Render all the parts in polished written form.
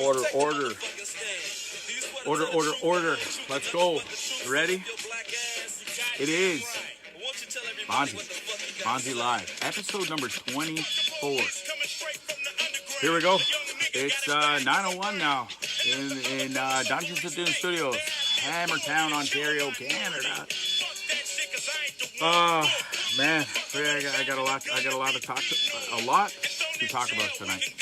order. Order. Let's go. You ready? It is Bondzee Live, episode number 24. Here we go. It's 9:01 now in Dungeons and Doom Studios, Hammertown, Ontario, Canada. Man, I got a lot to talk about tonight.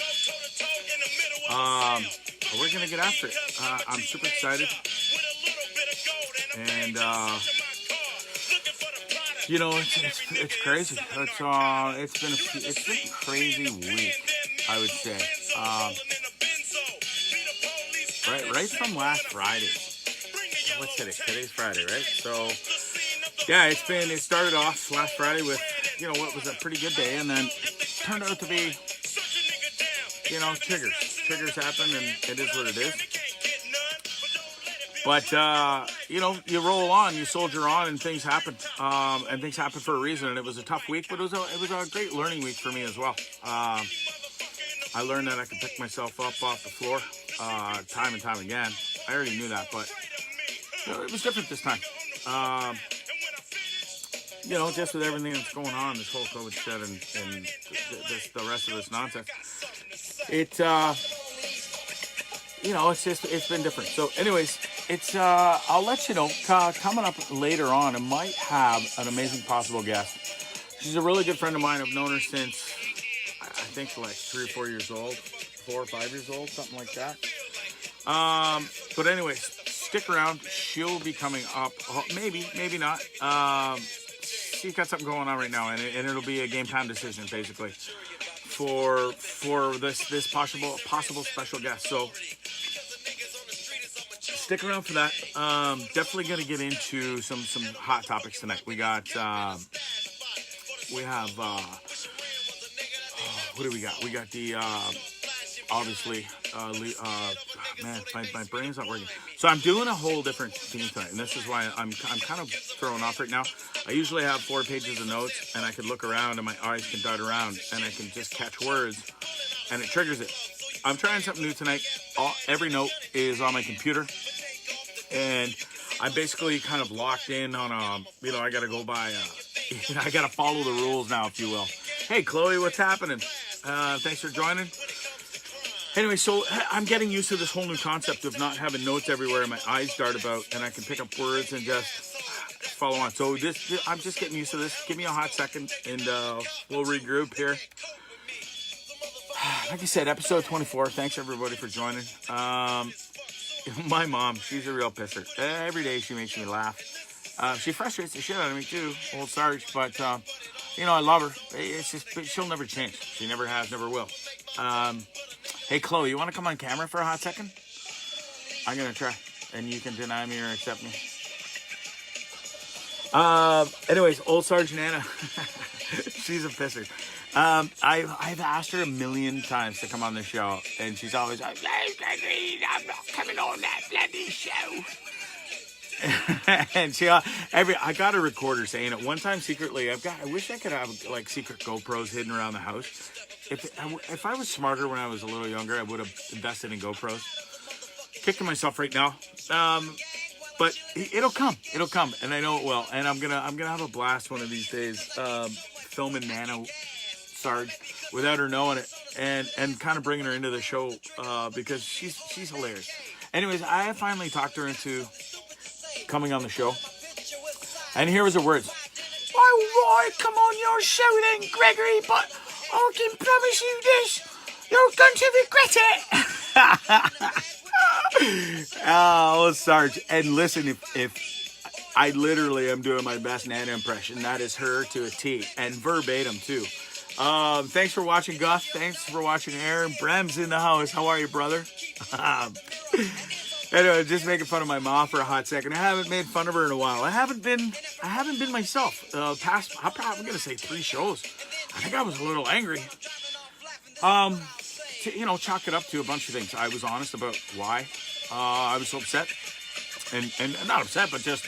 We're gonna get after it. I'm super excited, and it's crazy. It's been a crazy week, I would say. Right from last Friday. What's today? Today's Friday, right? So yeah, it started off last Friday with what was a pretty good day, and then turned out to be triggers happen, and it is what it is. But you roll on, you soldier on, and things happen. And things happen for a reason. And it was a tough week, but it was a great learning week for me as well. I learned that I could pick myself up off the floor time and time again. I already knew that, but it was different this time. Just with everything that's going on, this whole COVID shit and the rest of this nonsense. It's been different. So anyways, I'll let you know, coming up later on, I might have an amazing possible guest. She's a really good friend of mine. I've known her since, I think, like 3 or 4 years old, 4 or 5 years old, something like that. But anyways, stick around. She'll be coming up, maybe not. She's got something going on right now, and it'll be a game time decision, basically, for this possible special guest. So stick around for that. Definitely going to get into some hot topics tonight. We have what do we got? We got the obviously man, my brain's not working. So I'm doing a whole different theme tonight, and this is why I'm kind of thrown off right now. I usually have 4 pages of notes, and I can look around, and my eyes can dart around, and I can just catch words, and it triggers it. I'm trying something new tonight. Every note is on my computer, and I'm basically kind of locked in on I got to go by, I got to follow the rules now, if you will. Hey, Chloe, what's happening? Thanks for joining. Anyway, so I'm getting used to this whole new concept of not having notes everywhere and my eyes dart about, and I can pick up words and just follow on. So I'm just getting used to this. Give me a hot second, and we'll regroup here. Like I said, episode 24. Thanks, everybody, for joining. My mom, she's a real pisser. Every day she makes me laugh. She frustrates the shit out of me, too, old Sarge, but, I love her. It's just, she'll never change. She never has, never will. Hey, Chloe, you want to come on camera for a hot second? I'm going to try, and you can deny me or accept me. Anyways, old Sergeant Anna, she's a pisser. I've asked her a million times to come on the show, and she's always like, I'm not coming on that bloody show. And I got a recorder saying it one time secretly. I wish I could have like secret GoPros hidden around the house. If I was smarter when I was a little younger, I would have invested in GoPros. Kicking myself right now, but it'll come, and I know it will. And I'm gonna have a blast one of these days, filming Nano Sarge without her knowing it, and kind of bringing her into the show because she's hilarious. Anyways, I finally talked her into coming on the show, and here was her words. Why come on your show then, Gregory? But I can promise you this, you're going to regret it. Oh, Sarge. And listen, if I literally am doing my best Nana impression, that is her to a T, and verbatim too. Thanks for watching, Gus. Thanks for watching, Aaron. Brem's in the house. How are you, brother? Anyway, just making fun of my mom for a hot second. I haven't made fun of her in a while. I haven't been myself. I'm gonna say 3 shows. I think I was a little angry. Chalk it up to a bunch of things. I was honest about why I was so upset, and not upset, but just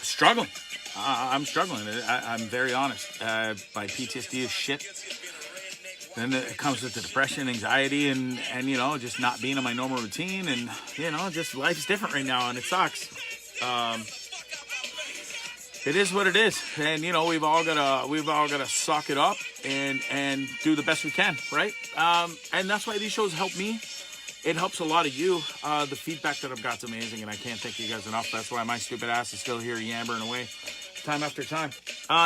struggling. I'm struggling. I'm very honest. My PTSD is shit. then it comes with the depression, anxiety, and you know, just not being in my normal routine, and you know, just life's different right now, and it sucks. It is what it is, and you know, we've all gotta suck it up and do the best we can, right? And that's why these shows help me. It helps a lot of you. The feedback that I've got is amazing, and I can't thank you guys enough. That's why my stupid ass is still here yammering away time after time.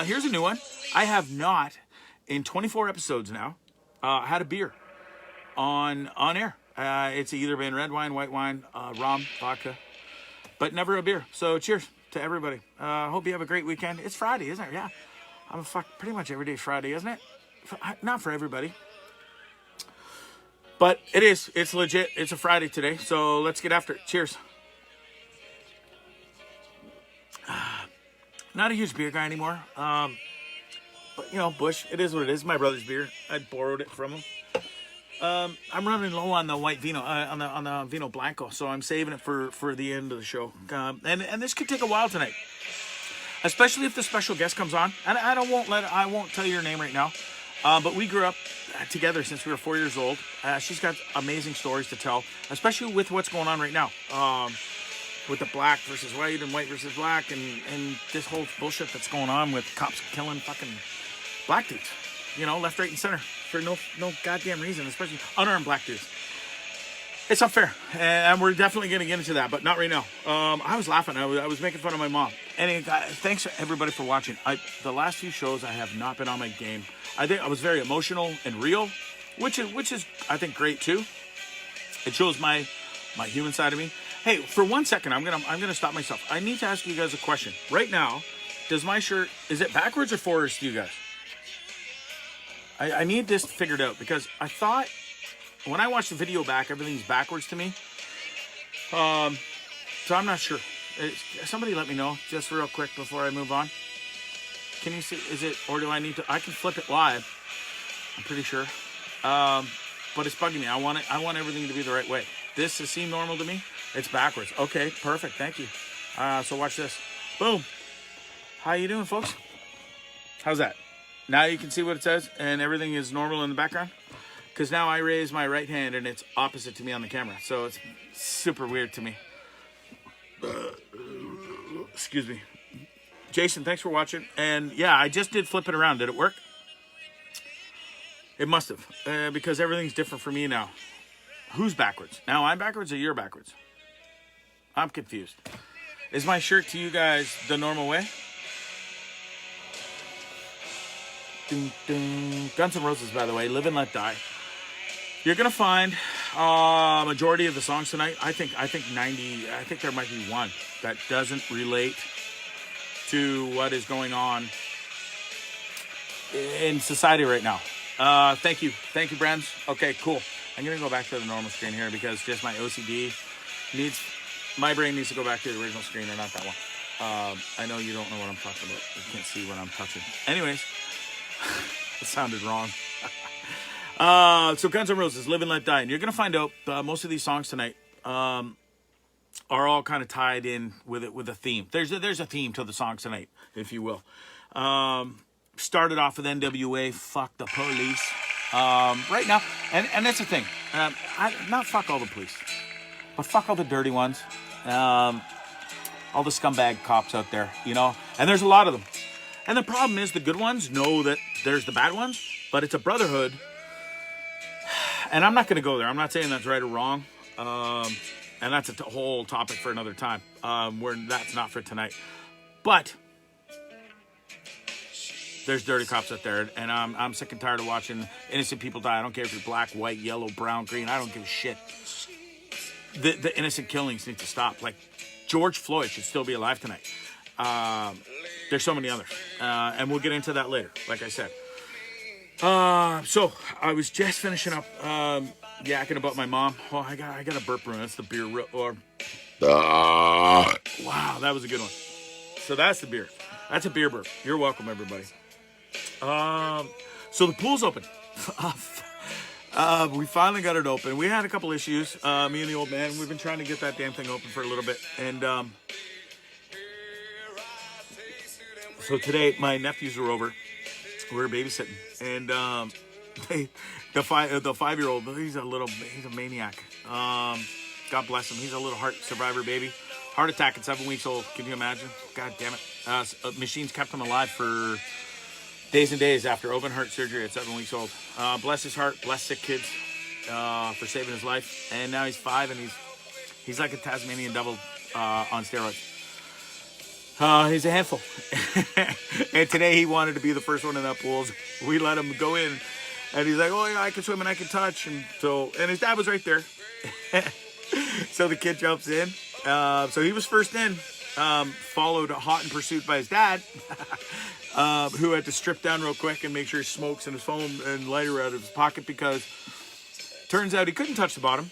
Here's a new one. I have not, in 24 episodes now, had a beer on air. It's either been red wine, white wine, rum, vodka, but never a beer. So cheers to everybody. Hope you have a great weekend. It's Friday, isn't it? Yeah. Pretty much every day Friday, isn't it? Not for everybody. But it is. It's legit. It's a Friday today. So let's get after it. Cheers. Not a huge beer guy anymore. But, you know, Bush, it is what it is. My brother's beer. I borrowed it from him. I'm running low on the white vino, on the Vino Blanco. So I'm saving it for the end of the show. And this could take a while tonight. Especially if the special guest comes on. And I won't tell you her name right now. But we grew up together since we were 4 years old. She's got amazing stories to tell, especially with what's going on right now. With the black versus white and white versus black and this whole bullshit that's going on with cops killing fucking black dudes. You know, left, right, and center for no goddamn reason, especially unarmed black dudes. It's unfair, and we're definitely going to get into that, but not right now. I was laughing. I was making fun of my mom. And thanks everybody for watching. The last few shows, I have not been on my game. I think I was very emotional and real, which is I think great too. It shows my human side of me. Hey, for 1 second, I'm gonna stop myself. I need to ask you guys a question right now. Does my shirt, is it backwards or forwards to you guys? I need this figured out because I thought when I watched the video back, everything's backwards to me. So I'm not sure. Somebody let me know just real quick before I move on. Can you see? Is it, or do I need to? I can flip it live. I'm pretty sure. But it's bugging me. I want everything to be the right way. This has seemed normal to me. It's backwards. Okay, perfect. Thank you. So watch this. Boom. How you doing, folks? How's that? Now you can see what it says, and everything is normal in the background. Because now I raise my right hand, and it's opposite to me on the camera. So it's super weird to me. Excuse me. Jason, thanks for watching. And yeah, I just did flip it around. Did it work? It must have. Because everything's different for me now. Who's backwards? Now I'm backwards or you're backwards? I'm confused. Is my shirt to you guys the normal way? Dun, dun. Guns N' Roses, by the way. Live and Let Die. You're going to find majority of the songs tonight. I think 90, I think there might be one that doesn't relate to what is going on in society right now. Thank you, Brands. Okay, cool. I'm gonna go back to the normal screen here because just my OCD my brain needs to go back to the original screen and not that one. I know you don't know what I'm talking about. You can't see what I'm touching. Anyways, it sounded wrong. So Guns N' Roses, Live and Let Die. And you're gonna find out most of these songs tonight are all kind of tied in with a theme. There's a theme to the songs tonight, if you will. Started off with NWA, Fuck the Police. Right now, and that's the thing. Not fuck all the police, but fuck all the dirty ones. All the scumbag cops out there, you know. And there's a lot of them. And the problem is the good ones know that there's the bad ones, but it's a brotherhood. And I'm not going to go there. I'm not saying that's right or wrong. And that's a whole topic for another time. Where that's not for tonight. But there's dirty cops out there, and I'm sick and tired of watching innocent people die. I don't care if you're black, white, yellow, brown, green. I don't give a shit. The innocent killings need to stop. Like George Floyd should still be alive tonight. There's so many others, and we'll get into that later. Like I said. So I was just finishing up yakking about my mom. Oh, I got a burp room. That's the beer. Wow, that was a good one. So that's the beer. That's a beer burp. You're welcome, everybody. So the pool's open. We finally got it open. We had a couple issues. Me and the old man, we've been trying to get that damn thing open for a little bit. And so today, my nephews were over. We were babysitting. And the 5-year-old, he's a maniac. God bless him. He's a little heart survivor baby. Heart attack at 7 weeks old. Can you imagine? God damn it. Machines kept him alive for days and days after open heart surgery at 7 weeks old. Bless his heart. Bless sick kids for saving his life. And now he's 5, and he's like a Tasmanian devil on steroids. He's a handful. And today he wanted to be the first one in that pool. So we let him go in. And he's like, oh, yeah, I can swim and I can touch. And his dad was right there. So the kid jumps in. So he was first in. Followed hot in pursuit by his dad. Who had to strip down real quick and make sure his smokes and his foam and lighter out of his pocket, because turns out he couldn't touch the bottom.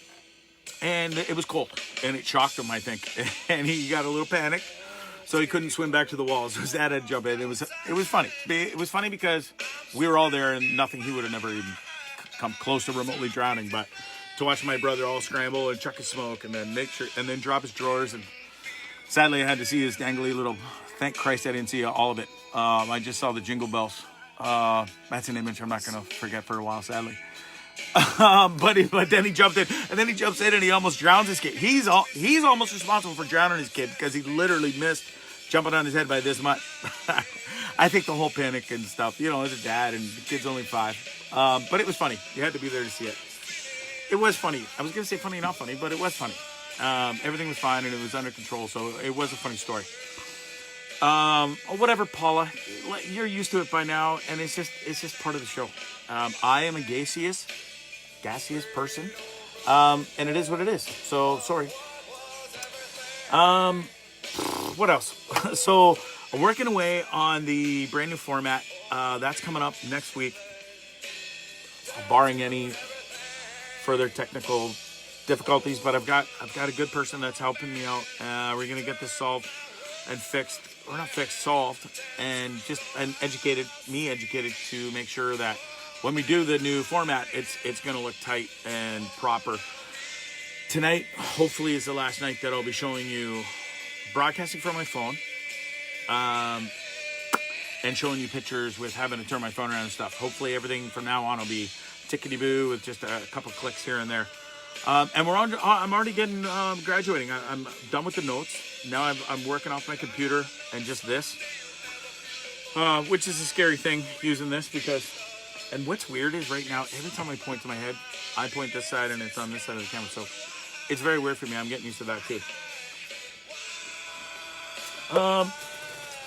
And it was cold. And it shocked him, I think. And he got a little panicked. So he couldn't swim back to the walls. So his dad had to jump in. It was funny. It was funny because we were all there, and nothing. He would have never even come close to remotely drowning. But to watch my brother all scramble and chuck his smoke, and then then drop his drawers, and sadly I had to see his dangly little. Thank Christ I didn't see all of it. I just saw the jingle bells. That's an image I'm not going to forget for a while, sadly. But then he jumped in, and then he jumps in and he almost drowns his kid. He's almost responsible for drowning his kid, because he literally missed jumping on his head by this much. I think the whole panic and stuff, as a dad, and the kid's only 5. But it was funny. You had to be there to see it. It was funny. I was going to say funny, not funny, but it was funny. Everything was fine and it was under control, so it was a funny story. Whatever, Paula, you're used to it by now, and it's just part of the show. I am a gaseous person, and it is what it is. So sorry. What else? So I'm working away on the brand new format. That's coming up next week, barring any further technical difficulties. But I've got a good person that's helping me out. We're gonna get this solved and fixed. Or not fixed, solved, and educated to make sure that when we do the new format, it's going to look tight and proper. Tonight, hopefully, is the last night that I'll be showing you broadcasting from my phone, and showing you pictures with having to turn my phone around and stuff. Hopefully, everything from now on will be tickety-boo with just a couple clicks here and there. And I'm already getting graduating. I'm done with the notes. Now I'm working off my computer and just this, which is a scary thing using this, because, and what's weird is right now, every time I point to my head, I point this side and it's on this side of the camera. So it's very weird for me. I'm getting used to that too.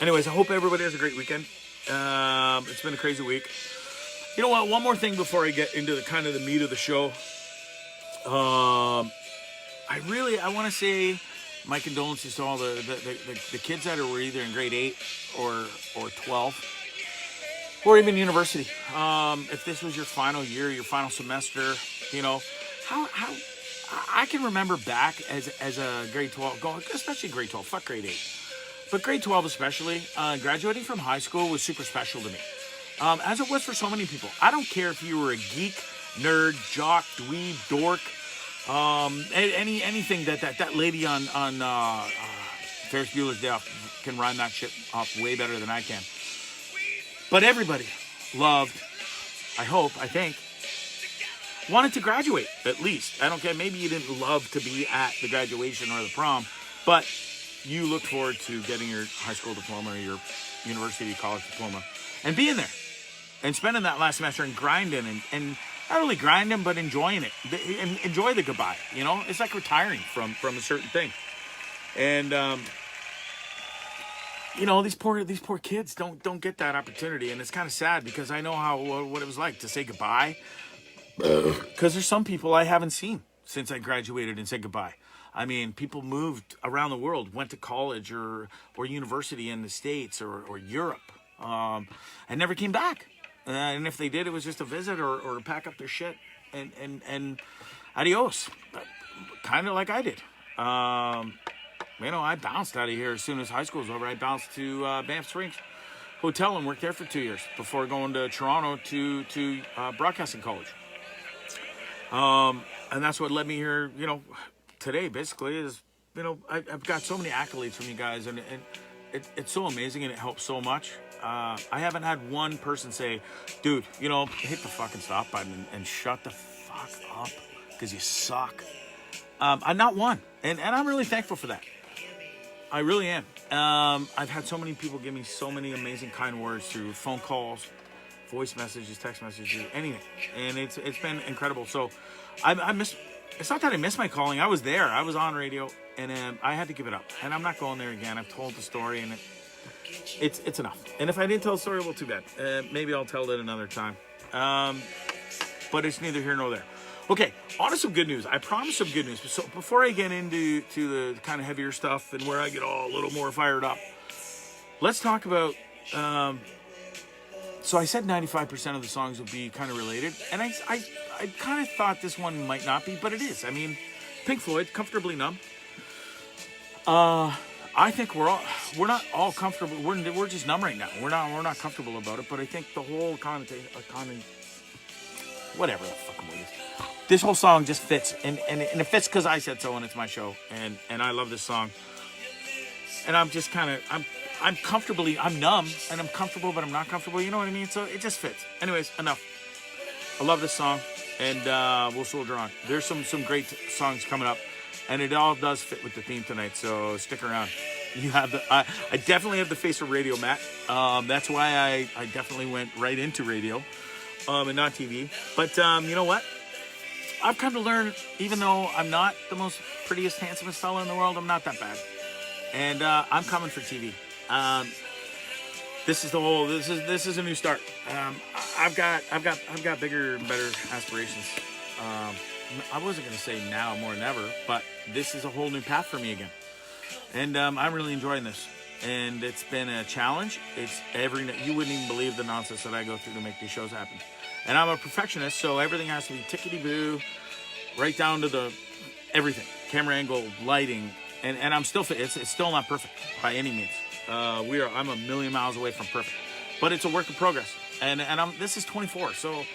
Anyways, I hope everybody has a great weekend. It's been a crazy week. You know what? One more thing before I get into the meat of the show. I want to say my condolences to all the kids that were either in grade 8 or 12, or even university. If this was your final year, your final semester, how I can remember back as a grade 12, especially grade 12, fuck grade 8, but grade 12 especially, graduating from high school was super special to me, as it was for so many people. I don't care if you were a geek, nerd, jock, dweeb, dork, anything that lady on Ferris Bueller's Day Off can rhyme that shit off way better than I can. But everybody loved, I think, wanted to graduate, at least. I don't care, maybe you didn't love to be at the graduation or the prom, but you looked forward to getting your high school diploma or your university, college diploma, and being there, and spending that last semester and grinding, and not only grinding, but enjoying it. Enjoy the goodbye, It's like retiring from a certain thing. And, these poor kids don't get that opportunity. And it's kind of sad, because I know what it was like to say goodbye. Because there's some people I haven't seen since I graduated and said goodbye. I mean, people moved around the world, went to college or university in the States or Europe, and never came back. And if they did, it was just a visit or pack up their shit and adios. Kind of like I did. I bounced out of here as soon as high school was over. I bounced to Banff Springs Hotel and worked there for 2 years before going to Toronto to broadcasting college. And that's what led me here, today basically is, I've got so many accolades from you guys, and it's so amazing, and it helps so much. I haven't had one person say, dude, you know, hit the fucking stop button and shut the fuck up because you suck. I'm not one. And I'm really thankful for that. I really am. I've had so many people give me so many amazing kind words through phone calls, voice messages, text messages, anything. And it's been incredible. So I miss, it's not that I miss my calling. I was there. I was on radio and I had to give it up. And I'm not going there again. I've told the story and it's enough. And if I didn't tell the story, well, too bad. Maybe I'll tell it another time. But it's neither here nor there. Okay, on to some good news. I promise some good news. So before I get into the kind of heavier stuff and where I get all a little more fired up, let's talk about. So I said 95% of the songs would be kind of related, and I kind of thought this one might not be, but it is. I mean, Pink Floyd, "Comfortably Numb." I think we're not all comfortable. We're just numb right now. We're not comfortable about it. But I think the whole whatever the fucking word is. This whole song just fits, and it fits because I said so, and it's my show, and I love this song. And I'm just kind of I'm numb, and I'm comfortable, but I'm not comfortable. You know what I mean? So it just fits. Anyways, enough. I love this song, and we'll soldier on. There's some great songs coming up, and it all does fit with the theme tonight. So stick around. You have I definitely have the face of radio, Matt. That's why I definitely went right into radio, and not TV. But you know what? I've come to learn, even though I'm not the most prettiest, handsomest fella in the world, I'm not that bad. And I'm coming for TV. This is a new start. I've got bigger and better aspirations. I wasn't gonna say now more than ever, but this is a whole new path for me again. And I'm really enjoying this. And it's been a challenge. It's you wouldn't even believe the nonsense that I go through to make these shows happen. And I'm a perfectionist, so everything has to be tickety-boo, right down to the everything. Camera angle, lighting, and I'm still it's still not perfect by any means. I'm a million miles away from perfect. But it's a work in progress. And this is 24, so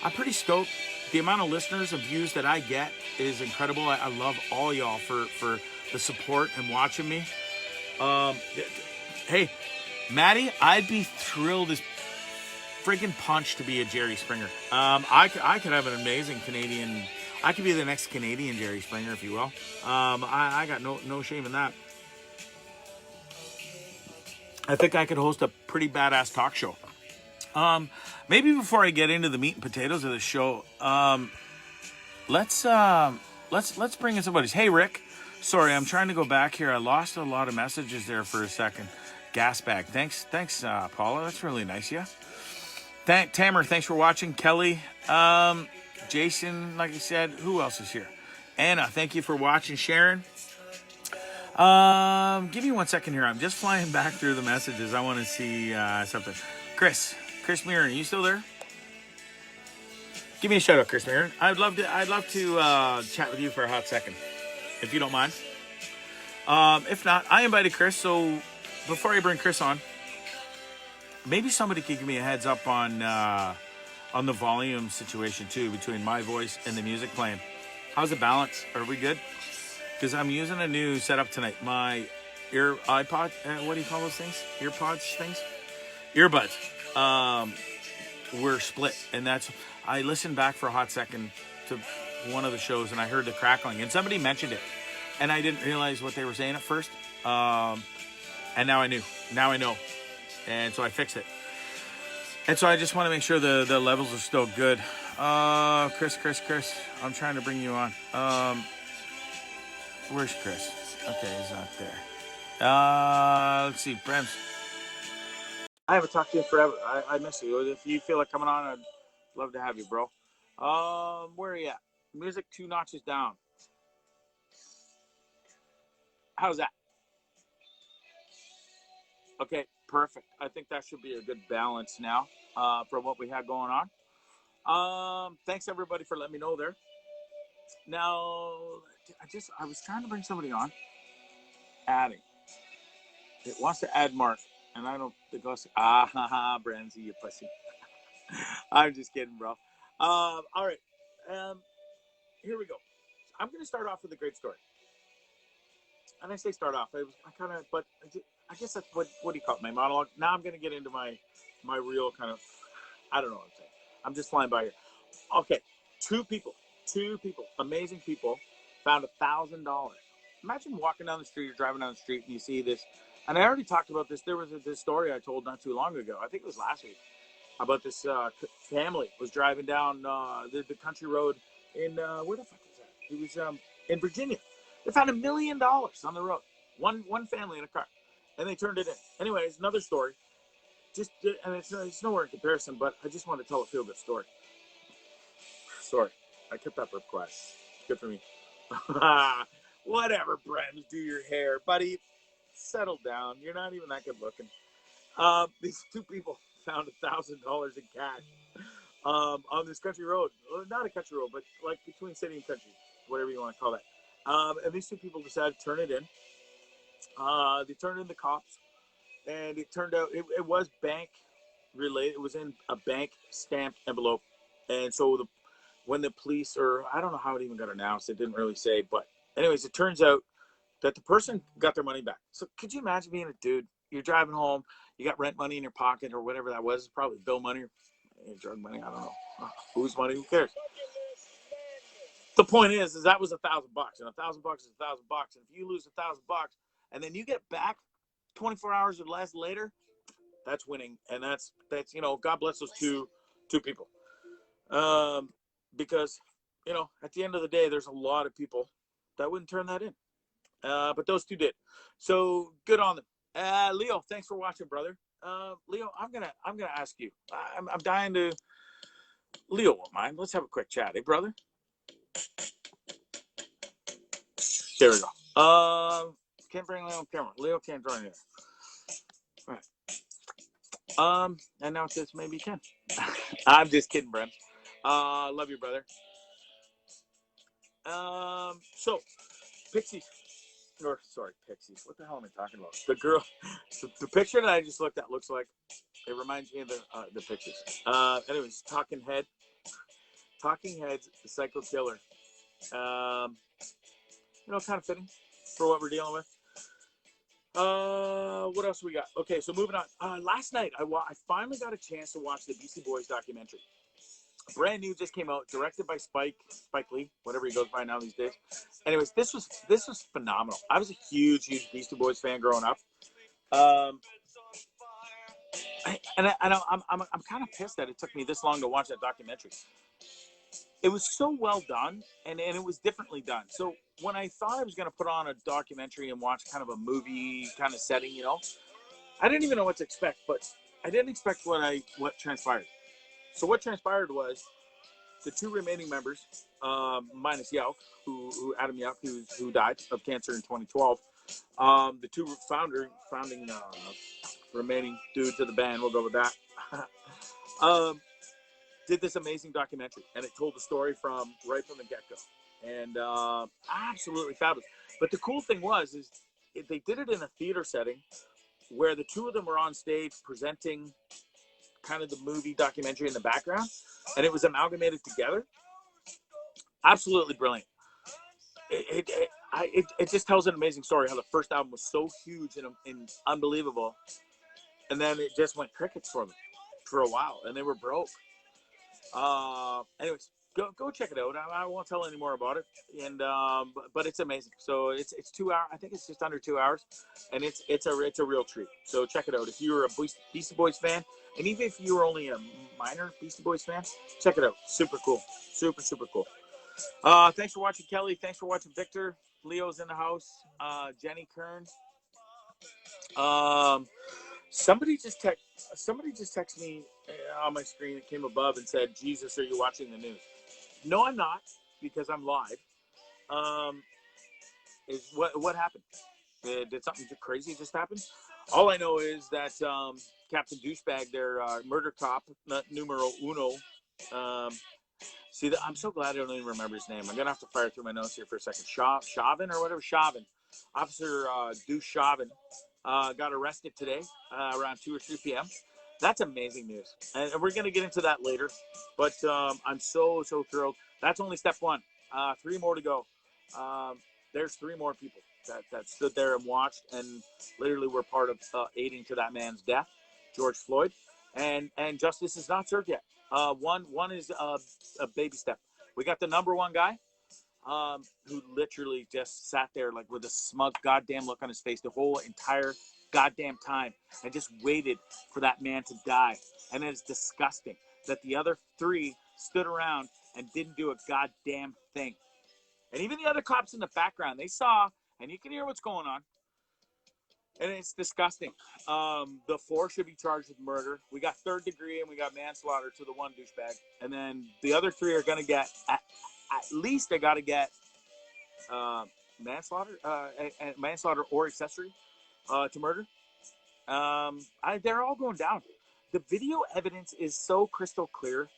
I'm pretty stoked. The amount of listeners and views that I get is incredible. I love all y'all for the support and watching me. Hey, Maddie, I'd be thrilled as freaking punch to be a Jerry Springer. I could have an amazing Canadian. I could be the next Canadian Jerry Springer, if you will. I got no shame in that. I think I could host a pretty badass talk show. Maybe before I get into the meat and potatoes of the show, let's bring in somebody's. Hey, Rick. Sorry, I'm trying to go back here. I lost a lot of messages there for a second. Gas bag. Thanks, Paula. That's really nice, yeah. Tamer, thanks for watching. Kelly, Jason, like I said, who else is here? Anna, thank you for watching. Sharon, give me 1 second here. I'm just flying back through the messages. I want to see something. Chris Mirren, are you still there? Give me a shout out, Chris Mirren. I'd love to chat with you for a hot second, if you don't mind. If not, I invited Chris, so before I bring Chris on, maybe somebody could give me a heads up on the volume situation too, between my voice and the music playing. How's the balance? Are we good? Because I'm using a new setup tonight. My iPod, what do you call those things? Earbuds. Were split, and I listened back for a hot second to one of the shows, and I heard the crackling, and somebody mentioned it, and I didn't realize what they were saying at first. And now I knew. Now I know. And so I fixed it. And so I just want to make sure the levels are still good. Chris, I'm trying to bring you on. Where's Chris? Okay, he's not there. Let's see, Brems. I haven't talked to you forever. I miss you. If you feel like coming on, I'd love to have you, bro. Where are you at? Music 2 notches down. How's that? Okay, perfect. I think that should be a good balance now for what we had going on. Thanks everybody for letting me know there. Now, I was trying to bring somebody on. Adding. It wants to add Mark, and I don't think I'll say, Bondzee, you pussy. I'm just kidding, bro. All right. Here we go. I'm going to start off with a great story. and I say start off. I kind of, but I guess that's what do you call it? My monologue. Now I'm going to get into my real kind of. I don't know what I'm saying. I'm just flying by here. Okay, two people, amazing people, found $1,000. Imagine walking down the street or driving down the street and you see this. And I already talked about this. There was this story I told not too long ago. I think it was last week about this family was driving down the country road in where the fuck is that? It was in Virginia. They found $1 million on the road. One family in a car, and they turned it in. Anyways, another story. Just and it's nowhere in comparison, but I just want to tell a feel good story. Sorry, I kept that burp quiet. Good for me. Whatever, Brent. Do your hair, buddy. Settle down. You're not even that good looking. These two people found $1,000 in cash on this country road. Well, not a country road, but like between city and country, whatever you want to call that. And these two people decided to turn it in. They turned in the cops, and it turned out it was bank related. It was in a bank stamped envelope, and so when the police, or I don't know how it even got announced, it didn't really say, but anyways, it turns out that the person got their money back. So could you imagine being a dude? You're driving home, you got rent money in your pocket or whatever that was, probably bill money or drug money, I don't know. Whose money? Who cares? The point is that was $1,000, and $1,000 is $1,000. And if you lose $1,000 and then you get back 24 hours or less later, that's winning. And that's God bless those two people. Because at the end of the day, there's a lot of people that wouldn't turn that in. But those two did. So good on them. Leo, thanks for watching, brother. Leo, I'm gonna ask you. I'm dying to. Leo won't mind. Let's have a quick chat, hey, brother. There we go. Can't bring Leo on camera. Leo can't join here. All right. And now it says maybe you can. I'm just kidding, Brent. Love you, brother. So Pixies. Or sorry, Pixies. What the hell am I talking about? The girl, the picture that I just looked at looks like it reminds me of the Pixies. Anyways, Talking Heads, the Psycho Killer. Kind of fitting for what we're dealing with. What else we got? Okay, so moving on. Last night I finally got a chance to watch the Beastie Boys documentary. Brand new, just came out, directed by Spike Lee, whatever he goes by now these days. Anyways, this was phenomenal. I was a huge Beastie Boys fan growing up. I'm kind of pissed that it took me this long to watch that documentary. It was so well done, and it was differently done. So when I thought I was going to put on a documentary and watch kind of a movie kind of setting, I didn't even know what to expect, but I didn't expect what transpired. So what transpired was the two remaining members, minus Yauk, Adam Yauk, who died of cancer in 2012. The two founding remaining dudes of the band, we'll go with that, did this amazing documentary, and it told the story right from the get-go, and absolutely fabulous. But the cool thing is they did it in a theater setting where the two of them were on stage presenting kind of the movie documentary in the background, and it was amalgamated together. Absolutely brilliant. It just tells an amazing story how the first album was so huge and unbelievable, and then it just went crickets for them for a while, and they were broke. Anyways, go check it out. I won't tell any more about it, and but it's amazing. So it's 2 hours. I think it's just under 2 hours, and it's a real treat. So check it out if you're a Beastie Boys fan, and even if you were only a minor Beastie Boys fan, check it out. Super cool. Super cool. Thanks for watching, Kelly. Thanks for watching, Victor. Leo's in the house. Jenny Kern. Somebody just texted me on my screen. It came above and said, "Jesus, are you watching the news?" No, I'm not, because I'm live. Is what happened? Did something crazy just happen? All I know is that Captain Douchebag, their murder cop, numero uno. I'm so glad I don't even remember his name. I'm gonna have to fire through my notes here for a second. Chauvin or whatever. Chauvin, Officer Douche Chauvin, got arrested today around 2 or 3 p.m. That's amazing news, and we're gonna get into that later. But I'm so thrilled. That's only step one. 3 more to go. there's 3 more people that stood there and watched and literally were part of aiding to that man's death, George Floyd, and justice is not served yet. One is a baby step. We got the number 1 guy, who literally just sat there like with a smug goddamn look on his face the whole entire goddamn time and just waited for that man to die. And it is disgusting that the other 3 stood around and didn't do a goddamn thing. And even the other cops in the background, they saw, and you can hear what's going on. And it's disgusting. The 4 should be charged with murder. We got 3rd degree and we got manslaughter to the 1 douchebag. And then the other 3 are going to get, at least they got to get manslaughter or accessory to murder. They're all going down. The video evidence is so crystal clear,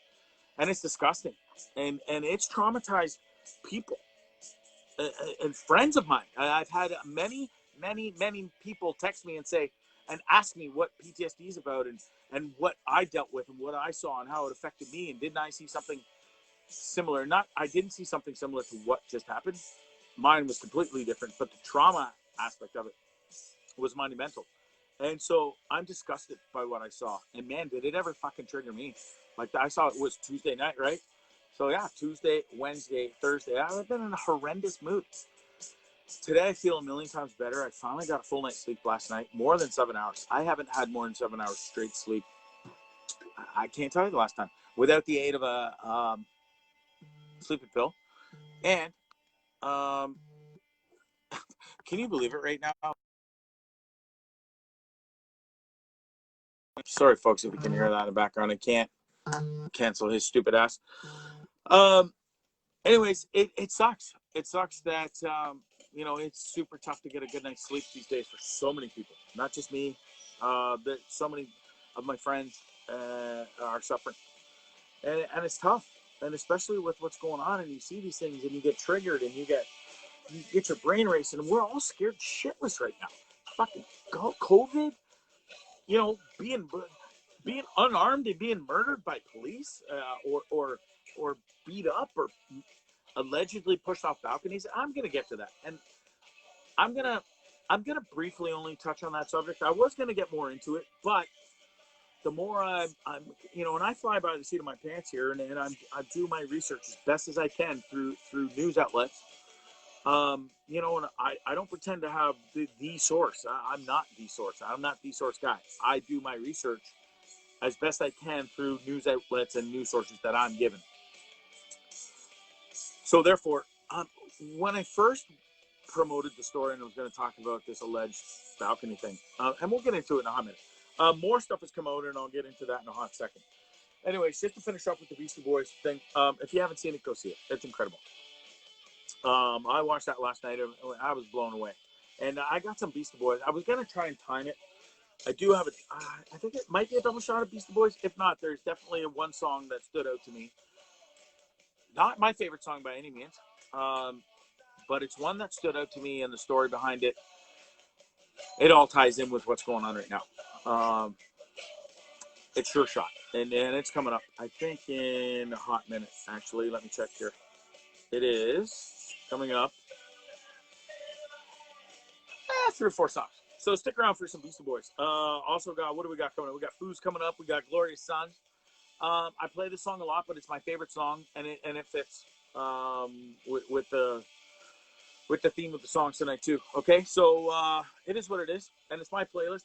and it's disgusting, and it's traumatized people and friends of mine. I've had many people text me and say and ask me what PTSD is about and what I dealt with and what I saw and how it affected me, and didn't I see something similar? I didn't see something similar to what just happened. Mine was completely different, but the trauma aspect of it was monumental. And so I'm disgusted by what I saw. And man, did it ever fucking trigger me. Like, I saw it was Tuesday night, right? So yeah, Tuesday, Wednesday, Thursday, I've been in a horrendous mood. Today I feel a million times better. I finally got a full night's sleep last night, more than 7 hours. I haven't had more than 7 hours straight sleep. I can't tell you the last time without the aid of a sleeping pill. And can you believe it right now? Sorry, folks, if you can hear that in the background. I can't cancel his stupid ass. Anyways, it sucks. It sucks that, it's super tough to get a good night's sleep these days for so many people. Not just me. That so many of my friends are suffering. And it's tough. And especially with what's going on, and you see these things and you get triggered and you get your brain racing, and we're all scared shitless right now. Fucking COVID, being unarmed and being murdered by police, or beat up or allegedly pushed off balconies. I'm gonna get to that, and I'm gonna briefly only touch on that subject. I was gonna get more into it, but the more I'm and I fly by the seat of my pants here, and I do my research as best as I can through news outlets. And I don't pretend to have the source. I'm not the source. I'm not the source guy. I do my research as best I can through news outlets and news sources that I'm given. So therefore, when I first promoted the story and I was going to talk about this alleged balcony thing, and we'll get into it in a hot minute. More stuff has come out, and I'll get into that in a hot second. Anyways, just to finish up with the Beastie Boys thing, if you haven't seen it, go see it. It's incredible. I watched that last night, and I was blown away. And I got some Beastie Boys. I was going to try and time it. I do have I think it might be a double shot of Beastie Boys. If not, there's definitely one song that stood out to me. Not my favorite song by any means, but it's one that stood out to me, and the story behind it. It all ties in with what's going on right now. It's Sure Shot, and it's coming up, I think, in a hot minute. Actually, let me check here. It is coming up. 3 or 4 songs. So stick around for some Beastie Boys. Also what do we got coming up? We got Foos coming up. We got Glorious Sons. I play this song a lot, but it's my favorite song, and it fits with the theme of the songs tonight too. Okay, so it is what it is, and it's my playlist.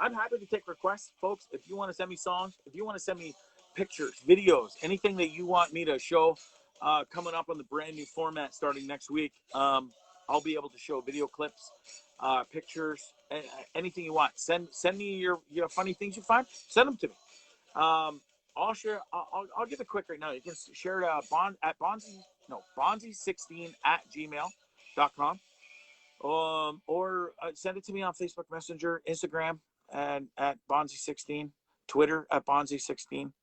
I'm happy to take requests, folks. If you want to send me songs, if you want to send me pictures, videos, anything that you want me to show coming up on the brand new format starting next week, I'll be able to show video clips, pictures, anything you want. Send me your funny things you find. Send them to me. I'll share. I'll give it quick right now. You can share it Bondzee16@gmail.com, or send it to me on Facebook Messenger, Instagram, and at Bondzee16, Twitter at Bondzee16.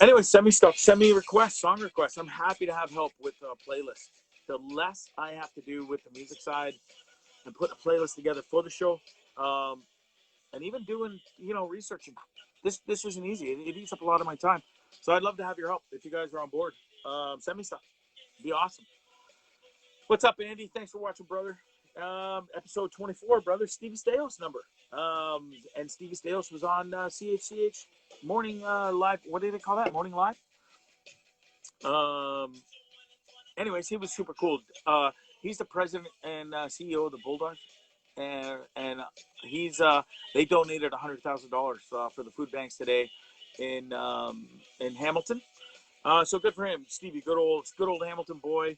Anyway, send me stuff. Send me requests, song requests. I'm happy to have help with a playlist. The less I have to do with the music side and put a playlist together for the show, and even doing researching. This isn't easy. It eats up a lot of my time. So I'd love to have your help if you guys are on board. Send me stuff. It'd be awesome. What's up, Andy? Thanks for watching, brother. Episode 24, brother. Stevie Stajos number. And Stevie Stajos was on CHCH Morning Live. What do they call that? Morning Live? Anyways, he was super cool. He's the president and CEO of the Bulldogs. And he's they donated $100,000 for the food banks today in Hamilton. So good for him, Stevie. Good old Hamilton boy.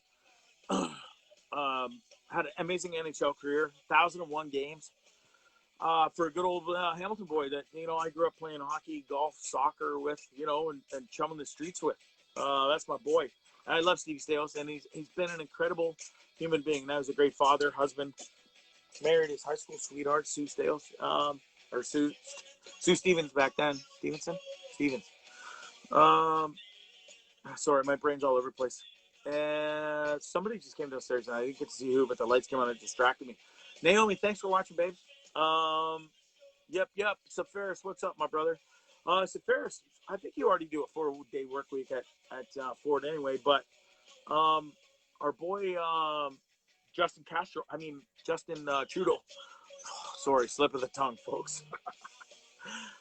Had an amazing NHL career, 1,001 games. For a good old Hamilton boy that I grew up playing hockey, golf, soccer with, and chumming the streets with. That's my boy. I love Stevie Stajos, and he's been an incredible human being. Now he's a great father, husband. Married his high school sweetheart, Sue Stajos, or Sue Stevens back then. Stevens. Sorry, my brain's all over the place. And somebody just came downstairs, and I didn't get to see who, but the lights came on and it distracted me. Naomi, thanks for watching, babe. Yep. Safaris, what's up, my brother? Safaris, I think you already do a 4-day work week at Ford anyway, but our boy Justin Trudeau. Sorry, slip of the tongue, folks.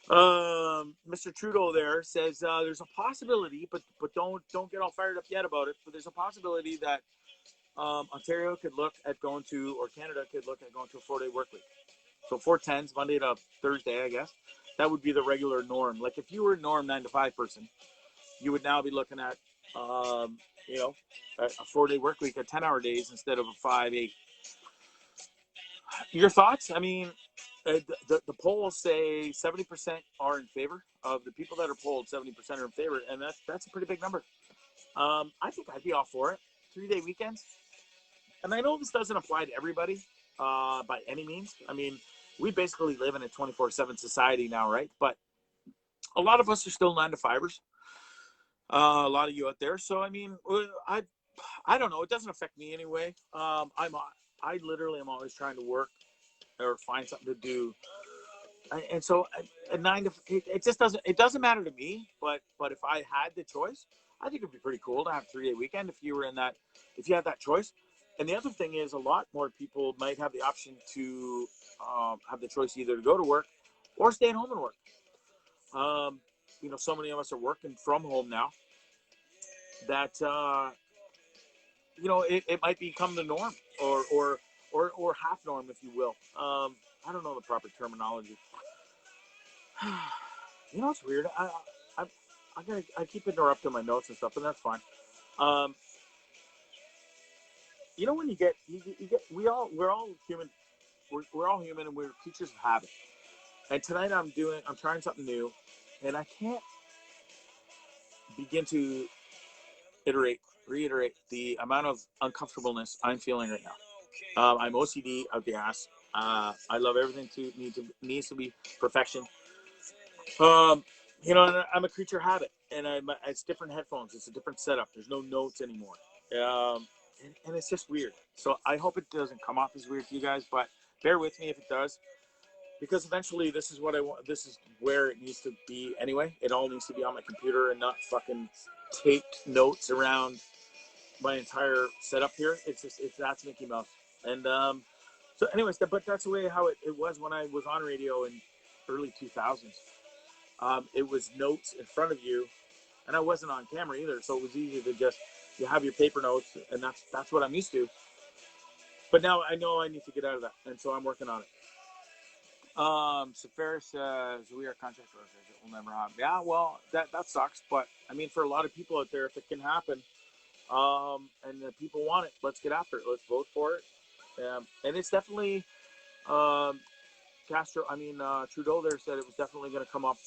Mr. Trudeau there says there's a possibility, but don't get all fired up yet about it. But there's a possibility that Ontario could look at going to, or Canada could look at going to a 4-day work week. So 4/10s, Monday to Thursday, I guess. That would be the regular norm. Like if you were a norm 9 to 5 person, you would now be looking at a 4-day work week at 10-hour days instead of a 5-8. Your thoughts? I mean, the polls say 70% are in favor. Of the people that are polled, 70% are in favor, and that's a pretty big number. I think I'd be all for it. 3-day weekends. And I know this doesn't apply to everybody by any means. I mean, we basically live in a 24/7 society now, right? But a lot of us are still 9 to 5ers. A lot of you out there. So, I mean, I don't know. It doesn't affect me anyway. I literally am always trying to work or find something to do. And so at 9 to it just doesn't matter to me. But if I had the choice, I think it'd be pretty cool to have a 3-day weekend if you had that choice. And the other thing is, a lot more people might have the option to have the choice either to go to work or stay at home and work. So many of us are working from home now that it might become the norm or half norm, if you will. I don't know the proper terminology. It's weird. I keep interrupting my notes and stuff, and that's fine. When you get we're all human. We're all human, and we're creatures of habit. And tonight I'm trying something new, and I can't begin to reiterate the amount of uncomfortableness I'm feeling right now. I'm OCD out the ass. I love everything needs to be perfection. And I'm a creature of habit, and it's different headphones. It's a different setup. There's no notes anymore. And it's just weird. So I hope it doesn't come off as weird to you guys, but bear with me if it does, because eventually this is what I want. This is where it needs to be anyway. It all needs to be on my computer and not fucking taped notes around my entire setup here. That's Mickey Mouse. And so anyways, but that's the way how it was when I was on radio in early 2000s. It was notes in front of you, and I wasn't on camera either, so it was easy to just you have your paper notes, and that's what I'm used to. But now I know I need to get out of that, and so I'm working on it. So Ferris says we are contract workers. It will never happen. Yeah, well, that sucks. But I mean, for a lot of people out there, if it can happen, and the people want it, let's get after it. Let's vote for it. And it's definitely Trudeau there said it was definitely going to come up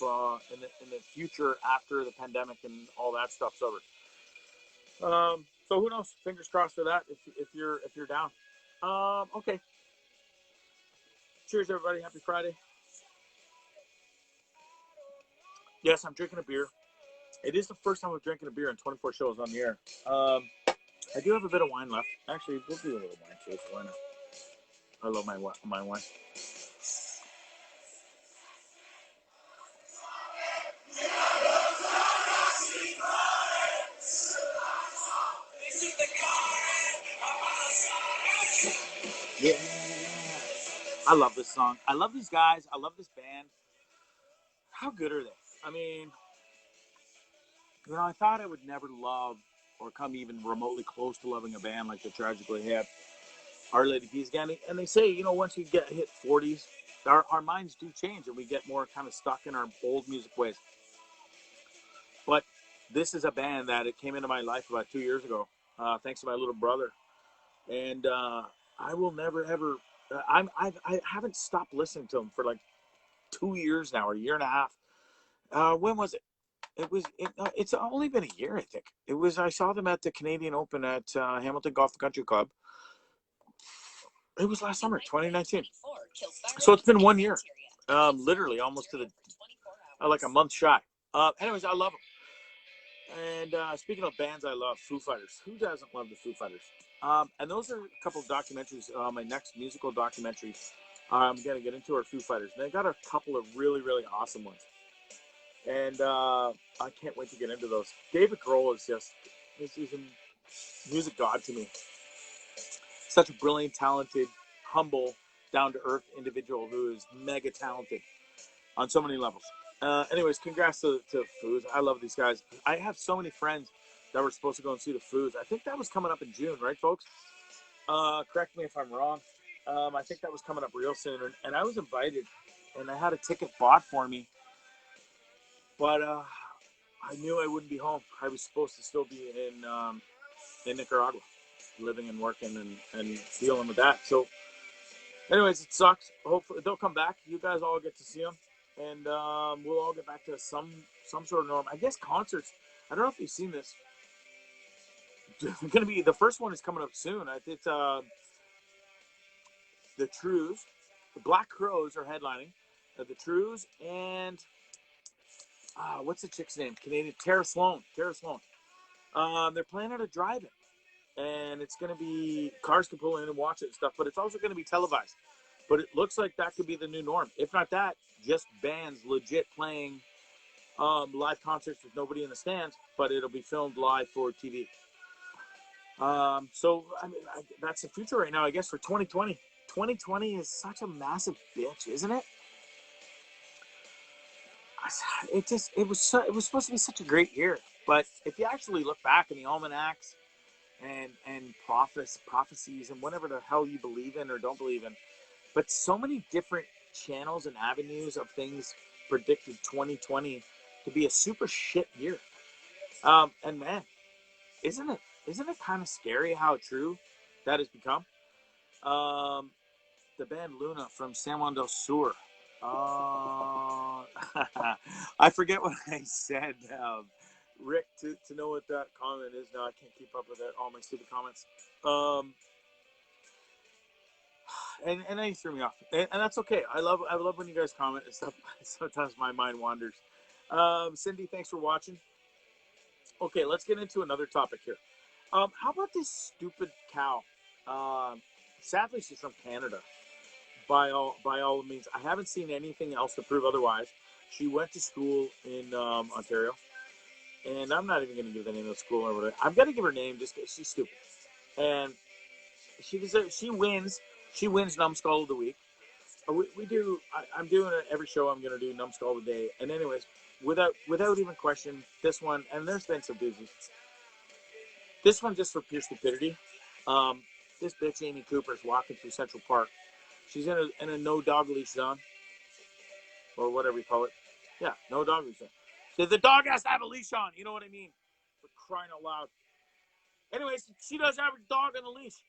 in the future after the pandemic and all that stuff's over. So who knows? Fingers crossed for that. If you're down. Okay. Cheers, everybody. Happy Friday. Yes, I'm drinking a beer. It is the first time I'm drinking a beer in 24 shows on the air. I do have a bit of wine left. Actually, we'll do a little wine cheers. Why not? I love my wine. Yeah. I love this song. I love these guys. I love this band. How good are they? I mean, I thought I would never love or come even remotely close to loving a band like the Tragically Hip, Our Lady Peace again. And they say, once you get hit 40s, our minds do change and we get more kind of stuck in our old music ways. But this is a band that it came into my life about 2 years ago, thanks to my little brother. And I will never, ever, I haven't stopped listening to them for like 2 years now, or a year and a half. When was it? It's only been a year, I think. I saw them at the Canadian Open at Hamilton Golf Country Club. It was last summer, 2019. So it's been 1 year, literally almost to the like a month shy. Anyways, I love them. And speaking of bands I love, Foo Fighters. Who doesn't love the Foo Fighters? And those are a couple of documentaries. My next musical documentary I'm going to get into are Foo Fighters. And they got a couple of really, really awesome ones. And I can't wait to get into those. David Grohl is just, he's a music god to me. Such a brilliant, talented, humble, down-to-earth individual who is mega talented on so many levels. Anyways, congrats to Foos. I love these guys. I have so many friends that were supposed to go and see the Foos. I think that was coming up in June, right, folks? Correct me if I'm wrong. I think that was coming up real soon. And I was invited, and I had a ticket bought for me. But I knew I wouldn't be home. I was supposed to still be in Nicaragua, living and working and dealing with that. So, anyways, it sucks. Hopefully, they'll come back. You guys all get to see them. And we'll all get back to some sort of norm. I guess concerts. I don't know if you've seen this. Going to be the first one is coming up soon. It's the Trues, the Black Crows are headlining. The Trues and what's the chick's name? Canadian Tara Sloan. They're playing at a drive-in, and it's going to be cars can pull in and watch it and stuff. But it's also going to be televised. But it looks like that could be the new norm. If not that, just bands legit playing live concerts with nobody in the stands, but it'll be filmed live for TV. So, I mean, that's the future right now, I guess, for 2020. 2020 is such a massive bitch, isn't it? It was supposed to be such a great year. But if you actually look back in the almanacs and prophecies and whatever the hell you believe in or don't believe in, but so many different channels and avenues of things predicted 2020 to be a super shit year. And man, isn't it kind of scary how true that has become? The band Luna from San Juan del Sur. I forget what I said, Rick, to know what that comment is now. I can't keep up with that, all my stupid comments. And then he threw me off, and that's okay. I love when you guys comment and stuff. Sometimes my mind wanders. Cindy, thanks for watching. Okay, let's get into another topic here. How about this stupid cow? Sadly, she's from Canada. By all means, I haven't seen anything else to prove otherwise. She went to school in Ontario, and I'm not even going to give the name of the school or whatever. I'm going to give her name just because she's stupid. And she wins Numbskull of the Week. We do. I'm doing it every show. I'm going to do Numbskull of the Day. And anyways, without even question, this one, and there's been some doozies. This one just for pure stupidity. This bitch Amy Cooper is walking through Central Park. She's in a no dog leash zone, or whatever you call it. Yeah, no dog leash zone. So the dog has to have a leash on. You know what I mean? For crying out loud. Anyways, she does have a dog on a leash,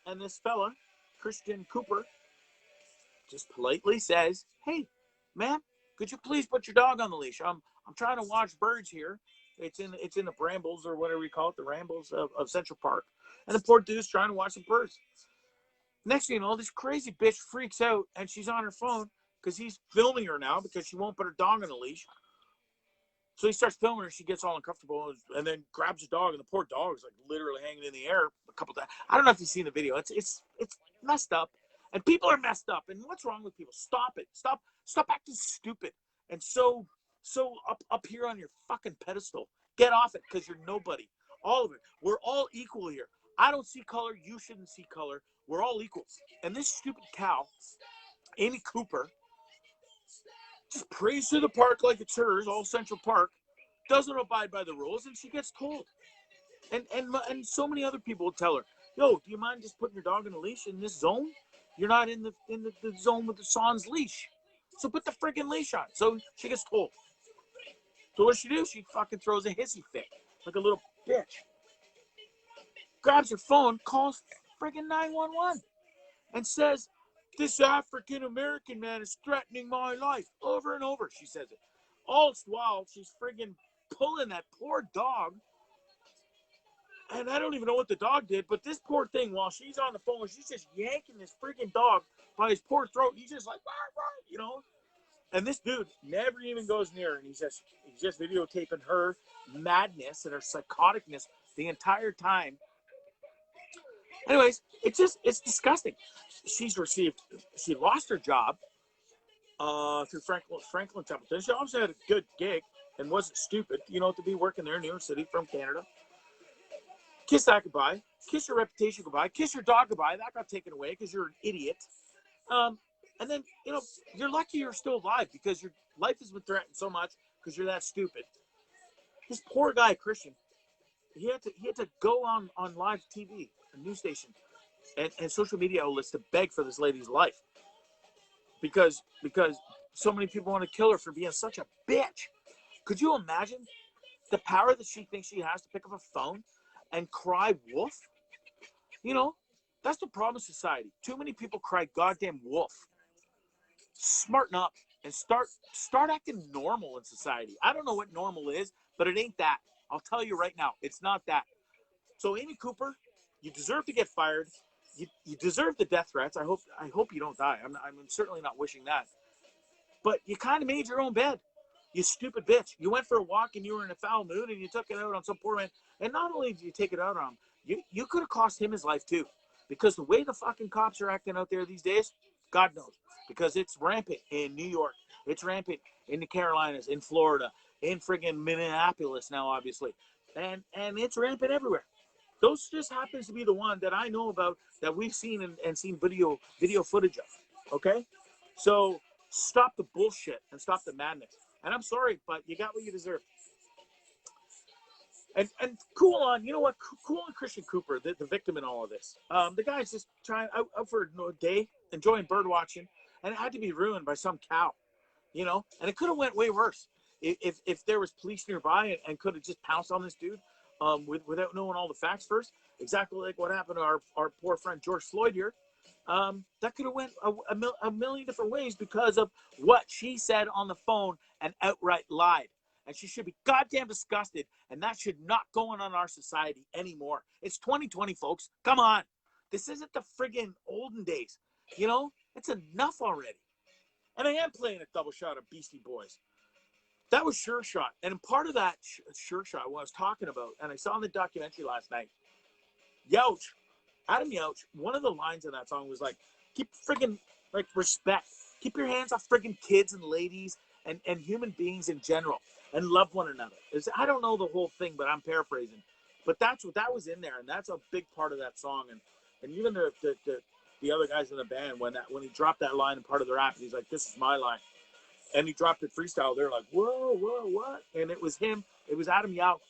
and this fella, Christian Cooper, just politely says, "Hey, man, could you please put your dog on the leash? I'm trying to watch birds here. It's in the brambles or whatever you call it, the rambles of Central Park, and the poor dude's trying to watch the birds." Next thing you know, this crazy bitch freaks out, and she's on her phone because he's filming her now because she won't put her dog on a leash. So he starts filming her. She gets all uncomfortable and then grabs the dog, and the poor dog is like literally hanging in the air a couple times. I don't know if you've seen the video. It's messed up, and people are messed up. And what's wrong with people? Stop it. Stop acting stupid and so up here on your fucking pedestal. Get off it because you're nobody. All of it. We're all equal here. I don't see color. You shouldn't see color. We're all equals. And this stupid cow, Amy Cooper, just prays to the park like it's hers, all Central Park, doesn't abide by the rules, and she gets told. And so many other people will tell her, yo, do you mind just putting your dog in a leash in this zone? You're not in the zone with the sans leash. So put the freaking leash on. So she gets told. So what does she do? She fucking throws a hissy fit like a little bitch. Grabs her phone, calls freaking 911, and says, this African American man is threatening my life. Over and over, she says it. All while she's friggin' pulling that poor dog. And I don't even know what the dog did, but this poor thing, while she's on the phone, she's just yanking this freaking dog by his poor throat. He's just like, you know. And this dude never even goes near her, and he's just videotaping her madness and her psychoticness the entire time. Anyways, it's disgusting. She lost her job through Franklin Templeton. She obviously had a good gig and wasn't stupid, to be working there in New York City from Canada. Kiss that goodbye. Kiss your reputation goodbye. Kiss your dog goodbye. That got taken away because you're an idiot. And then, you're lucky you're still alive because your life has been threatened so much because you're that stupid. This poor guy, Christian, he had to go on live TV, a news station, and social media outlets to beg for this lady's life because so many people want to kill her for being such a bitch. Could you imagine the power that she thinks she has to pick up a phone and cry wolf? That's the problem with society. Too many people cry goddamn wolf. Smarten up and start acting normal in society. I don't know what normal is, but it ain't that. I'll tell you right now, it's not that. So Amy Cooper, you deserve to get fired. You deserve the death threats. I hope you don't die. I'm certainly not wishing that. But you kind of made your own bed. You stupid bitch. You went for a walk and you were in a foul mood and you took it out on some poor man. And not only did you take it out on him, you could have cost him his life too. Because the way the fucking cops are acting out there these days, God knows. Because it's rampant in New York. It's rampant in the Carolinas, in Florida, in friggin' Minneapolis now, obviously. And it's rampant everywhere. Those just happens to be the one that I know about that we've seen and seen video footage of. Okay? So stop the bullshit and stop the madness. And I'm sorry, but you got what you deserve. And cool on, you know what? Cool on Christian Cooper, the victim in all of this. The guy's just trying out for a day, enjoying bird watching, and it had to be ruined by some cow, And it could have went way worse if there was police nearby and could have just pounced on this dude without knowing all the facts first. Exactly like what happened to our poor friend George Floyd here. That could have went a million different ways because of what she said on the phone and outright lied. And she should be goddamn disgusted, and that should not go on in our society anymore. It's 2020, folks. Come on. This isn't the friggin' olden days. It's enough already. And I am playing a double shot of Beastie Boys. That was Sure Shot. And part of that Sure Shot, what I was talking about, and I saw in the documentary last night, Youch, Adam Youch, one of the lines in that song was like, keep friggin' respect. Keep your hands off friggin' kids and ladies and human beings in general. And love one another. I don't know the whole thing, but I'm paraphrasing. But that was in there, and that's a big part of that song. And even the other guys in the band, when he dropped that line in part of the rap, he's like, "This is my line," and he dropped it freestyle. They're like, "Whoa, what?" And it was him. It was Adam Yauch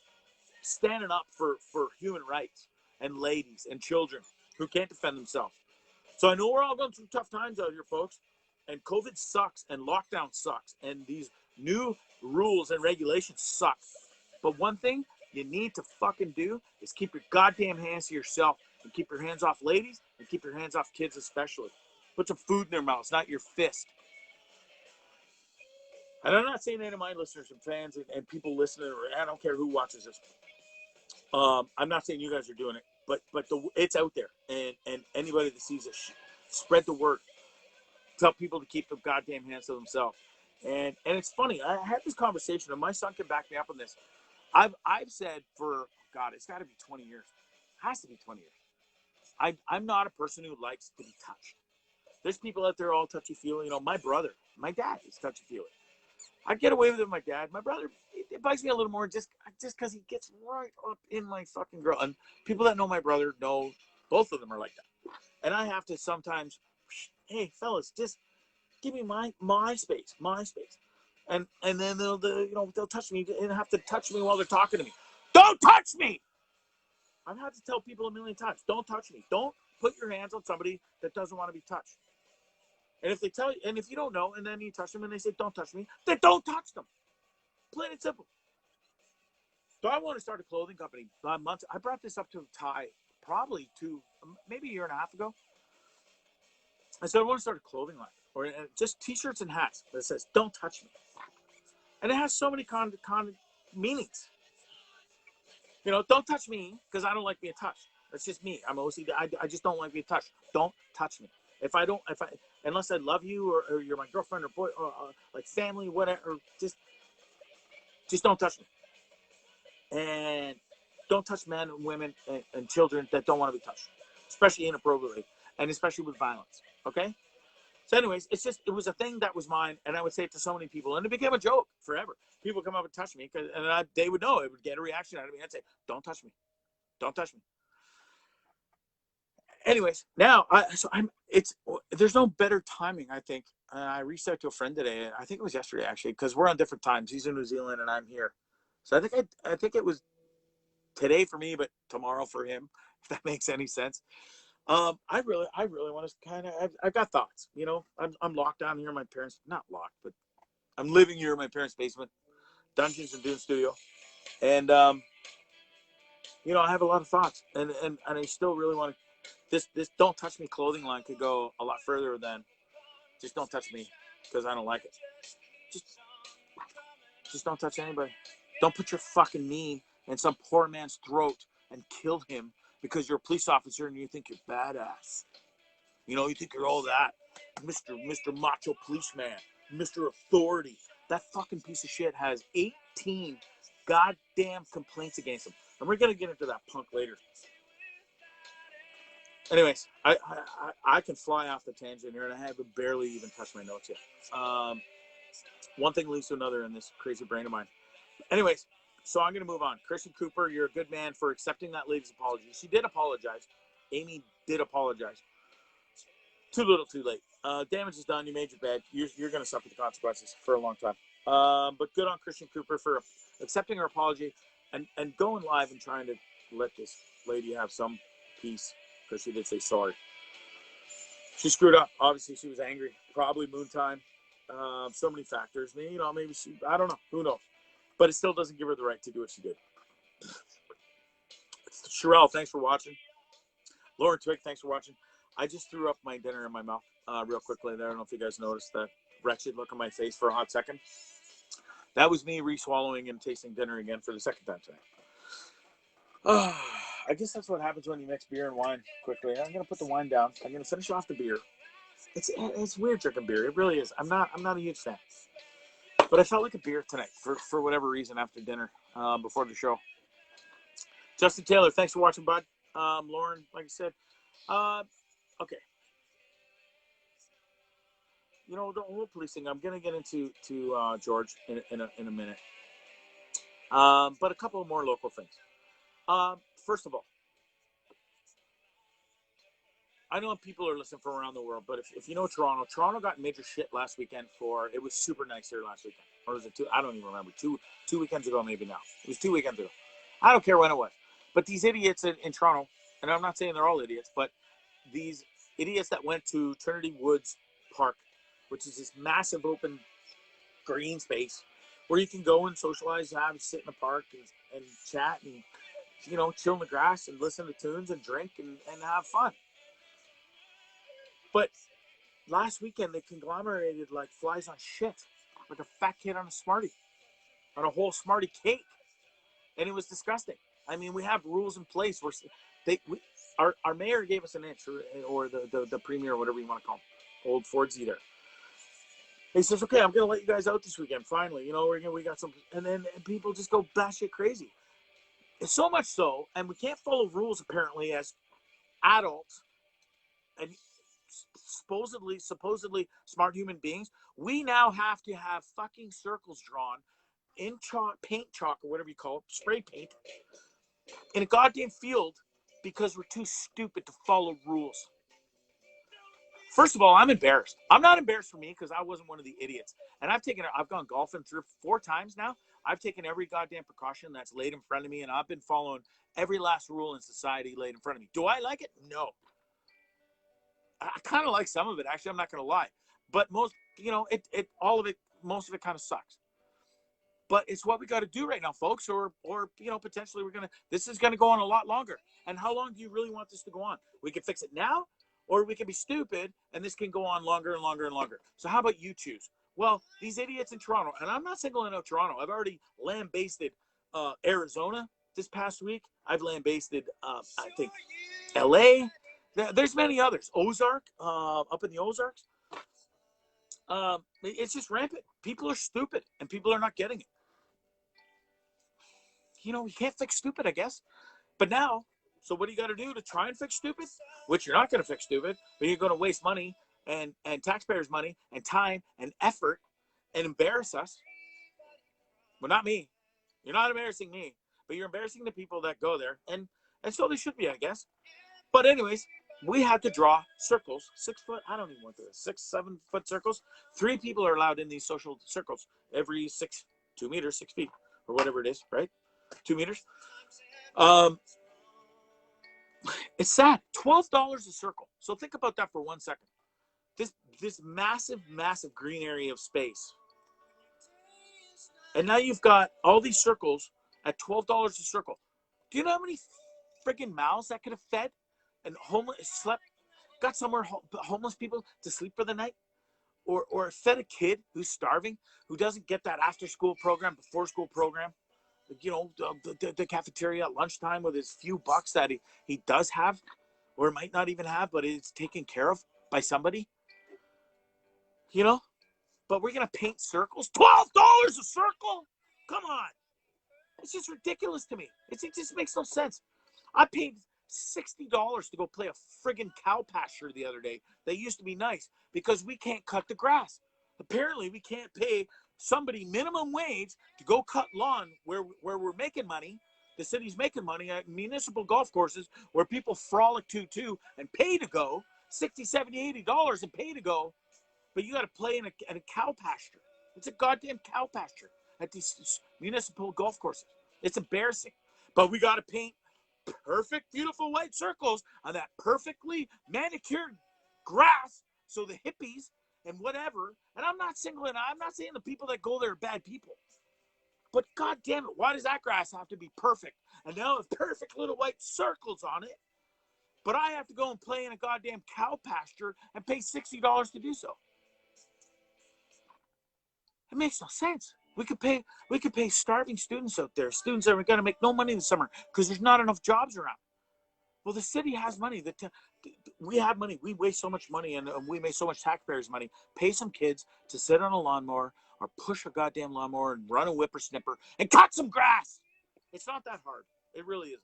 standing up for human rights and ladies and children who can't defend themselves. So I know we're all going through tough times out here, folks, and COVID sucks, and lockdown sucks, and these new rules and regulations suck. But one thing you need to fucking do is keep your goddamn hands to yourself and keep your hands off ladies and keep your hands off kids especially. Put some food in their mouths, not your fist. And I'm not saying any of my listeners and fans and people listening, or I don't care who watches this. I'm not saying you guys are doing it, but it's out there. And anybody that sees it, spread the word. Tell people to keep their goddamn hands to themselves. And it's funny. I had this conversation, and my son can back me up on this. I've said for, God, it's got to be 20 years. It has to be 20 years. I'm not a person who likes to be touched. There's people out there all touchy-feely. My brother, my dad is touchy-feely. I get away with it with my dad. My brother, it bugs me a little more just because he gets right up in my fucking grill. And people that know my brother know both of them are like that. And I have to sometimes, hey, fellas, just give me my space. And then they'll touch me and have to touch me while they're talking to me. Don't touch me! I've had to tell people a million times, don't touch me. Don't put your hands on somebody that doesn't want to be touched. And if they tell you, and if you don't know, and then you touch them and they say, don't touch me, then don't touch them. Plain and simple. So I want to start a clothing company. I brought this up to Ty probably maybe a year and a half ago. I said, I want to start a clothing line, or just t-shirts and hats that says, don't touch me. And it has so many meanings. Don't touch me because I don't like being touched. That's just me. I'm OCD. I just don't like being touched. Don't touch me. Unless I love you or you're my girlfriend or boy or like family, whatever, just don't touch me. And don't touch men and women and children that don't want to be touched, especially inappropriately and especially with violence. Okay. So anyways, it was a thing that was mine, and I would say it to so many people, and it became a joke forever. People come up and touch me, they would know. It would get a reaction out of me. I'd say, don't touch me. Don't touch me. Anyways, now, there's no better timing, I think. I reached out to a friend today. I think it was yesterday, actually, because we're on different times. He's in New Zealand, and I'm here. So I think it was today for me, but tomorrow for him, if that makes any sense. I really want to kind of. I've got thoughts. I'm locked down here in my parents. Not locked, but I'm living here in my parents' basement, Dungeons and Dune studio, and I have a lot of thoughts, and I still really want to. This don't touch me clothing line could go a lot further than just don't touch me because I don't like it. Just don't touch anybody. Don't put your fucking knee in some poor man's throat and kill him because you're a police officer and you think you're badass. You think you're all that. Mr. Macho Policeman, Mr. Authority. That fucking piece of shit has 18 goddamn complaints against him. And we're going to get into that punk later. Anyways, I can fly off the tangent here, and I haven't barely even touched my notes yet. One thing leads to another in this crazy brain of mine. Anyways, so I'm going to move on. Christian Cooper, you're a good man for accepting that lady's apology. She did apologize. Amy did apologize. Too little, too late. Damage is done. You made your bed. You're going to suffer the consequences for a long time. But good on Christian Cooper for accepting her apology and going live and trying to let this lady have some peace because she did say sorry. She screwed up. Obviously, she was angry. Probably moon time. So many factors. Maybe I don't know. Who knows? But it still doesn't give her the right to do what she did. Sherelle, thanks for watching. Lauren Twig, thanks for watching. I just threw up my dinner in my mouth real quickly there. I don't know if you guys noticed that wretched look on my face for a hot second. That was me re-swallowing and tasting dinner again for the second time today. I guess that's what happens when you mix beer and wine quickly. I'm going to put the wine down. I'm going to finish off the beer. It's weird drinking beer. It really is. I'm not a huge fan. But I felt like a beer tonight for whatever reason after dinner before the show. Justin Taylor, thanks for watching, bud. Lauren, like I said, okay. The whole police thing, I'm going to get into George in a minute. But a couple of more local things. First of all, I know people are listening from around the world, but if you know Toronto got major shit last weekend it was super nice here last weekend. Or was it two? I don't even remember. Two weekends ago, maybe now. It was 2 weekends ago. I don't care when it was. But these idiots in Toronto, and I'm not saying they're all idiots, but these idiots that went to Trinity Woods Park, which is this massive open green space where you can go and socialize, sit in the park and chat and, chill in the grass and listen to tunes and drink and have fun. But last weekend, they conglomerated like flies on shit, like a fat kid on a Smartie, on a whole Smartie cake. And it was disgusting. I mean, we have rules in place where our mayor gave us an inch, or the premier, or whatever you want to call him, old Bondzee there. He says, okay, I'm going to let you guys out this weekend, finally. We got some, and then people just go batshit crazy. It's so much so, and we can't follow rules, apparently, as adults, and supposedly smart human beings, we now have to have fucking circles drawn in chalk, paint chalk, or whatever you call it, spray paint, in a goddamn field because we're too stupid to follow rules. First of all, I'm embarrassed. I'm not embarrassed for me because I wasn't one of the idiots. And I've gone golfing 4 times now. I've taken every goddamn precaution that's laid in front of me, and I've been following every last rule in society laid in front of me. Do I like it? No. I kind of like some of it, actually. I'm not going to lie. But most of it kind of sucks. But it's what we got to do right now, folks, or potentially this is going to go on a lot longer. And how long do you really want this to go on? We can fix it now, or we can be stupid, and this can go on longer and longer and longer. So how about you choose? Well, these idiots in Toronto, and I'm not singling out Toronto. I've already lambasted Arizona this past week. I've lambasted, I think, LA. There's many others. Ozark, up in the Ozarks. It's just rampant. People are stupid, and people are not getting it. You can't fix stupid, I guess. But now, so what do you got to do to try and fix stupid? Which you're not going to fix stupid, but you're going to waste money and taxpayers' money and time and effort and embarrass us. Well, not me. You're not embarrassing me, but you're embarrassing the people that go there. And so they should be, I guess. But anyways, we had to draw circles, 6 foot, I don't even want this, 6, 7 foot circles. 3 people are allowed in these social circles every 2 meters, 6 feet, or whatever it is, right? 2 meters. It's sad. $12 a circle. So think about that for 1 second. This massive, massive green area of space. And now you've got all these circles at $12 a circle. Do you know how many freaking mouths that could have fed and got somewhere homeless people to sleep for the night? Or fed a kid who's starving, who doesn't get that after school program, before school program? The cafeteria at lunchtime with his few bucks that he does have, or might not even have, but it's taken care of by somebody. But we're going to paint circles? $12 a circle? Come on. It's just ridiculous to me. It just makes no sense. I paid $60 to go play a friggin' cow pasture the other day. That used to be nice because we can't cut the grass. Apparently, we can't pay somebody minimum wage to go cut lawn where we're making money. The city's making money at municipal golf courses where people frolic to and pay to go, $60, $70, $80 and pay to go. But you got to play in a cow pasture. It's a goddamn cow pasture at these municipal golf courses. It's embarrassing. But we got to paint perfect, beautiful white circles on that perfectly manicured grass so the hippies and whatever, and I'm not saying the people that go there are bad people. But god damn it, why does that grass have to be perfect? And now have perfect little white circles on it. But I have to go and play in a goddamn cow pasture and pay $60 to do so. It makes no sense. We could pay starving students out there, students that are going to make no money in the summer because there's not enough jobs around. Well, the city has money. We have money. We waste so much money, and we make so much taxpayers' money. Pay some kids to sit on a lawnmower or push a goddamn lawnmower and run a whippersnipper and cut some grass. It's not that hard. It really isn't.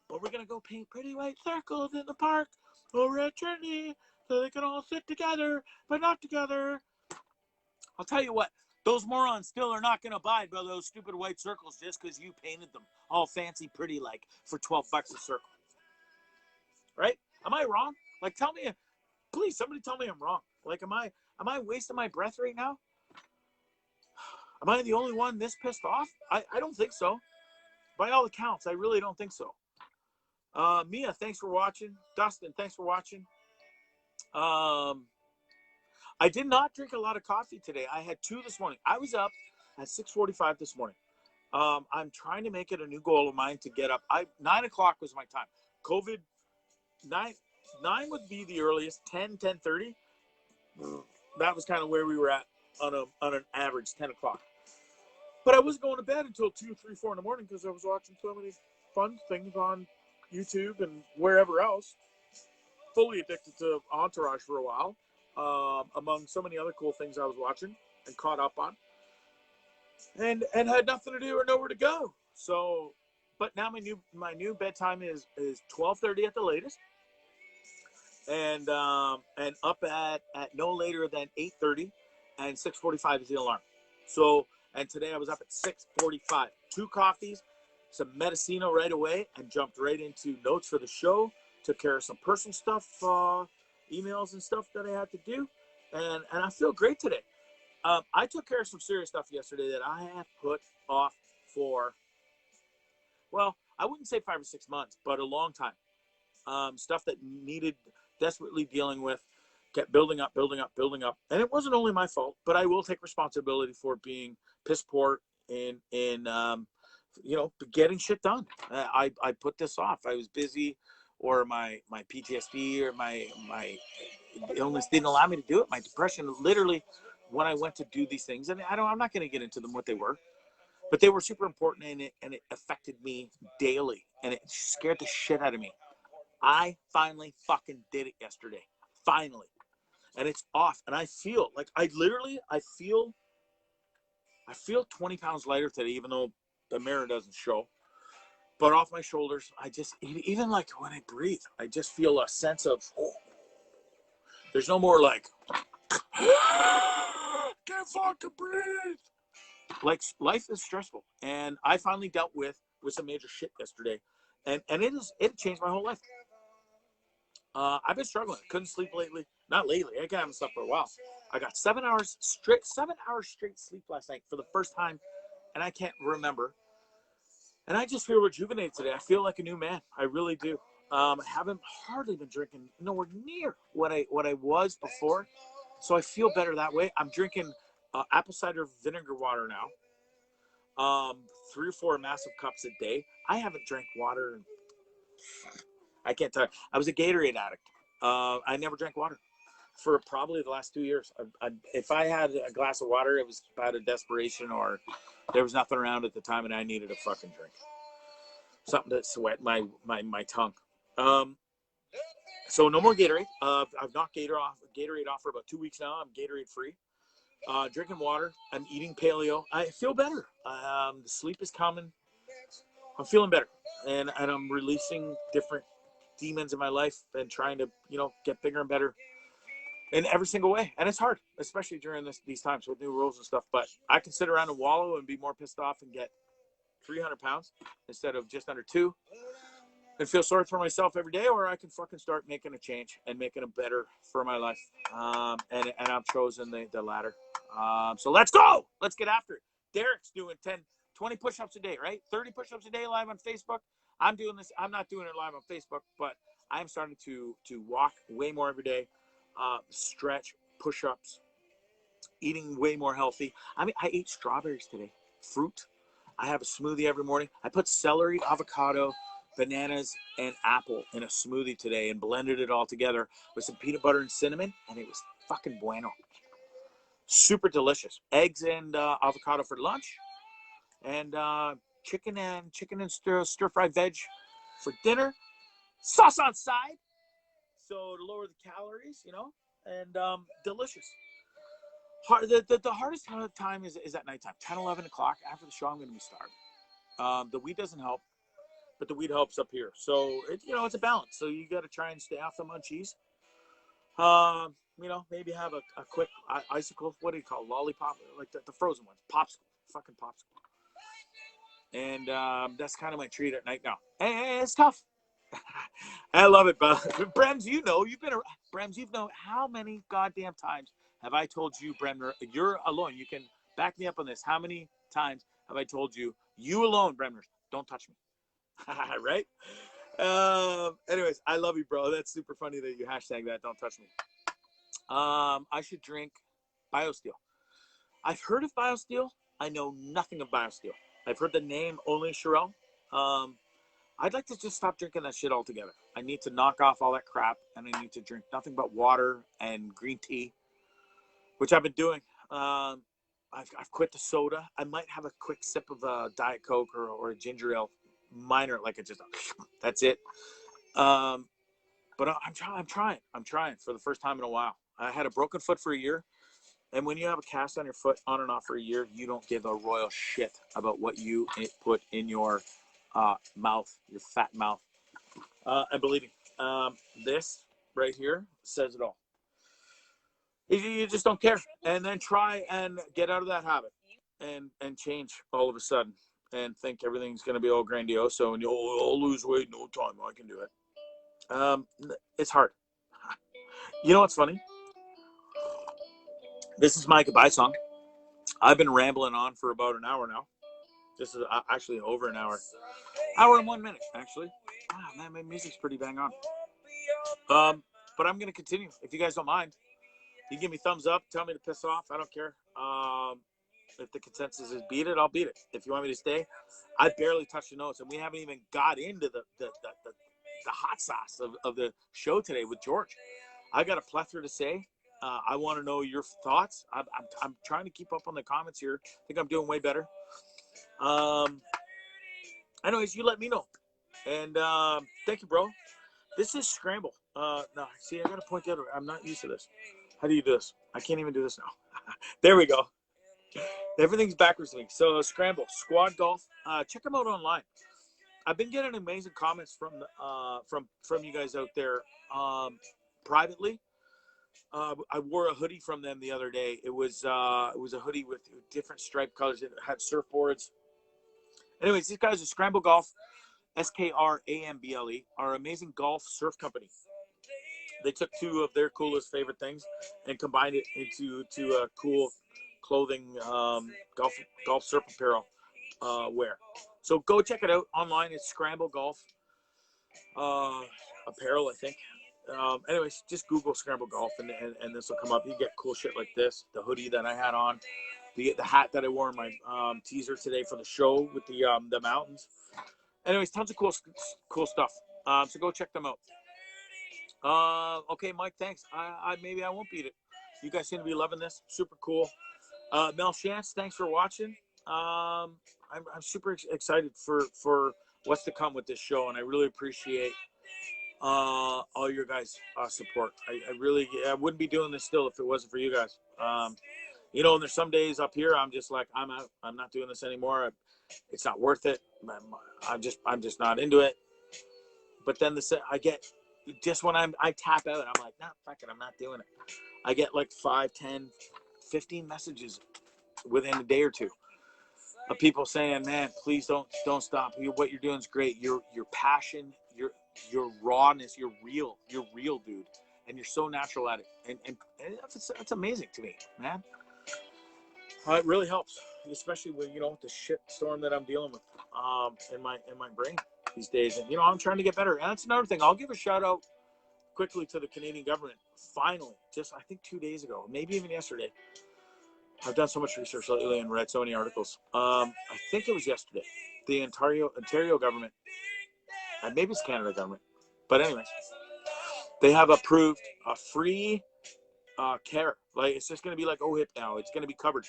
But we're going to go paint pretty white circles in the park over at Trinity so they can all sit together, but not together. I'll tell you what. Those morons still are not going to abide by those stupid white circles just because you painted them all fancy pretty like for $12 a circle. Right? Am I wrong? Like, please, somebody tell me I'm wrong. Like, am I wasting my breath right now? Am I the only one this pissed off? I don't think so. By all accounts, I really don't think so. Mia, thanks for watching. Dustin, thanks for watching. I did not drink a lot of coffee today. I had 2 this morning. I was up at 6:45 this morning. I'm trying to make it a new goal of mine to get up. 9 o'clock was my time. COVID, 9 would be the earliest. 10:30. That was kind of where we were at on an average, 10 o'clock. But I wasn't going to bed until 2, 3, 4 in the morning because I was watching so many fun things on YouTube and wherever else. Fully addicted to Entourage for a while. Among so many other cool things I was watching and caught up on, and had nothing to do or nowhere to go. So, but now my new bedtime is 12:30 at the latest. and up at no later than 8:30, and 6:45 is the alarm. So, and today I was up at 6:45. 2 coffees, some Medicino right away, and jumped right into notes for the show. Took care of some personal stuff, emails and stuff that I had to do, and I feel great today. I took care of some serious stuff yesterday that I have put off for, well, I wouldn't say 5 or 6 months, but a long time. Stuff that needed desperately dealing with, kept building up, building up, building up. And it wasn't only my fault, but I will take responsibility for being piss poor in getting shit done. I put this off. I was busy, or my PTSD or my illness didn't allow me to do it. My depression, literally, when I went to do these things, and I'm not going to get into them what they were, but they were super important, and it affected me daily, and it scared the shit out of me. I finally fucking did it yesterday. Finally. And it's off. And I feel like I feel 20 pounds lighter today, even though the mirror doesn't show. But off my shoulders, even like when I breathe, I just feel a sense of, there's no more like, can't fucking breathe. Like, life is stressful. And I finally dealt with some major shit yesterday. And it changed my whole life. I've been struggling. Couldn't sleep lately. Not lately. I haven't slept for a while. I got 7 hours straight sleep last night for the first time, and I can't remember. And I just feel rejuvenated today. I feel like a new man. I really do. I haven't hardly been drinking nowhere near what I was before, so I feel better that way. I'm drinking apple cider vinegar water now. 3 or 4 massive cups a day. I haven't drank water. I can't tell you. I was a Gatorade addict. I never drank water for probably the last 2 years. If I had a glass of water, it was out of desperation, or there was nothing around at the time and I needed a fucking drink. Something to sweat my tongue. So no more Gatorade. I've knocked Gatorade off for about 2 weeks now. I'm Gatorade free. Drinking water. I'm eating paleo. I feel better. The sleep is coming. I'm feeling better. And I'm releasing different demons in my life and trying to, get bigger and better in every single way. And it's hard, especially during these times with new rules and stuff. But I can sit around and wallow and be more pissed off and get 300 pounds instead of just under 2 and feel sorry for myself every day, or I can fucking start making a change and making it better for my life. And I've chosen the latter. So let's go. Let's get after it. Derek's doing 20 push-ups a day, right? 30 push-ups a day live on Facebook. I'm doing this. I'm not doing it live on Facebook, but I'm starting to walk way more every day, stretch, push-ups, eating way more healthy. I mean, I ate strawberries today, fruit. I have a smoothie every morning. I put celery, avocado, bananas, and apple in a smoothie today and blended it all together with some peanut butter and cinnamon, and it was fucking bueno. Super delicious. Eggs and avocado for lunch, and chicken and stir-fried veg for dinner. Sauce on side, so to lower the calories, and delicious. The hardest time is at nighttime, 10, 11 o'clock. After the show, I'm going to be starving. The weed doesn't help, but the weed helps up here. So, it's a balance. So you got to try and stay off the munchies. Maybe have a quick icicle. What do you call it? Lollipop? Like the frozen ones. Popsicle. Fucking popsicle. And that's kind of my treat at night now. And it's tough. I love it, but Brems, you've been around. Brems, how many goddamn times have I told you, Bremner, you're alone. You can back me up on this. How many times have I told you alone, Bremner, don't touch me? Right? Anyways, I love you, bro. That's super funny that you hashtag that. Don't touch me. I should drink BioSteel. I've heard of BioSteel. I know nothing of BioSteel. I've heard the name only, Sherelle. I'd like to just stop drinking that shit altogether. I need to knock off all that crap, and I need to drink nothing but water and green tea, which I've been doing. I've quit the soda. I might have a quick sip of a Diet Coke or a ginger ale, minor, like it just, that's it. But I'm trying for the first time in a while. I had a broken foot for a year. And when you have a cast on your foot on and off for a year, you don't give a royal shit about what you put in your mouth, your fat mouth. And believe me, this right here says it all. You just don't care, and then try and get out of that habit, and change all of a sudden, and think everything's going to be all grandiose. And I'll lose weight, no time, I can do it. It's hard. You know what's funny? This is my goodbye song. I've been rambling on for about an hour now. This is actually over an hour. Hour and 1 minute, actually. Man, my music's pretty bang on. But I'm going to continue. If you guys don't mind, you give me thumbs up. Tell me to piss off. I don't care. If the consensus is beat it, I'll beat it. If you want me to stay, I barely touched the notes. And we haven't even got into the hot sauce of the show today with George. I got a plethora to say. I want to know your thoughts. I'm trying to keep up on the comments here. I think I'm doing way better. Anyways, you let me know. And thank you, bro. This is Scramble. No, see, I got to point the other way. I'm not used to this. How do you do this? I can't even do this now. There we go. Everything's backwards to me. So Scramble, Squad Golf. Check them out online. I've been getting amazing comments from you guys out there privately. I wore a hoodie from them the other day. It was a hoodie with different stripe colors. It had surfboards. Anyways, these guys are Scramble Golf, SKRAMBLE, our amazing golf surf company. They took two of their coolest favorite things and combined it into a cool clothing, golf surf apparel wear. So go check it out online. It's Scramble Golf apparel, I think. Anyways, just Google Scramble Golf and this will come up. You get cool shit like this, the hoodie that I had on, the hat that I wore in my teaser today for the show with the mountains. Anyways, tons of cool stuff. So go check them out. Okay, Mike, thanks. Maybe I won't beat it. You guys seem to be loving this. Super cool. Mel Shantz, thanks for watching. I'm super excited for what's to come with this show, and I really appreciate all your guys' support. I wouldn't be doing this still if it wasn't for you guys. And there's some days up here I'm just like, I'm out. I'm not doing this anymore. It's not worth it. I'm just not into it. But then I get just when I tap out, I'm like, nah, fuck it, I'm not doing it. I get like 5, 10, 15 messages within a day or two of people saying, man, please don't stop. What you're doing is great. Your passion, your rawness, you're real, dude, and you're so natural at it, and that's amazing to me, man. It really helps, especially with the shit storm that I'm dealing with in my brain these days. And I'm trying to get better. And that's another thing. I'll give a shout out quickly to the Canadian government. Finally, just I think 2 days ago, maybe even yesterday. I've done so much research lately and read so many articles. I think it was yesterday. The Ontario government, and maybe it's Canada government, but anyways, they have approved a free care. Like, it's just going to be like OHIP now. It's going to be covered.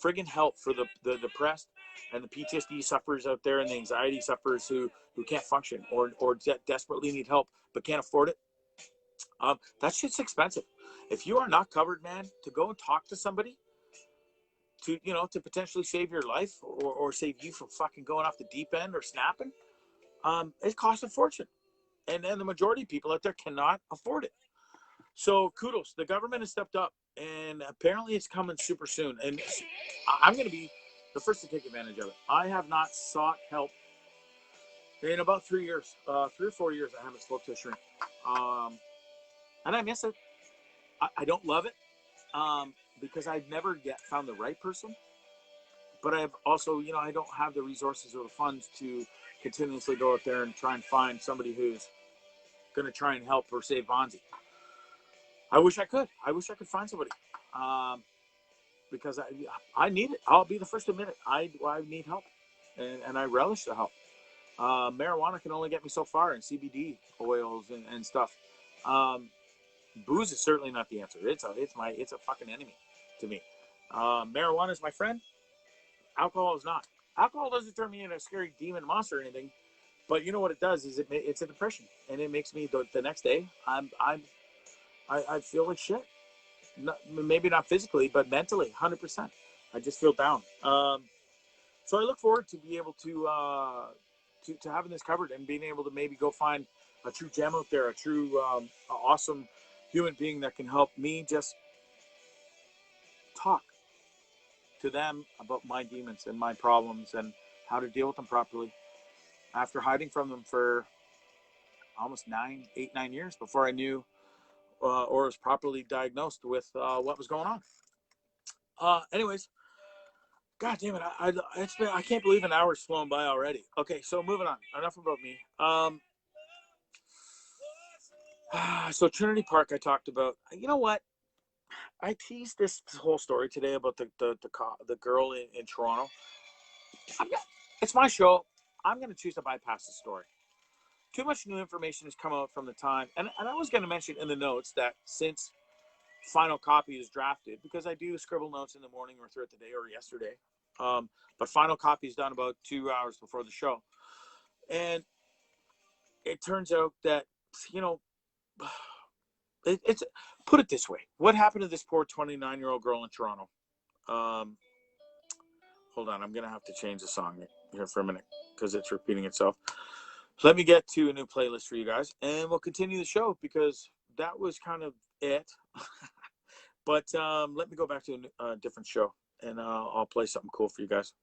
Friggin' help for the depressed and the PTSD sufferers out there and the anxiety sufferers who can't function or desperately need help but can't afford it. That shit's expensive. If you are not covered, man, to go and talk to somebody to potentially save your life or save you from fucking going off the deep end or snapping, it costs a fortune. And the majority of people out there cannot afford it. So kudos. The government has stepped up, and apparently it's coming super soon. And I'm going to be the first to take advantage of it. I have not sought help in about 3 years. 3 or 4 years I haven't spoke to a shrink. And I miss it. I don't love it because I've never yet found the right person. But I've also, I don't have the resources or the funds to continuously go out there and try and find somebody who's going to try and help or save Bondzee. I wish I could. I wish I could find somebody because I need it. I'll be the first to admit it. I need help, and I relish the help. Marijuana can only get me so far, and CBD oils and stuff. Booze is certainly not the answer. It's a fucking enemy to me. Marijuana is my friend. Alcohol is not. Alcohol doesn't turn me into a scary demon monster or anything, but you know what it does is it's a depression, and it makes me the next day I feel like shit. Maybe not physically, but mentally, 100%. I just feel down. So I look forward to be able to to having this covered and being able to maybe go find a true gem out there, a true awesome human being that can help me just talk to them about my demons and my problems and how to deal with them properly after hiding from them for almost 9 years before I knew or was properly diagnosed with what was going on. Anyways, God damn it, I can't believe an hour's flown by already. Okay, so moving on. Enough about me. So Trinity Park, I talked about. You know what? I teased this whole story today about the girl in Toronto. It's my show. I'm going to choose to bypass the story. Too much new information has come out from the time, and I was going to mention in the notes that since final copy is drafted, because I do scribble notes in the morning or throughout the day or yesterday, but final copy is done about 2 hours before the show, and it turns out that it's put it this way: what happened to this poor 29-year-old girl in Toronto? Hold on, I'm gonna have to change the song here for a minute because it's repeating itself. Let me get to a new playlist for you guys, and we'll continue the show because that was kind of it. But let me go back to a different show, and I'll play something cool for you guys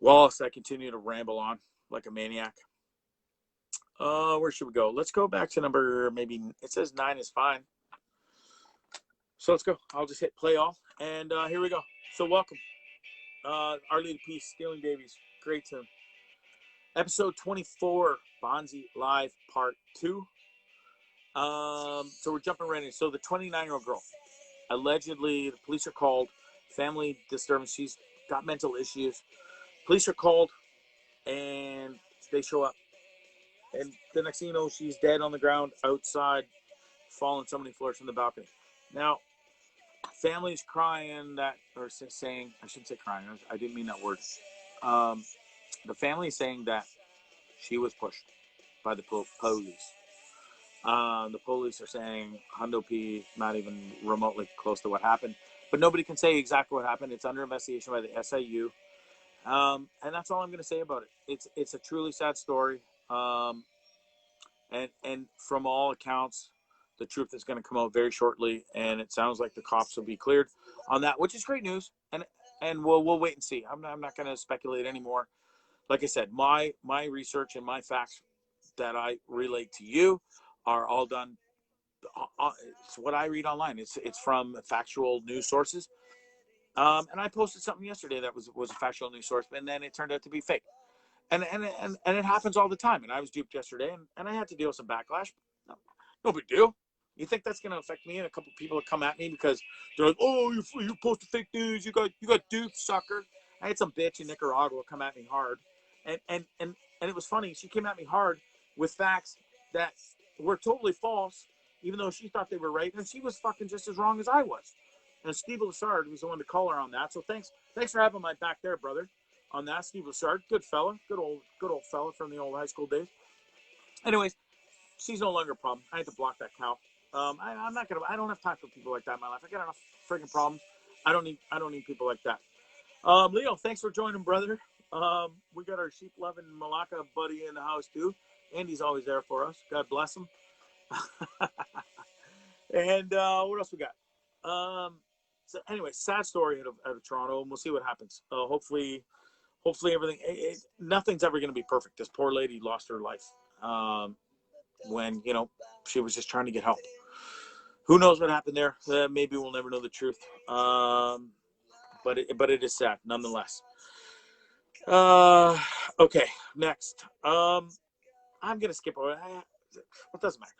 whilst I continue to ramble on like a maniac. Where should we go? Let's go back to number, maybe it says 9 is fine. So let's go. I'll just hit play all, and here we go. So welcome. Our Lady Peace, Stealing Babies. Great tune. Episode 24, Bondzee Live Part 2. So we're jumping right in. So the 29-year-old girl, allegedly, the police are called. Family disturbance. She's got mental issues. Police are called, and they show up. And the next thing you know, she's dead on the ground outside, falling so many floors from the balcony. Now, family's crying that, or saying, I shouldn't say crying, I didn't mean that word. The family is saying that she was pushed by the police. The police are saying Hundo P, not even remotely close to what happened. But nobody can say exactly what happened. It's under investigation by the SIU. And that's all I'm going to say about it. It's a truly sad story. And from all accounts, the truth is going to come out very shortly. And it sounds like the cops will be cleared on that, which is great news. And we'll wait and see. I'm not going to speculate anymore. Like I said, my research and my facts that I relate to you are all done. It's what I read online. It's from factual news sources. And I posted something yesterday that was a factual news source, and then it turned out to be fake. And it happens all the time. And I was duped yesterday, and I had to deal with some backlash. No big deal. You think that's going to affect me? And a couple of people have come at me because they're like, "Oh, you posted fake news. You got duped, sucker." I had some bitch in Nicaragua come at me hard, and it was funny. She came at me hard with facts that were totally false, even though she thought they were right, and she was fucking just as wrong as I was. And Steve Lessard was the one to call her on that. So thanks for having my back there, brother, on that. Steve Lessard, good fella, good old fella from the old high school days. Anyways, she's no longer a problem. I had to block that cow. I'm not gonna. I don't have time for people like that in my life. I got enough freaking problems. I don't need people like that. Leo, thanks for joining, brother. We got our sheep loving Malacca buddy in the house too. Andy's always there for us. God bless him. And what else we got? So anyway, sad story out of Toronto, and we'll see what happens. Hopefully everything. Nothing's ever going to be perfect. This poor lady lost her life when she was just trying to get help. Who knows what happened there? Maybe we'll never know the truth. But it is sad nonetheless. Okay, next. I'm gonna skip over. It doesn't matter.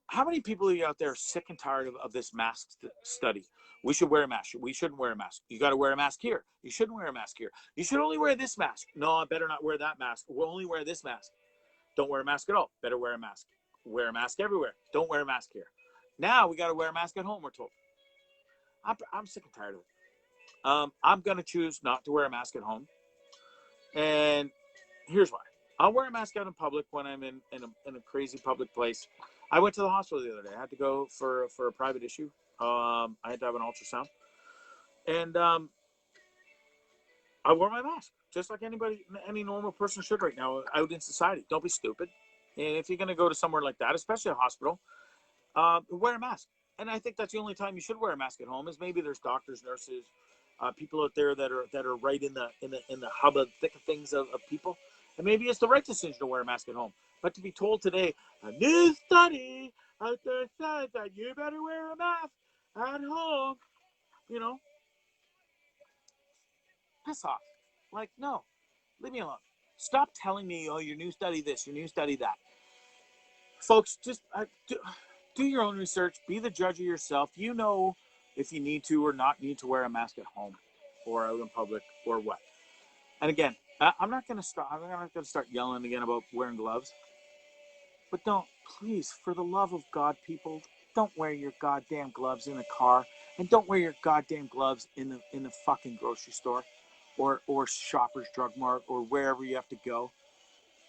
How many people are out there sick and tired of this mask study? We should wear a mask. We shouldn't wear a mask. You got to wear a mask here. You shouldn't wear a mask here. You should only wear this mask. No, I better not wear that mask. We'll only wear this mask. Don't wear a mask at all. Better wear a mask. Wear a mask everywhere. Don't wear a mask here. Now we got to wear a mask at home, we're told. I'm sick and tired of it. I'm going to choose not to wear a mask at home. And here's why. I'll wear a mask out in public when I'm in a crazy public place. I went to the hospital the other day. I had to go for a private issue. I had to have an ultrasound. And I wore my mask. just like any normal person should right now out in society. Don't be stupid. And if you're going to go to somewhere like that, especially a hospital, wear a mask. And I think that's the only time you should wear a mask at home is maybe there's doctors, nurses, people out there that are right in the hub of thick of things of people. And maybe it's the right decision to wear a mask at home. But to be told today, a new study out there says that you better wear a mask at home, you know, piss off. Like, no, leave me alone. Stop telling me, oh, your new study this, your new study that. Folks, just do your own research. Be the judge of yourself. You know if you need to or not need to wear a mask at home or out in public or what. And again, I'm not going to start. I'm not going to start yelling again about wearing gloves. But don't, please, for the love of God, people, don't wear your goddamn gloves in a car, and don't wear your goddamn gloves in the fucking grocery store, or Shoppers Drug Mart, or wherever you have to go.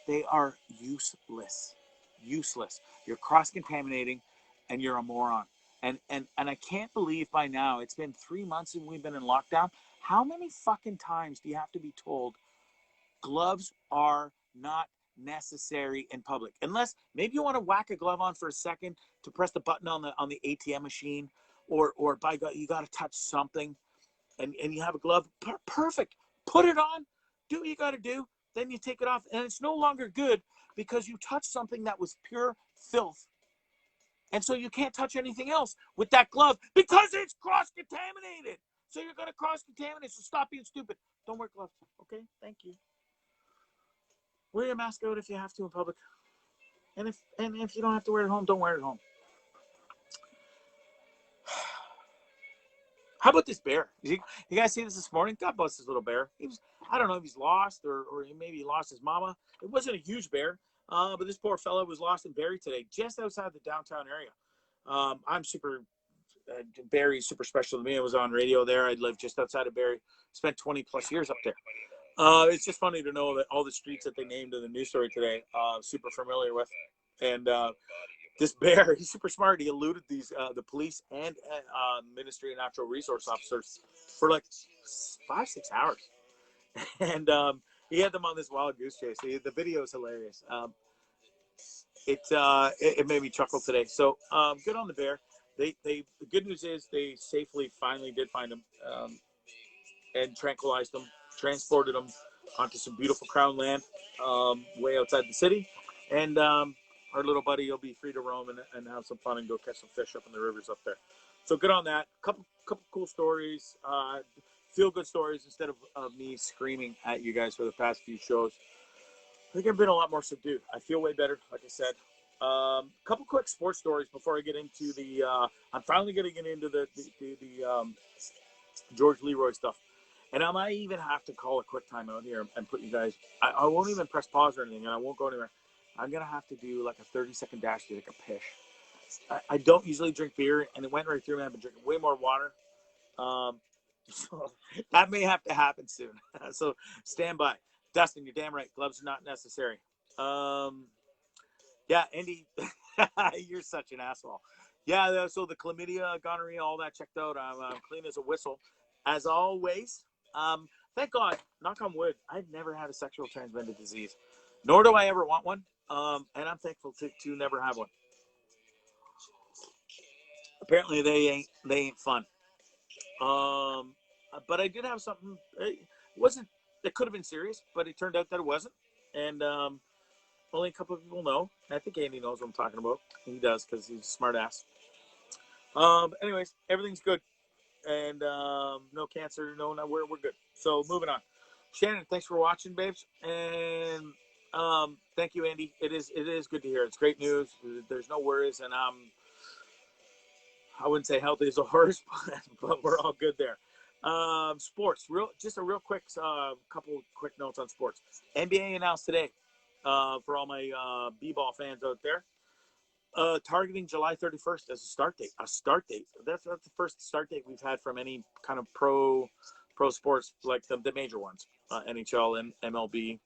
They are useless. Useless. You're cross-contaminating, and you're a moron. And I can't believe by now, it's been 3 months and we've been in lockdown. How many fucking times do you have to be told gloves are not necessary in public? Unless maybe you want to whack a glove on for a second to press the button on the ATM machine, or by God, you got to touch something, and you have a glove. Perfect. Put it on. Do what you got to do. Then you take it off, and it's no longer good because you touched something that was pure filth. And so you can't touch anything else with that glove because it's cross-contaminated. So you're going to cross-contaminate. So stop being stupid. Don't wear gloves. Okay? Thank you. Wear your mask out if you have to in public. And if you don't have to wear it at home, don't wear it at home. How about this bear? You guys see this morning? God bless this little bear. I don't know if he's lost or maybe he lost his mama. It wasn't a huge bear, but this poor fellow was lost and buried today, just outside the downtown area. I'm super, Barry's super special to me. I was on radio there. I lived just outside of Barrie. Spent 20 plus years up there. It's just funny to know that all the streets that they named in the news story today, super familiar with. And this bear, he's super smart. He eluded the police and Ministry of Natural Resource officers for like 5-6 hours. And he had them on this wild goose chase. The video is hilarious. It made me chuckle today. So good on the bear. The good news is they safely finally did find him and tranquilized him, transported him onto some beautiful crown land way outside the city. And our little buddy will be free to roam and have some fun and go catch some fish up in the rivers up there. So good on that. Couple cool stories, feel good stories instead of me screaming at you guys for the past few shows. I think I've been a lot more subdued. I feel way better, like I said. Couple quick sports stories before I get into the. I'm finally going to get into the George Leroy stuff. And I might even have to call a quick time out here and put you guys. I won't even press pause or anything, and I won't go anywhere. I'm going to have to do like a 30-second dash to take a piss. I don't usually drink beer, and it went right through me. I've been drinking way more water. So that may have to happen soon. So stand by. Dustin, you're damn right. Gloves are not necessary. Yeah, Andy, you're such an asshole. Yeah, so the chlamydia, gonorrhea, all that checked out. I'm clean as a whistle. As always, thank God, knock on wood, I've never had a sexual transmitted disease, nor do I ever want one. And I'm thankful to never have one. Apparently, they ain't fun. But I did have something. It could have been serious, but it turned out that it wasn't. And only a couple of people know. I think Andy knows what I'm talking about. He does because he's a smart ass. Anyways, everything's good. And no cancer, we're good. So moving on. Shannon, thanks for watching, babes. And thank you, Andy. It is good to hear. It's great news. There's no worries, and I wouldn't say healthy as a horse, but we're all good there. Sports, just a real quick couple quick notes on sports. NBA announced today for all my b-ball fans out there. Targeting July 31st as a start date. That's the first start date we've had from any kind of pro sports, like the major ones, NHL and MLB.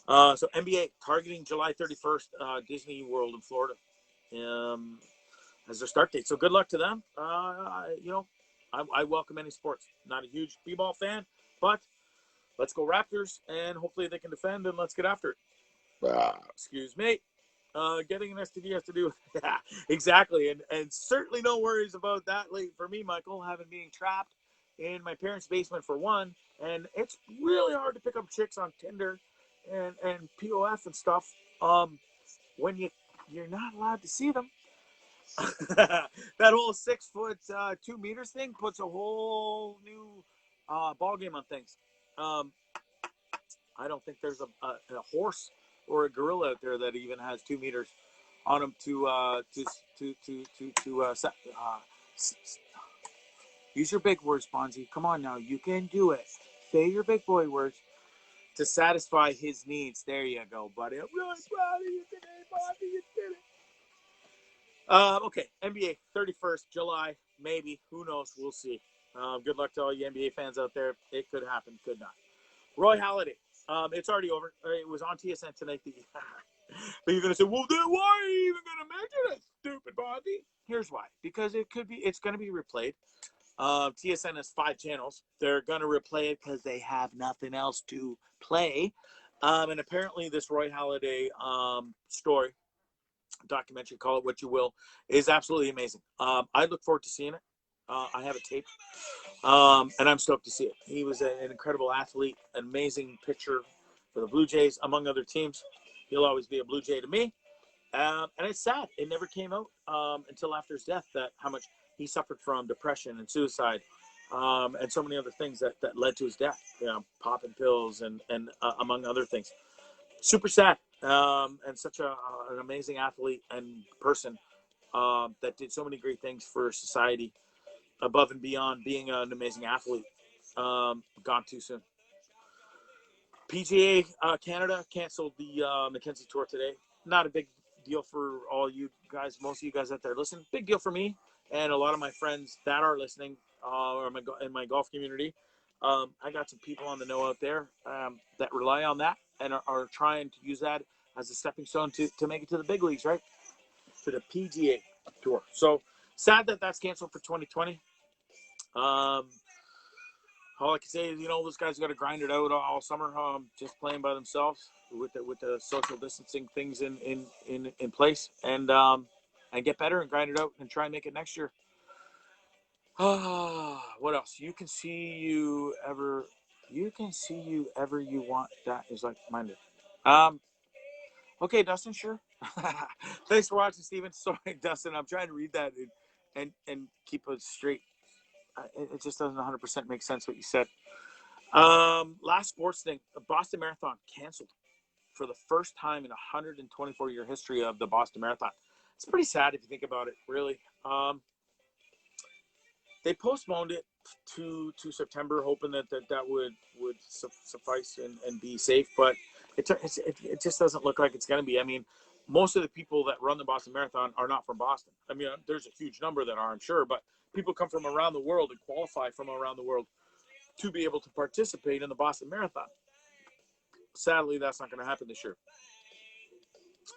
So NBA targeting July 31st, Disney World in Florida, as their start date. So good luck to them. I welcome any sports. Not a huge b-ball fan, but let's go Raptors, and hopefully they can defend, and let's get after it. Excuse me. Getting an STD has to do with yeah, exactly, and certainly no worries about that late for me, Michael, having being trapped in my parents' basement for one, and it's really hard to pick up chicks on Tinder and POF and stuff when you're not allowed to see them. That whole 6 foot 2 meters thing puts a whole new ball game on things. I don't think there's a horse or a gorilla out there that even has 2 meters on them use your big words, Bondzee. Come on now, you can do it. Say your big boy words to satisfy his needs. There you go, buddy. I'm really proud of you today, Bondzee. You did it. Okay, NBA 31st July, maybe. Who knows? We'll see. Good luck to all you NBA fans out there. It could happen, could not. Roy Halladay. It's already over. It was on TSN tonight. But you're going to say, well, then why are you even going to mention it, stupid Bondzee? Here's why. Because it's going to be replayed. TSN has 5 channels. They're going to replay it because they have nothing else to play. And apparently this Roy Halladay story, documentary, call it what you will, is absolutely amazing. I look forward to seeing it. I have it taped. And I'm stoked to see it. He was an incredible athlete, an amazing pitcher for the Blue Jays, among other teams. He'll always be a Blue Jay to me. And it's sad. It never came out until after his death that how much he suffered from depression and suicide and so many other things that led to his death. You know, popping pills and among other things. Super sad. And such an amazing athlete and person that did so many great things for society above and beyond being an amazing athlete. Gone too soon. PGA Canada canceled the Mackenzie Tour today. Not a big deal for all you guys, most of you guys out there listening. Big deal for me and a lot of my friends that are listening or in my golf community. I got some people on the know out there that rely on that and are trying to use that as a stepping stone to make it to the big leagues, right? To the PGA Tour. So sad that that's canceled for 2020. All I can say is, those guys got to grind it out all summer, just playing by themselves with the social distancing things in place, and get better and grind it out and try and make it next year. What else? You can see you ever you want. That is like minded. Okay, Dustin, sure. Thanks for watching, Steven. Sorry, Dustin. I'm trying to read that and keep it straight. It just doesn't 100% make sense what you said. Last sports thing, the Boston Marathon canceled for the first time in 124-year history of the Boston Marathon. It's pretty sad if you think about it, really. They postponed it to September, hoping that would suffice and be safe, but it just doesn't look like it's going to be. I mean, most of the people that run the Boston Marathon are not from Boston. I mean, there's a huge number that are, I'm sure, but people come from around the world and qualify from around the world to be able to participate in the Boston Marathon. Sadly, that's not going to happen this year.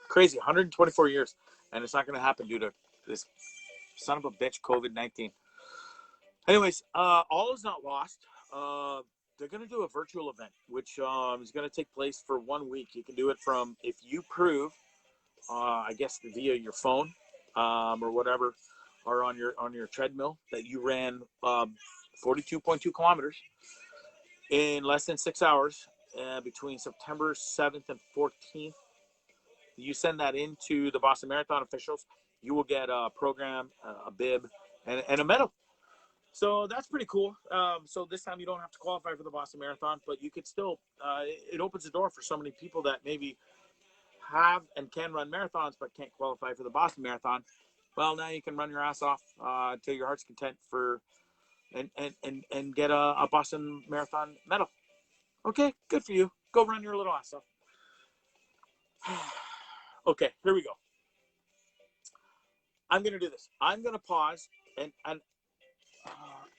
Crazy, 124 years, and it's not going to happen due to this son of a bitch COVID-19. Anyways, all is not lost. They're going to do a virtual event, which is going to take place for 1 week. You can do it from, if you prove, I guess via your phone or whatever, or on your treadmill that you ran 42.2 kilometers in less than 6 hours between September 7th and 14th. You send that into the Boston Marathon officials. You will get a program, a bib, and a medal. So that's pretty cool. So this time you don't have to qualify for the Boston Marathon, but you could still, it opens the door for so many people that maybe have and can run marathons but can't qualify for the Boston Marathon. Well, now you can run your ass off till your heart's content and get a Boston Marathon medal. Okay, good for you. Go run your little ass off. Okay, here we go. I'm going to do this. I'm going to pause and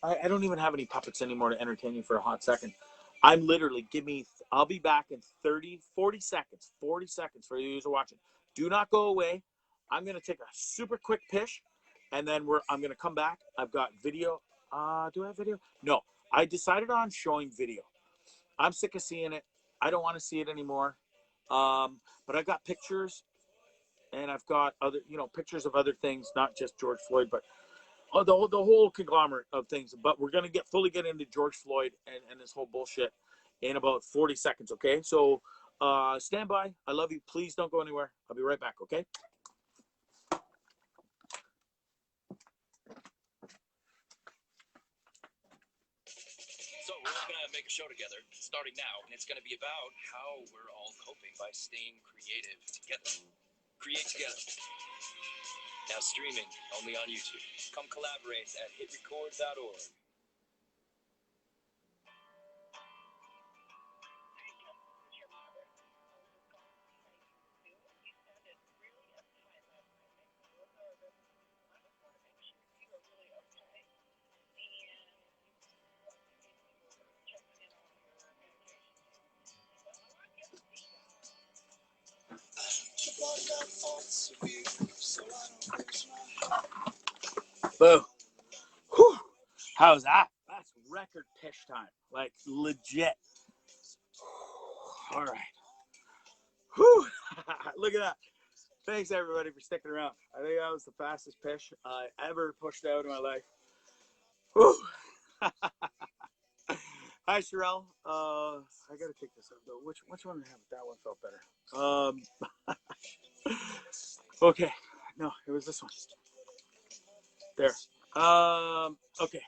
I don't even have any puppets anymore to entertain you for a hot second. I'm literally, I'll be back in 40 seconds for you who are watching. Do not go away. I'm going to take a super quick pish, and then I'm going to come back. I've got video. Do I have video? No, I decided on showing video. I'm sick of seeing it. I don't want to see it anymore. But I got pictures, and I've got other, pictures of other things, not just George Floyd, but the whole conglomerate of things. But we're gonna fully get into George Floyd and this whole bullshit in about 40 seconds. Okay, so stand by. I love you. Please don't go anywhere. I'll be right back. Okay. So we're gonna make a show together, starting now, and it's gonna be about how we're all coping by staying creative together. Create together. Now streaming only on YouTube. Come collaborate at hitrecord.org. Boo. Whew. How's that? That's record pish time. Like, legit. All right. Whew. Look at that. Thanks, everybody, for sticking around. I think that was the fastest pish I ever pushed out in my life. Whew. Hi, Sherelle. I got to take this up, though. Which one did I have? That one felt better. Okay. No, it was this one. There. Okay.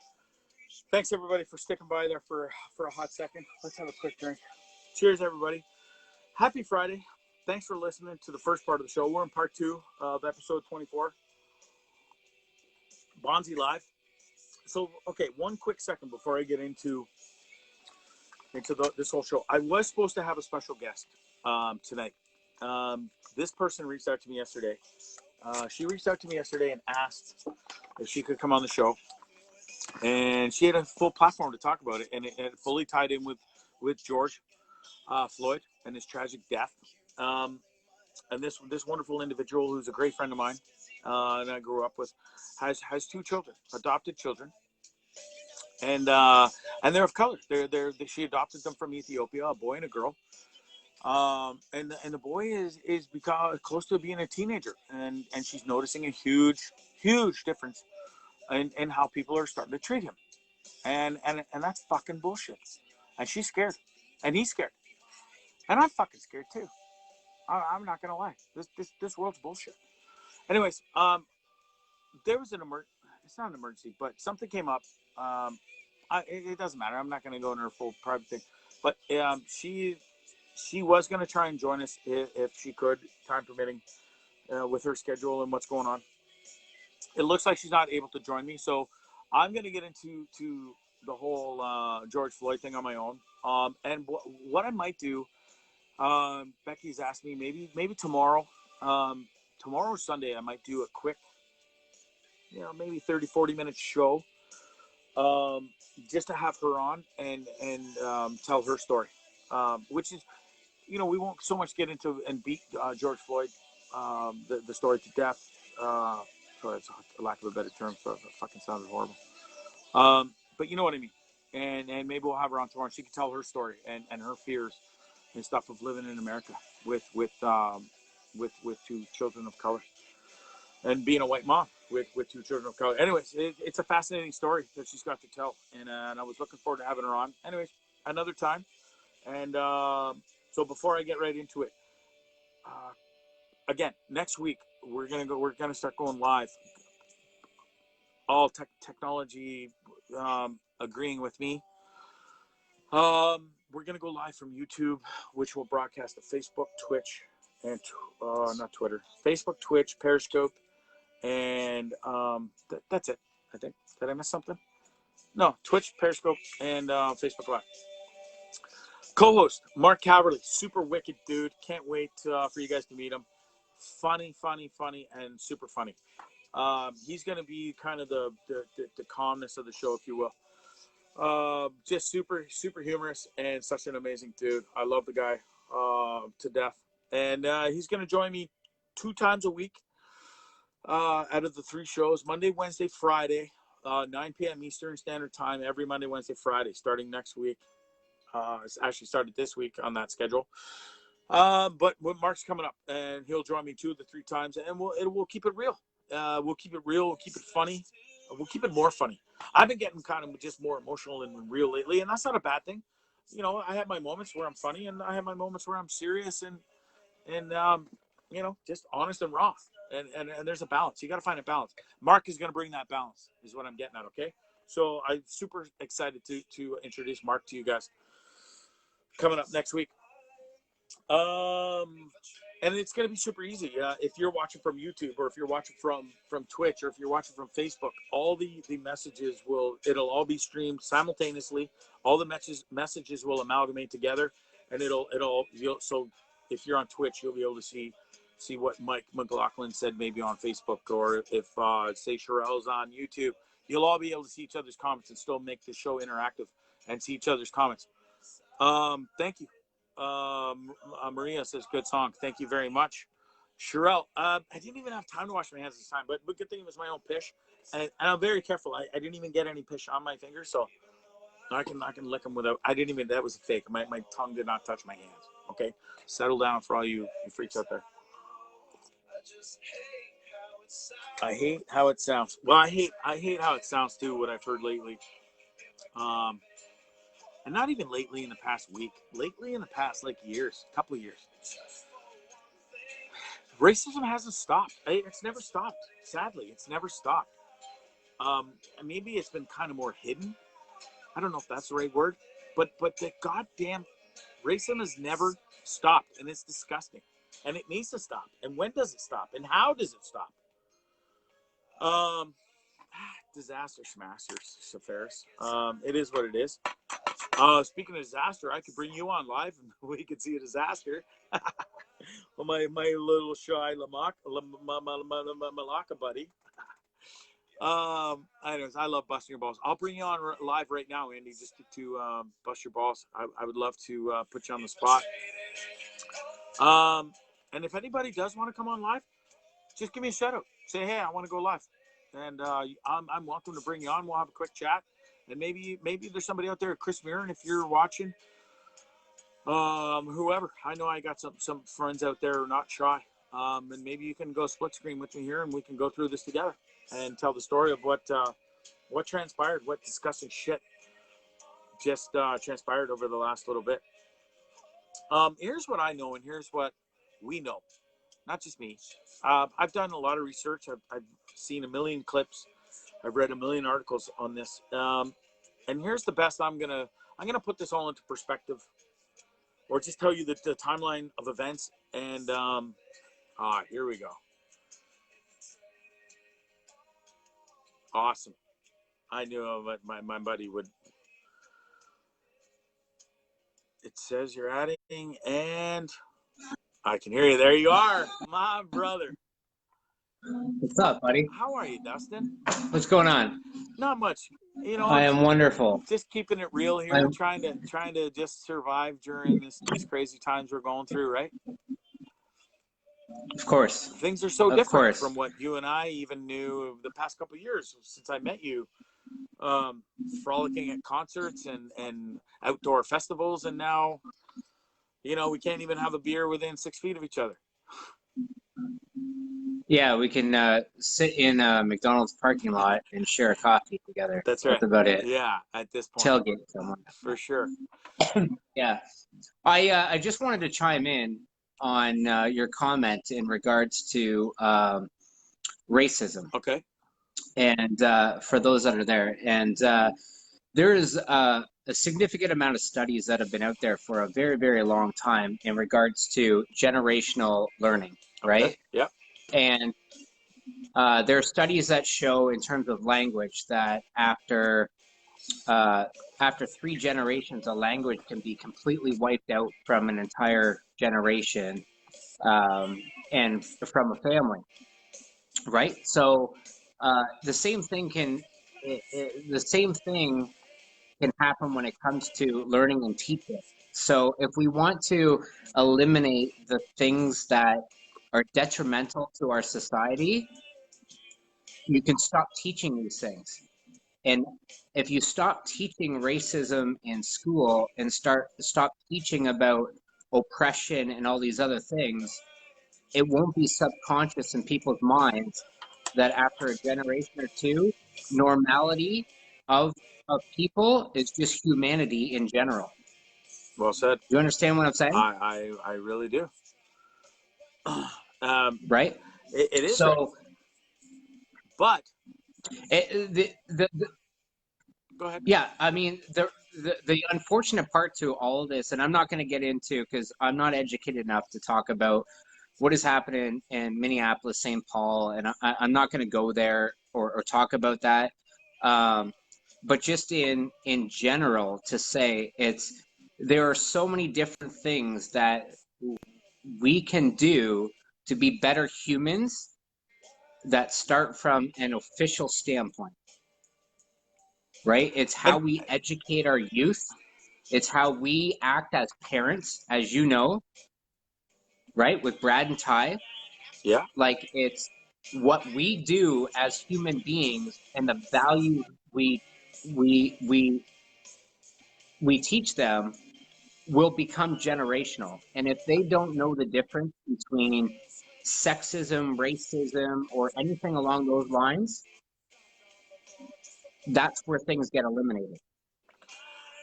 Thanks, everybody, for sticking by there for a hot second. Let's have a quick drink. Cheers, everybody. Happy Friday. Thanks for listening to the first part of the show. We're in part 2 of episode 24. Bondzee Live. So, okay, one quick second before I get into this whole show. I was supposed to have a special guest tonight. This person reached out to me yesterday. She reached out to me yesterday and asked if she could come on the show. And she had a full platform to talk about it, and it fully tied in with George Floyd and his tragic death. And this wonderful individual, who's a great friend of mine, and I grew up with, has 2 children, adopted children, and they're of color. She adopted them from Ethiopia, a boy and a girl. And the boy is become close to being a teenager, and she's noticing a huge difference in how people are starting to treat him, and that's fucking bullshit. And she's scared, and he's scared, and I'm fucking scared too. I'm not gonna lie. This world's bullshit. Anyways, there was it's not an emergency, but something came up. It doesn't matter. I'm not gonna go into her full private thing, but she was gonna try and join us if she could, time permitting, with her schedule and what's going on. It looks like she's not able to join me, so I'm gonna get into the whole George Floyd thing on my own. And what I might do. Becky's asked me maybe tomorrow, tomorrow or Sunday, I might do a quick, maybe 30-40 minute show, just to have her on and tell her story, which is, we won't so much get into and beat George Floyd, the story to death. So it's a lack of a better term, so it fucking sounded horrible. But you know what I mean. And maybe we'll have her on tomorrow. And she can tell her story and her fears and stuff of living in America with 2 children of color, and being a white mom with 2 children of color. Anyways, it's a fascinating story that she's got to tell, and I was looking forward to having her on. Anyways, another time. And so before I get right into it, again, next week we're gonna start going live. All technology agreeing with me. We're going to go live from YouTube, which will broadcast to Facebook, Twitch, and not Twitter, Facebook, Twitch, Periscope, and that's it, I think. Did I miss something? No, Twitch, Periscope, and Facebook Live. Co-host, Mark Calverley, super wicked dude. Can't wait for you guys to meet him. Funny, and super funny. He's going to be kind of the calmness of the show, if you will. Just super humorous and such an amazing dude. I love the guy to death, and he's going to join me 2 times a week out of the 3 shows: Monday, Wednesday, Friday, 9 p.m. Eastern Standard Time, every Monday, Wednesday, Friday, starting next week. It's actually started this week on that schedule. But when Mark's coming up, and he'll join me 2 to 3 times, and we'll keep it real. We'll keep it real. We'll keep it funny. We'll keep it more funny. I've been getting kind of just more emotional and real lately, and that's not a bad thing. You know, I have my moments where I'm funny, and I have my moments where I'm serious and you know, just honest and raw. And there's a balance. You got to find a balance. Mark is going to bring that balance, is what I'm getting at. Okay, so I'm super excited to introduce Mark to you guys coming up next week. And it's going to be super easy. If you're watching from YouTube, or if you're watching from Twitch, or if you're watching from Facebook, all the messages it'll all be streamed simultaneously. All the messages will amalgamate together, and so if you're on Twitch, you'll be able to see what Mike McLaughlin said maybe on Facebook, or if say Sherelle's on YouTube, you'll all be able to see each other's comments and still make the show interactive and see each other's comments. Thank you. Maria says, good song. Thank you very much. Sherelle, I didn't even have time to wash my hands this time, but good thing it was my own pish. And I'm very careful. I didn't even get any pish on my fingers, so I can lick them without. That was a fake. My tongue did not touch my hands. Okay? Settle down for all you freaks out there. I hate how it sounds. Well, I hate how it sounds too, what I've heard lately. And not even lately in the past week. Lately in the past couple of years. Racism hasn't stopped. It's never stopped. Sadly, it's never stopped. Maybe it's been kind of more hidden. I don't know if that's the right word, but the goddamn racism has never stopped, and it's disgusting, and it needs to stop. And when does it stop? And how does it stop? Disaster smashers, Ferris. It is what it is. Speaking of disaster, I could bring you on live, and we could see a disaster. Well, my little shy Malacca buddy. Anyways, I love busting your balls. I'll bring you on live right now, Andy, just to bust your balls. I would love to put you on the spot. And if anybody does want to come on live, just give me a shout out. Say, hey, I want to go live, and I'm welcome to bring you on. We'll have a quick chat, and maybe there's somebody out there, Chris Mirren, if you're watching. Whoever. I know I got some friends out there who are not shy. And maybe you can go split screen with me here, and we can go through this together and tell the story of what transpired, what disgusting shit just transpired over the last little bit. Here's what I know, and here's what we know. Not just me. I've done a lot of research. I've seen a million clips. I've read a million articles on this. And here's the best. I'm gonna put this all into perspective, or just tell you the timeline of events. And here we go. Awesome. I knew my buddy would. It says you're adding, and I can hear you. There you are, my brother. What's up, buddy? How are you, Dustin? What's going on? Not much. You know, I am wonderful. Just keeping it real here, trying to just survive during these crazy times we're going through, right? Of course. Things are so different from what you and I even knew the past couple of years since I met you. Frolicking at concerts and outdoor festivals, and now, you know, we can't even have a beer within 6 feet of each other. Yeah, we can sit in a McDonald's parking lot and share a coffee together. That's right. That's about it. Yeah, at this point. Tailgate someone. For sure. Yeah. I just wanted to chime in on your comment in regards to racism. Okay. And for those that are there. And there is a significant amount of studies that have been out there for a very, very long time in regards to generational learning, right? Okay. Yep. And there are studies that show in terms of language that after 3 generations, a language can be completely wiped out from an entire generation and from a family, right? So the same thing can happen when it comes to learning and teaching. So if we want to eliminate the things that are detrimental to our society, you can stop teaching these things. And if you stop teaching racism in school and stop teaching about oppression and all these other things, it won't be subconscious in people's minds that after a generation or two, normality of people is just humanity in general. Well said. Do you understand what I'm saying? I really do. Right? It is right, So but the go ahead. yeah, I mean the unfortunate part to all of this, and I'm not going to get into because I'm not educated enough to talk about what is happening in Minneapolis, St. Paul, and I'm not going to go there or talk about that. But just in general, to say there are so many different things that we can do to be better humans that start from an official standpoint, right? It's how And we educate our youth. It's how we act as parents, as you know, right? With Brad and Ty. yeah, Like, it's what we do as human beings and the value we we we we teach them will become generational. And if they don't know the difference between sexism, racism, or anything along those lines, that's where things get eliminated.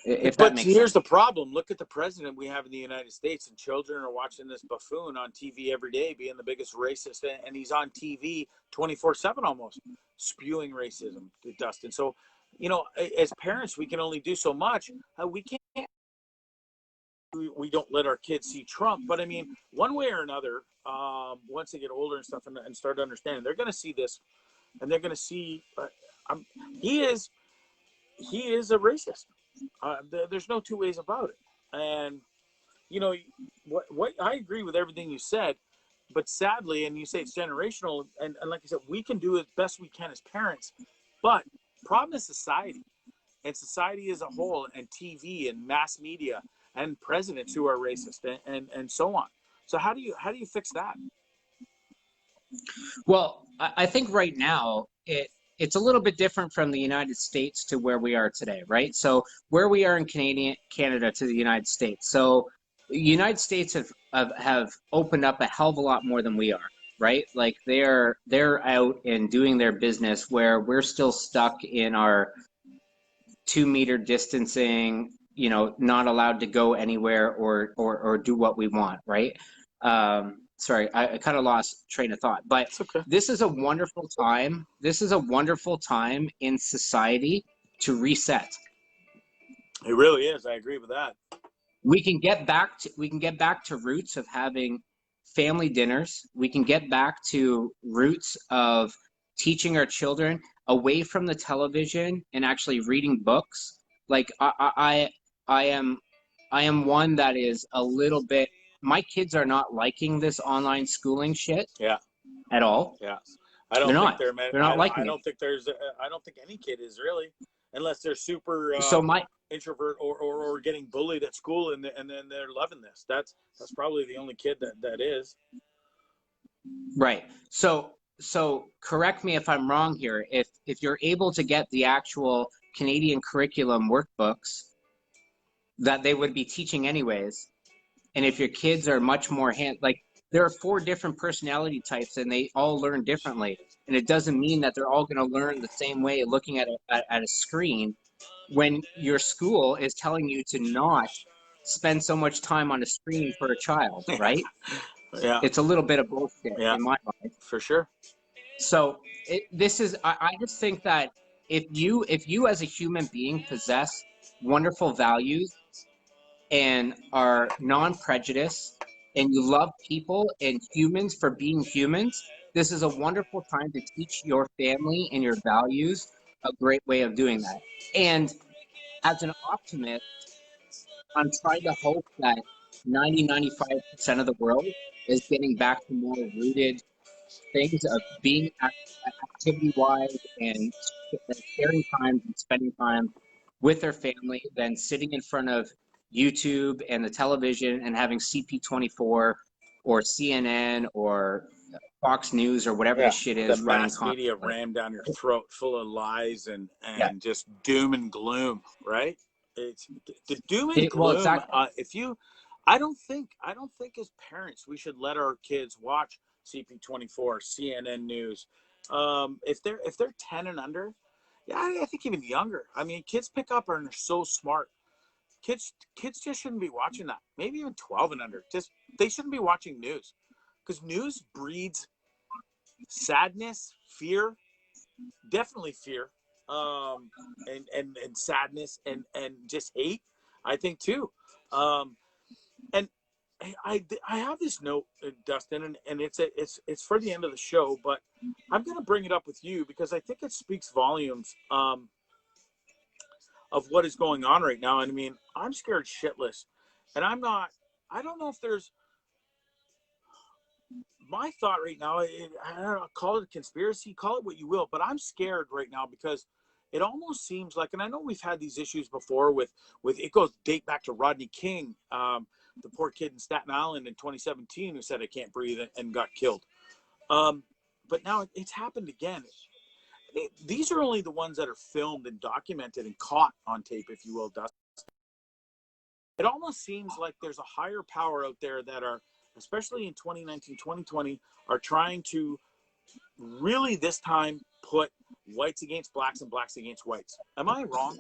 If that but makes here's sense. the problem. Look at the president we have in the United States, and children are watching this buffoon on TV every day, being the biggest racist, and he's on TV 24/7 almost, spewing racism, Dustin. So, as parents, we can only do so much. We can't. We don't let our kids see Trump, but I mean, one way or another, once they get older and stuff and start understanding, they're going to see this, and they're going to see he is a racist. There's no two ways about it. And you know what I agree with everything you said, but sadly, and you say it's generational, and like I said, we can do as best we can as parents, but problem is society, and society as a whole, and TV and mass media and presidents who are racist, and so on. So how do you fix that? Well, I think right now it's a little bit different from the United States to where we are today, right? So where we are in Canada to the United States. So the United States have opened up a hell of a lot more than we are, right? Like they're out and doing their business where we're still stuck in our 2 meter distancing, not allowed to go anywhere or do what we want, right? Sorry, I kind of lost train of thought, but It's okay. this is a wonderful time. This is a wonderful time in society to reset. It really is. I agree with that. We can get back to roots of having family dinners. We can get back to roots of teaching our children away from the television and actually reading books. Like I am one that is a little bit. My kids are not liking this online schooling shit Yeah, at all. yeah. I They're don't think not. they're meant. They're not I liking it. don't think there's. I don't think any kid is really, unless they're super So my introvert or getting bullied at school, and then they're loving this. That's probably the only kid that is. Right. So correct me if I'm wrong here. If you're able to get the actual Canadian curriculum workbooks that they would be teaching anyways, and if your kids are much more like there are 4 different personality types and they all learn differently, and it doesn't mean that they're all going to learn the same way looking at a screen when your school is telling you to not spend so much time on a screen for a child, right? Yeah, It's a little bit of bullshit yeah, in my mind. for sure. So this is I just think that if you as a human being possess wonderful values and are non-prejudiced and you love people and humans for being humans, this is a wonderful time to teach your family and your values a great way of doing that. And as an optimist, I'm trying to hope that 95% of the world is getting back to more rooted things of being activity wise and sharing time and spending time with their family than sitting in front of YouTube and the television and having CP24 or CNN or Fox News or whatever Yeah, the shit the is running mass constantly. media ram down your throat, full of lies Yeah. and just doom and gloom, right? It's the doom and Well, gloom. exactly. If you, I don't think as parents we should let our kids watch CP24, CNN News. If they're 10 and under, yeah, I think even younger. I mean, kids pick up and are so smart. Kids just shouldn't be watching that. Maybe even 12 and under. Just they shouldn't be watching news because news breeds sadness, fear, definitely fear, and sadness and just hate. I think too, and I have this note, Dustin, and it's for the end of the show, but I'm gonna bring it up with you because I think it speaks volumes of what is going on right now. And I mean, I'm scared shitless, and I'm not. I don't know if there's my thought right now. I don't know, call it a conspiracy, call it what you will, but I'm scared right now because it almost seems like, and I know we've had these issues before with it goes date back to Rodney King, the poor kid in Staten Island in 2017 who said I can't breathe and got killed. But now it's happened again. These are only the ones that are filmed and documented and caught on tape, if you will, Dustin. It almost seems like there's a higher power out there that are, especially in 2019, 2020, are trying to really this time put whites against blacks and blacks against whites. Am I wrong?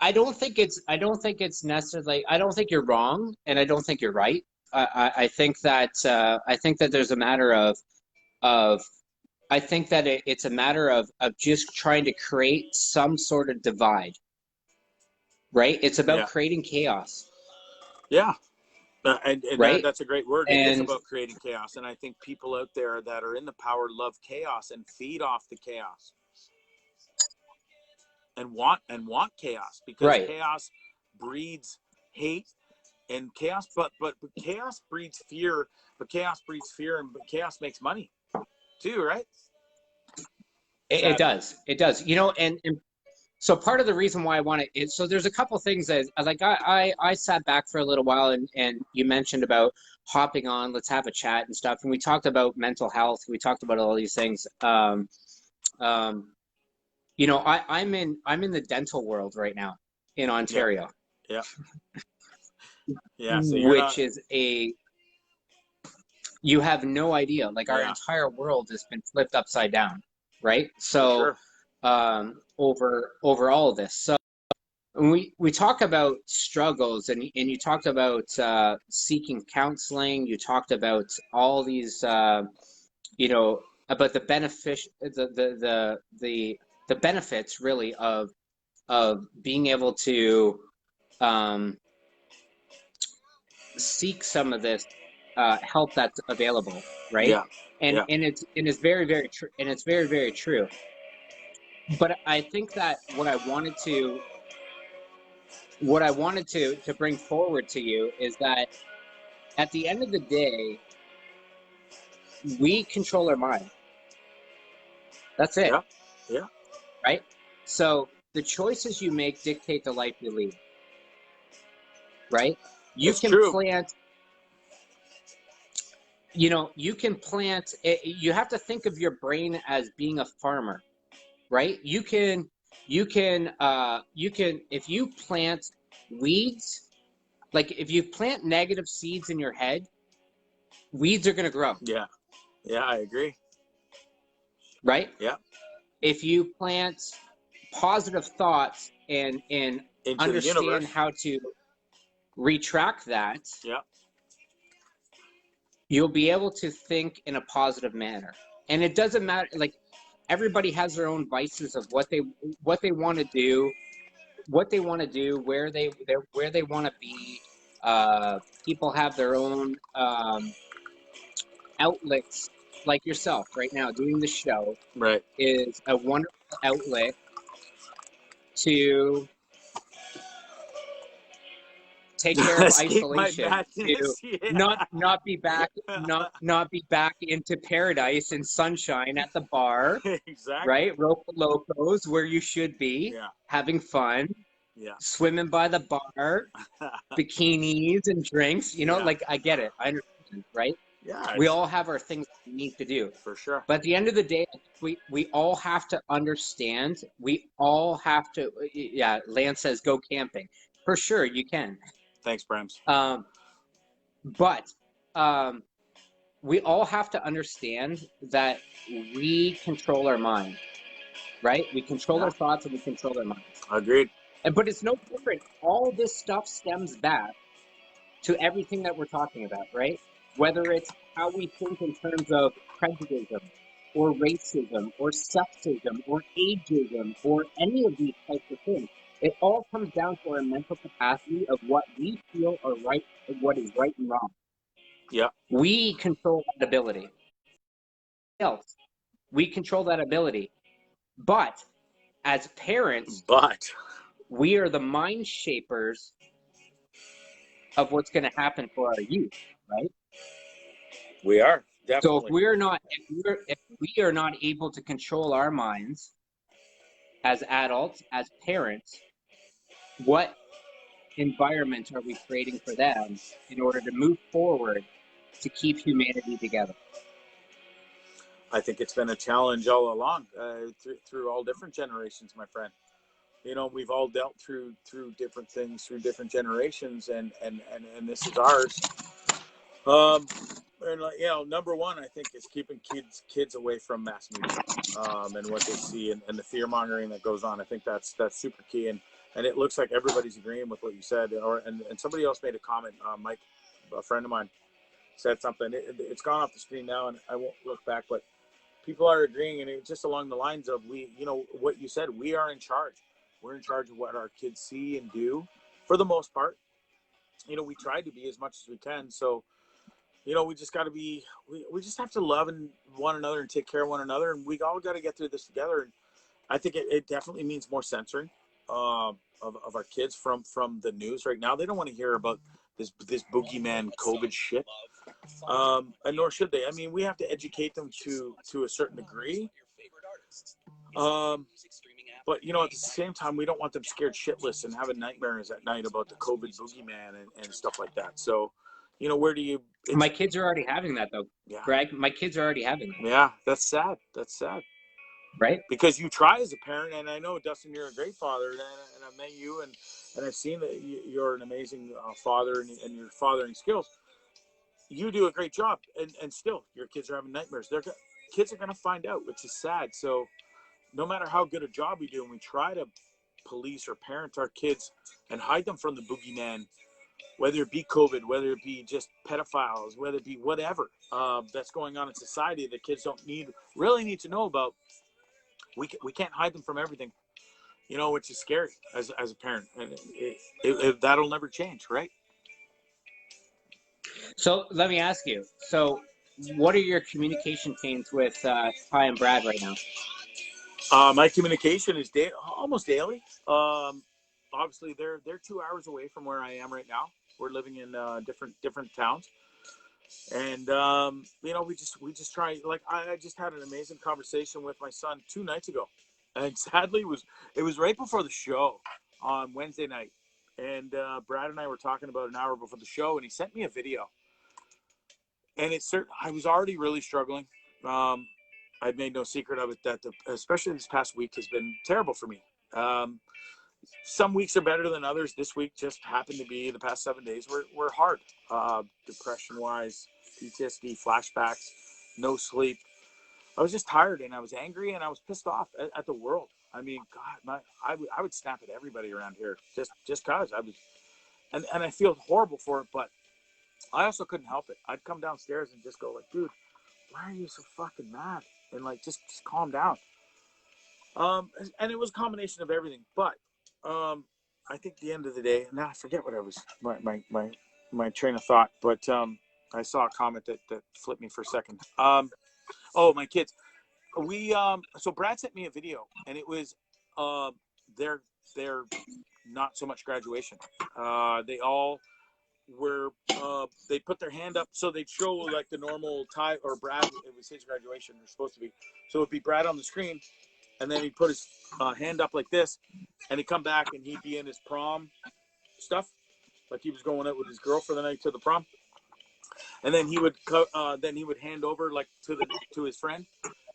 I don't think it's necessarily. I don't think you're wrong, and I don't think you're right. I think that there's a matter of I think that it's a matter of just trying to create some sort of divide, right? It's about Yeah. creating chaos, Yeah. And right? that's a great word. It is And about creating chaos. And I think people out there that are in the power love chaos and feed off the chaos and want chaos because right. chaos breeds hate and chaos, but chaos breeds fear, but chaos makes money too, right? It Sadly. does. It does. And so part of the reason why I want to so there's a couple things that like I sat back for a little while and you mentioned about hopping on, let's have a chat and stuff. And we talked about mental health. We talked about all these things. Um, I'm in the dental world right now in Yeah. Ontario, Yeah. Yeah. So you're not. which is you have no idea. Like our Yeah. entire world has been flipped upside down, right? For So sure. over all of this. So when we talk about struggles and you talked about seeking counseling, you talked about all these about the the benefits really of being able to um, seek some of this help that's available, right? Yeah. And Yeah. it's very very true, and it's very very true. But I think that what I wanted to bring forward to you is that at the end of the day, we control our mind. That's it, Yeah. Yeah. right? So the choices you make dictate the life you lead, right? You It's can true. plant, you can plant, you have to think of your brain as being a farmer, right? If you plant weeds, like if you plant negative seeds in your head, weeds are going to grow, Yeah. Yeah. I agree. right? Yeah. If you plant positive thoughts and Into the understand universe. how to retract that, Yeah. you'll be able to think in a positive manner. And it doesn't matter, like everybody has their own vices of what they want to do, where they want to be. People have their own outlets, like yourself right now doing the show Right. is a wonderful outlet to take care of Escape my isolation, to madness. Yeah. not be back into paradise and sunshine at the bar, Exactly. right? Ropa Locos, where you should be Yeah. having fun. Yeah. swimming by the bar, bikinis and drinks. You know, Yeah. like I get it. I understand, right? Yeah. We all have our things that we need to do. For sure. But at the end of the day, we all have to understand. We all have to. Yeah, Lance says go camping. For sure, you can. Thanks, Brams. But we all have to understand that we control our mind, right? We control Yeah. our thoughts and we control our minds. Agreed. But it's no different. All this stuff stems back to everything that we're talking about, right? Whether it's how we think in terms of prejudice or racism or sexism or ageism or any of these types of things, it all comes down to our mental capacity of what we feel are right and what is right and wrong. Yeah. We control that ability. Else, we control that ability. But as parents, But we are the mind shapers of what's going to happen for our youth, right? we are So if definitely. we are not able to control our minds as adults, as parents, what environment are we creating for them in order to move forward to keep humanity together? I think it's been a challenge all along, through all different generations, my friend. You know, we've all dealt through different things through different generations, and this is ours. Um, and you know, number one, I think, is keeping kids away from mass media, and what they see, and the fear mongering that goes on. I think that's super key, and it looks like everybody's agreeing with what you said. And somebody else made a comment. Mike, a friend of mine, said something. It's gone off the screen now, and I won't look back, but people are agreeing, and it's just along the lines of, we, you know, what you said, we are in charge. We're in charge of what our kids see and do, for the most part. You know, we try to be as much as we can. So, you know, we just got to be, we just have to love one another and take care of one another, and we all got to get through this together. And I think it definitely means more censoring, of our kids from the news right now. They don't want to hear about this boogeyman COVID shit, and nor should they. I mean, we have to educate them to a certain degree, um, but you know, at the same time, we don't want them scared shitless and having nightmares at night about the COVID boogeyman and stuff like that. So, you know, where do you? My kids are already having that, though, Yeah, Greg. My kids are already having that, yeah, that's sad. That's sad. right? Because you try as a parent, and I know, Dustin, you're a great father, and I've met you, and I've seen that you're an amazing father, and your fathering skills. You do a great job, and still your kids are having nightmares. Kids are going to find out, which is sad. So no matter how good a job we do, and we try to police or parent our kids and hide them from the boogeyman, whether it be COVID, whether it be just pedophiles, whether it be whatever that's going on in society that kids don't really need to know about, we can't hide them from everything, you know, which is scary as a parent, and that'll never change, right? So let me ask you. So, what are your communication chains with Ty and Brad right now? My communication is almost daily. Obviously, they're 2 hours away from where I am right now. We're living in different towns, and you know, we just try. Like, I just had an amazing conversation with my son 2 nights ago, and sadly, it was right before the show on Wednesday night, and Brad and I were talking about an hour before the show, and he sent me a video, and I was already really struggling. Um, I've made no secret of it that especially this past week has been terrible for me. Um, some weeks are better than others. This week just happened to be, the past 7 days were hard. Depression wise, PTSD, flashbacks, no sleep. I was just tired, and I was angry, and I was pissed off at the world. I mean, God, I would snap at everybody around here just cause I was, and I feel horrible for it, but I also couldn't help it. I'd come downstairs and just go like, dude, why are you so fucking mad? And like, just calm down. And it was a combination of everything, but I think at the end of the day, now I forget what I was my train of thought, but I saw a comment that flipped me for a second. Oh, my kids. So Brad sent me a video, and it was their not so much graduation. They all were they put their hand up, so they'd show like the normal Ty or Brad. It was his graduation. They're supposed to be, so it'd be Brad on the screen, and then he put his hand up like this, and he'd come back and he'd be in his prom stuff, like he was going out with his girl for the night to the prom, and then he would hand over like to his friend,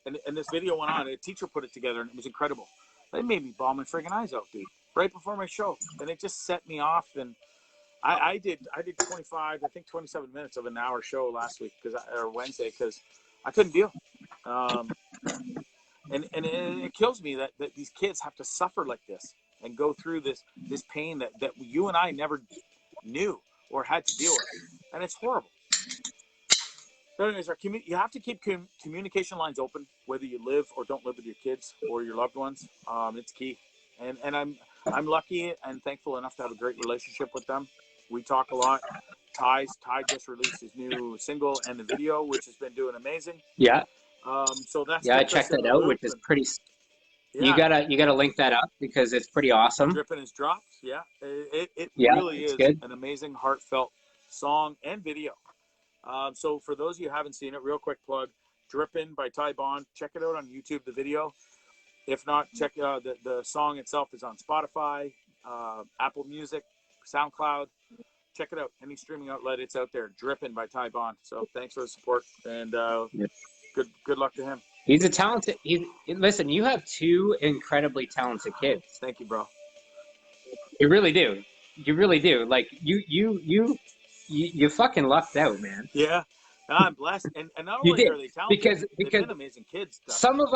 and this video went on. A teacher put it together, and it was incredible. It made me bawl my friggin' eyes out, dude, right before my show, and it just set me off. And I did 27 minutes of an hour show last week or Wednesday because I couldn't deal. And it kills me that these kids have to suffer like this and go through this pain that you and I never knew or had to deal with, and it's horrible. So anyways, you have to keep communication lines open, whether you live or don't live with your kids or your loved ones. It's key, and I'm lucky and thankful enough to have a great relationship with them. We talk a lot. Ty just released his new single and the video, which has been doing amazing. Yeah. So that's I checked that out, which is pretty. Yeah. You gotta link that up because it's pretty awesome. Drippin' is dropped. Yeah, it yeah, really is good. An amazing, heartfelt song and video. So for those of you who haven't seen it, real quick plug: Drippin' by Ty Bond. Check it out on YouTube. The video. If not, check the song itself is on Spotify, Apple Music, SoundCloud. Check it out. Any streaming outlet, it's out there. Drippin' by Ty Bond. So thanks for the support and good luck to him. He's a talented. Listen, you have two incredibly talented kids. Thank you, bro. You really do. You really do. Like you fucking lucked out, man. Yeah. I'm blessed, and not only are they talented, they've been amazing kids. Some of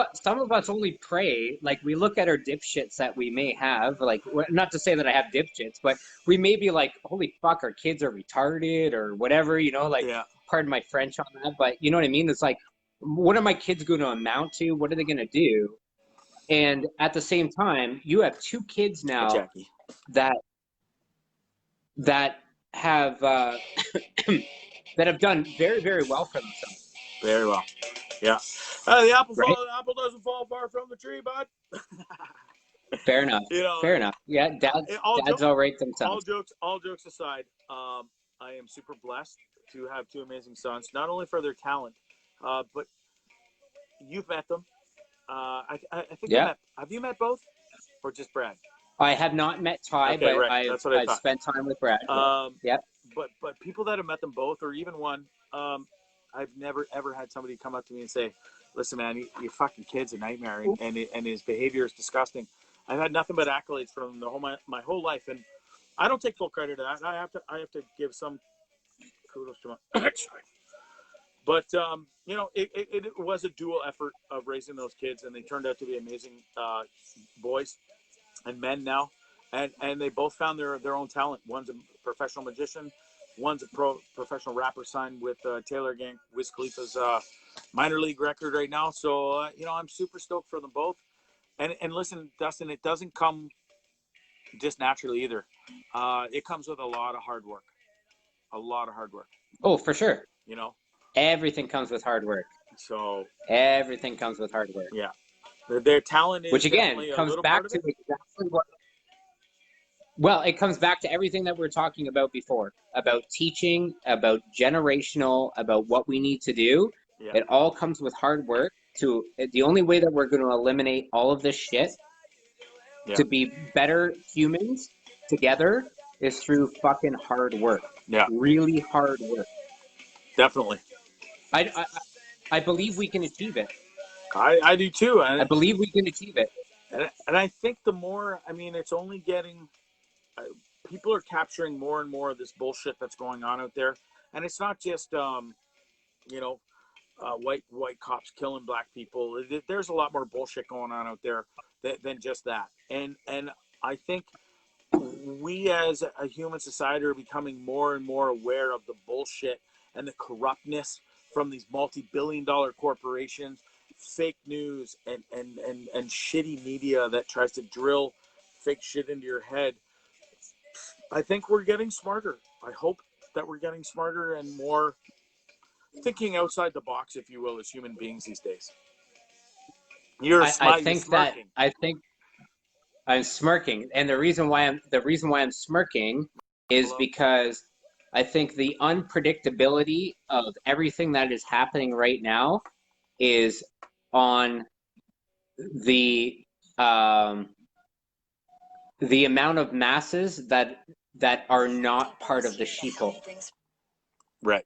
us only pray, like we look at our dipshits that we may have, like not to say that I have dipshits, but we may be like, holy fuck, our kids are retarded or whatever, like pardon my French on that, but you know what I mean? It's like, what are my kids going to amount to? What are they going to do? And at the same time, you have two kids now that have that have done very, very well for themselves. Very well. Yeah. The apple doesn't fall far from the tree, bud. Fair enough. Fair enough. Yeah, dads all right themselves. All jokes aside, I am super blessed to have two amazing sons, not only for their talent, but you've met them. I think have you met both or just Brad? I have not met Ty, but I've spent time with Brad. Yep. But people that have met them both, or even one, I've never ever had somebody come up to me and say, "Listen, man, your fucking kid's a nightmare, and his behavior is disgusting." I've had nothing but accolades from my whole life, and I don't take full credit to that. I have to give some kudos to my. But it was a dual effort of raising those kids, and they turned out to be amazing boys and men now, and they both found their own talent. One's a professional magician, one's a professional rapper signed with Taylor Gang, Wiz Khalifa's minor league record right now. So I'm super stoked for them both. And listen, Dustin, it doesn't come just naturally either. It comes with a lot of hard work. Oh, for sure. Everything comes with hard work. So everything comes with hard work. Yeah. Their talent is, which again comes back to exactly what. Well, it comes back to everything that we were talking about before, about teaching, about generational, about what we need to do. Yeah. It all comes with hard work. The only way that we're going to eliminate all of this shit to be better humans together is through fucking hard work. Yeah. Really hard work. Definitely. I believe we can achieve it. I do too. I believe we can achieve it. And I think the more, it's only getting, people are capturing more and more of this bullshit that's going on out there. And it's not just, white cops killing black people. There's a lot more bullshit going on out there than just that. And I think we as a human society are becoming more and more aware of the bullshit and the corruptness from these multi-billion-dollar corporations, fake news, and shitty media that tries to drill fake shit into your head. I think we're getting smarter. I hope that we're getting smarter and more thinking outside the box, if you will, as human beings these days. I think I'm smirking, and the reason why I'm smirking is because I think the unpredictability of everything that is happening right now is on the the amount of masses that are not part of the sheeple. Right.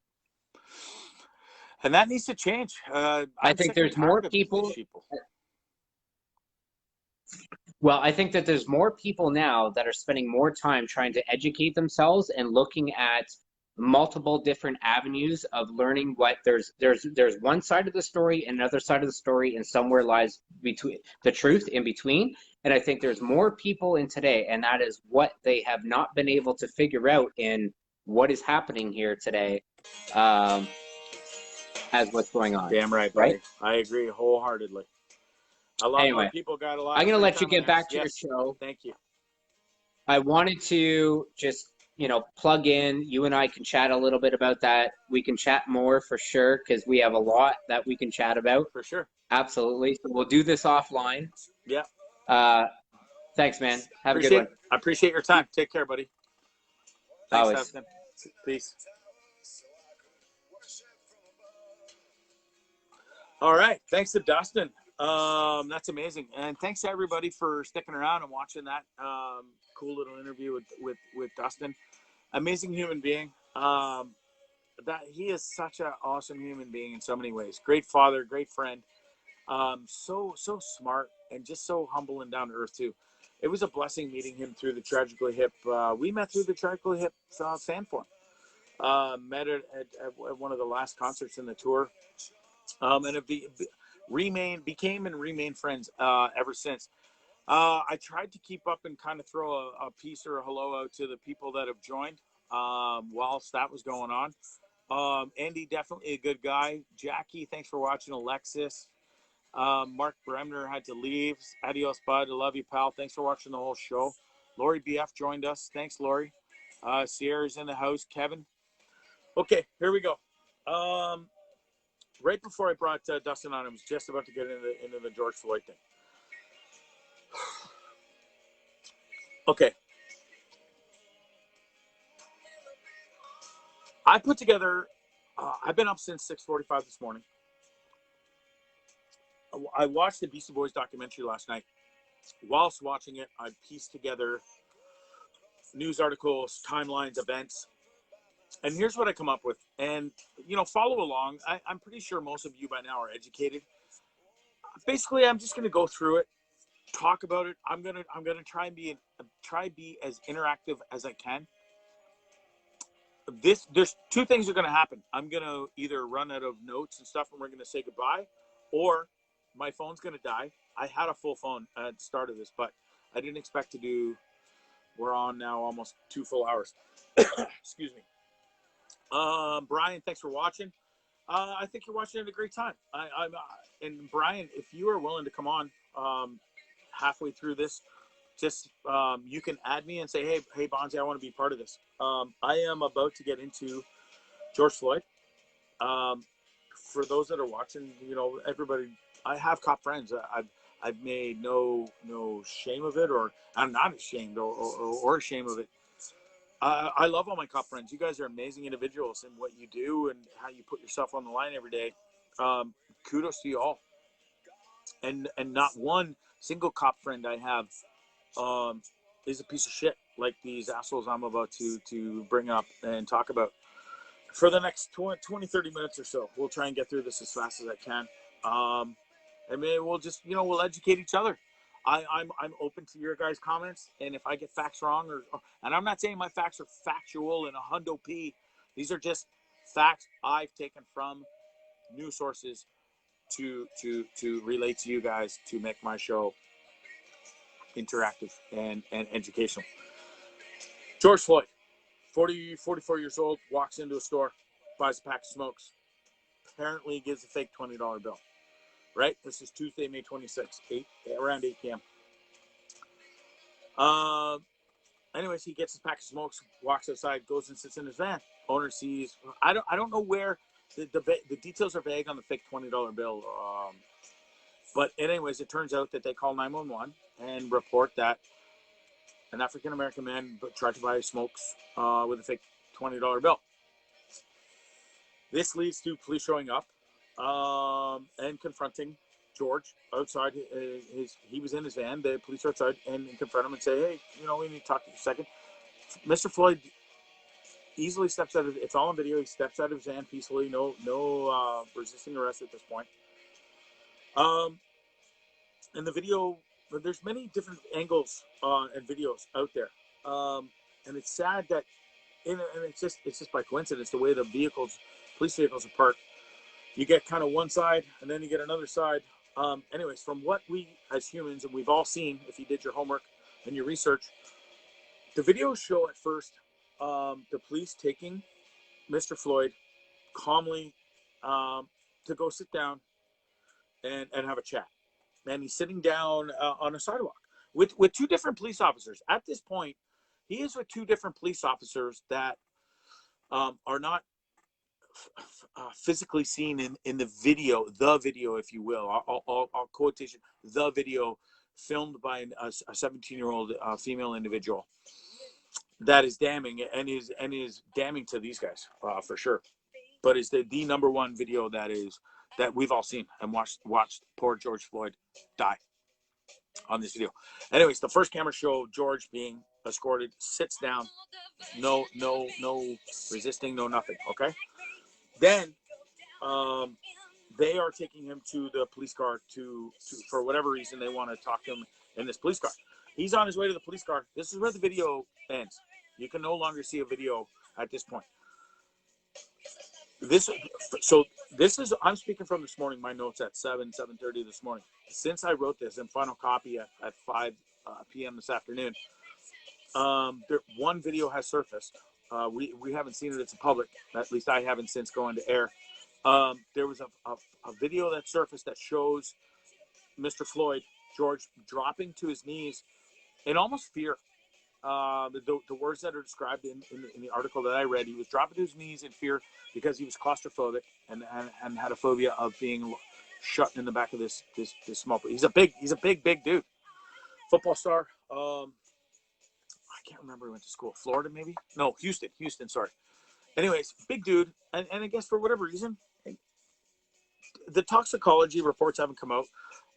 And that needs to change. I I'm think sick and there's more tired of people. these sheeple. Well, I think that there's more people now that are spending more time trying to educate themselves and looking at multiple different avenues of learning what there's one side of the story and another side of the story, and somewhere lies between the truth in between. And I think there's more people in today, and that is what they have not been able to figure out in what is happening here today, as what's going on. Damn right, right? buddy. I agree wholeheartedly. A lot more Anyway, people got a lot I'm of gonna free let you time on get their hands. back to your Yes. show. Thank you. I wanted to just, plug in. You and I can chat a little bit about that. We can chat more for sure because we have a lot that we can chat about. For sure. Absolutely. So we'll do this offline. Yeah. Thanks, man. Have a good one. I appreciate your time. Take care, buddy. Thanks, Always. Dustin. Peace. All right. Thanks to Dustin. That's amazing. And thanks to everybody for sticking around and watching that cool little interview with Dustin. Amazing human being. That he is such an awesome human being in so many ways. Great father, great friend. So smart and just so humble and down to earth too. It was a blessing meeting him through the Tragically Hip. We met through the Tragically Hip fan forum. Met at one of the last concerts in the tour. And have became and remained friends ever since. I tried to keep up and kind of throw a piece or a hello out to the people that have joined whilst that was going on. Andy, definitely a good guy. Jackie, thanks for watching. Alexis. Mark Bremner had to leave. Adios, bud. I love you, pal. Thanks for watching the whole show. Lori BF joined us. Thanks, Lori. Sierra's in the house. Kevin. Okay, here we go. Right before I brought Dustin on, I was just about to get into the George Floyd thing. Okay. I put together, I've been up since 6:45 this morning. I watched the Beastie Boys documentary last night. Whilst watching it, I pieced together news articles, timelines, events. And here's what I come up with. And, follow along. I'm pretty sure most of you by now are educated. Basically, I'm just going to go through it, talk about it. I'm gonna try and be as interactive as I can. There's two things are gonna happen. I'm gonna either run out of notes and stuff, and we're gonna say goodbye, or my phone's gonna die. I had a full phone at the start of this, but I didn't expect to do. We're on now almost 2 full hours. Excuse me. Brian, thanks for watching. I think you're watching at a great time. And Brian, if you are willing to come on halfway through this, just you can add me and say, hey, Bondzee, I want to be part of this. I am about to get into George Floyd. For those that are watching, everybody, I have cop friends. I've made no shame of it, or I'm not ashamed or ashamed of it. I love all my cop friends. You guys are amazing individuals in what you do and how you put yourself on the line every day. Kudos to you all. And not one single cop friend I have is a piece of shit like these assholes I'm about to bring up and talk about. For the next 20, 30 minutes or so, we'll try and get through this as fast as I can. And maybe we'll just, we'll educate each other. I'm open to your guys' comments, and if I get facts wrong, and I'm not saying my facts are factual and a hundo p. These are just facts I've taken from news sources to relate to you guys to make my show interactive and educational. George Floyd, 44 years old, walks into a store, buys a pack of smokes, apparently gives a fake $20 bill. Right? This is Tuesday, May 26th, around 8 p.m. Anyways, he gets his pack of smokes, walks outside, goes and sits in his van. Owner sees. I don't know where the details are vague on the fake $20 bill. But anyways, it turns out that they call 911 and report that an African American man tried to buy smokes with a fake $20 bill. This leads to police showing up and confronting George outside he was in his van. The police are outside and confront him and say, hey, we need to talk to you for a second. Mr. Floyd easily steps out of, it's all on video. He steps out of his van peacefully. No resisting arrest at this point. In the video, there's many different angles and videos out there. And it's sad that, and it's just by coincidence, the way the police vehicles are parked. You get kind of one side and then you get another side. Anyways, from what we as humans, and we've all seen, if you did your homework and your research, the videos show at first the police taking Mr. Floyd calmly to go sit down and have a chat. And he's sitting down on a sidewalk with two different police officers. At this point, he is with two different police officers that are not physically seen in the video, if you will. I'll quotation, the video filmed by a 17-year-old female individual. That is damning and is damning to these guys for sure. But it's the number one video that we've all seen and watched poor George Floyd die on this video. Anyways, the first camera showed George being escorted, sits down, no resisting, no nothing. Okay. Then they are taking him to the police car to for whatever reason they want to talk to him in this police car. He's on his way to the police car. This is where the video ends. You can no longer see a video at this point. This is, I'm speaking from this morning, my notes at 7:30 this morning. Since I wrote this in final copy at 5 p.m. this afternoon, one video has surfaced. We haven't seen it. It's public. At least I haven't since going to air. There was a video that surfaced that shows Mr. Floyd, George, dropping to his knees in almost fear. The words that are described in the article that I read, he was dropping to his knees in fear because he was claustrophobic and had a phobia of being shut in the back of this small. He's a big dude, football star. I can't remember where he went to school. Florida, maybe? No, Houston. Sorry. Anyways, big dude, and I guess for whatever reason, the toxicology reports haven't come out.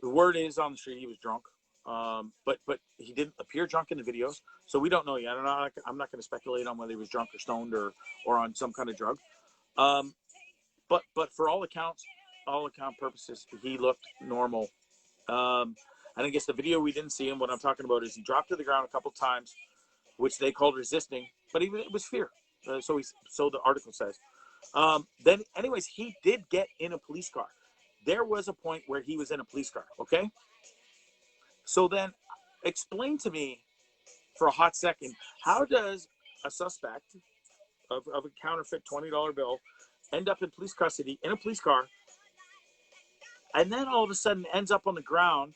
The word is on the street he was drunk. But he didn't appear drunk in the videos, so we don't know yet. I'm not going to speculate on whether he was drunk or stoned or on some kind of drug. But for all account purposes, he looked normal. And I guess the video we didn't see him. What I'm talking about is he dropped to the ground a couple times, which they called resisting, but it was fear. So the article says. Then, anyways, he did get in a police car. There was a point where he was in a police car. Okay. So then explain to me for a hot second, how does a suspect of a counterfeit $20 bill end up in police custody in a police car and then all of a sudden ends up on the ground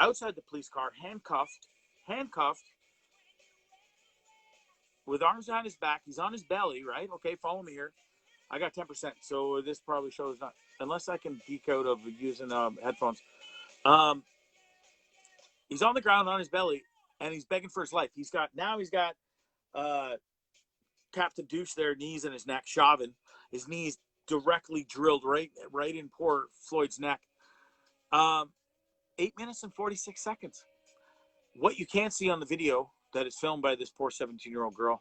outside the police car, handcuffed with arms behind his back. He's on his belly, right? Okay, follow me here. I got 10%, so this probably shows not, unless I can decode of using headphones. He's on the ground on his belly, and he's begging for his life. He's got Captain Douche there, knees in his neck, shoving his knees directly drilled right in poor Floyd's neck. 8 minutes and 46 seconds. What you can't see on the video that is filmed by this poor 17-year-old girl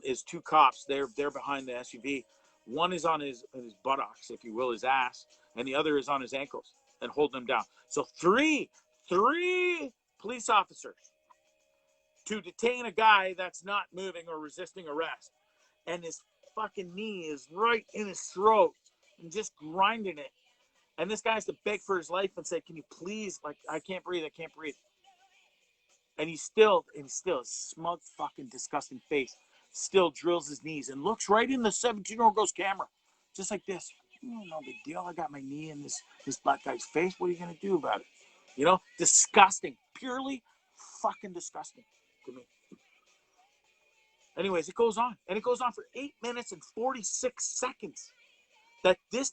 is two cops. They're behind the SUV. One is on his buttocks, if you will, his ass, and the other is on his ankles and holding him down. So three police officers to detain a guy that's not moving or resisting arrest, and his fucking knee is right in his throat and just grinding it, and this guy has to beg for his life and say, can you please, like, I can't breathe, and he's still smug fucking disgusting face still drills his knees and looks right in the 17-year-old girl's camera just like this. No big deal, I got my knee in this black guy's face, what are you gonna do about it? Disgusting, purely fucking disgusting to me. Anyways, it goes on for 8 minutes and 46 seconds that this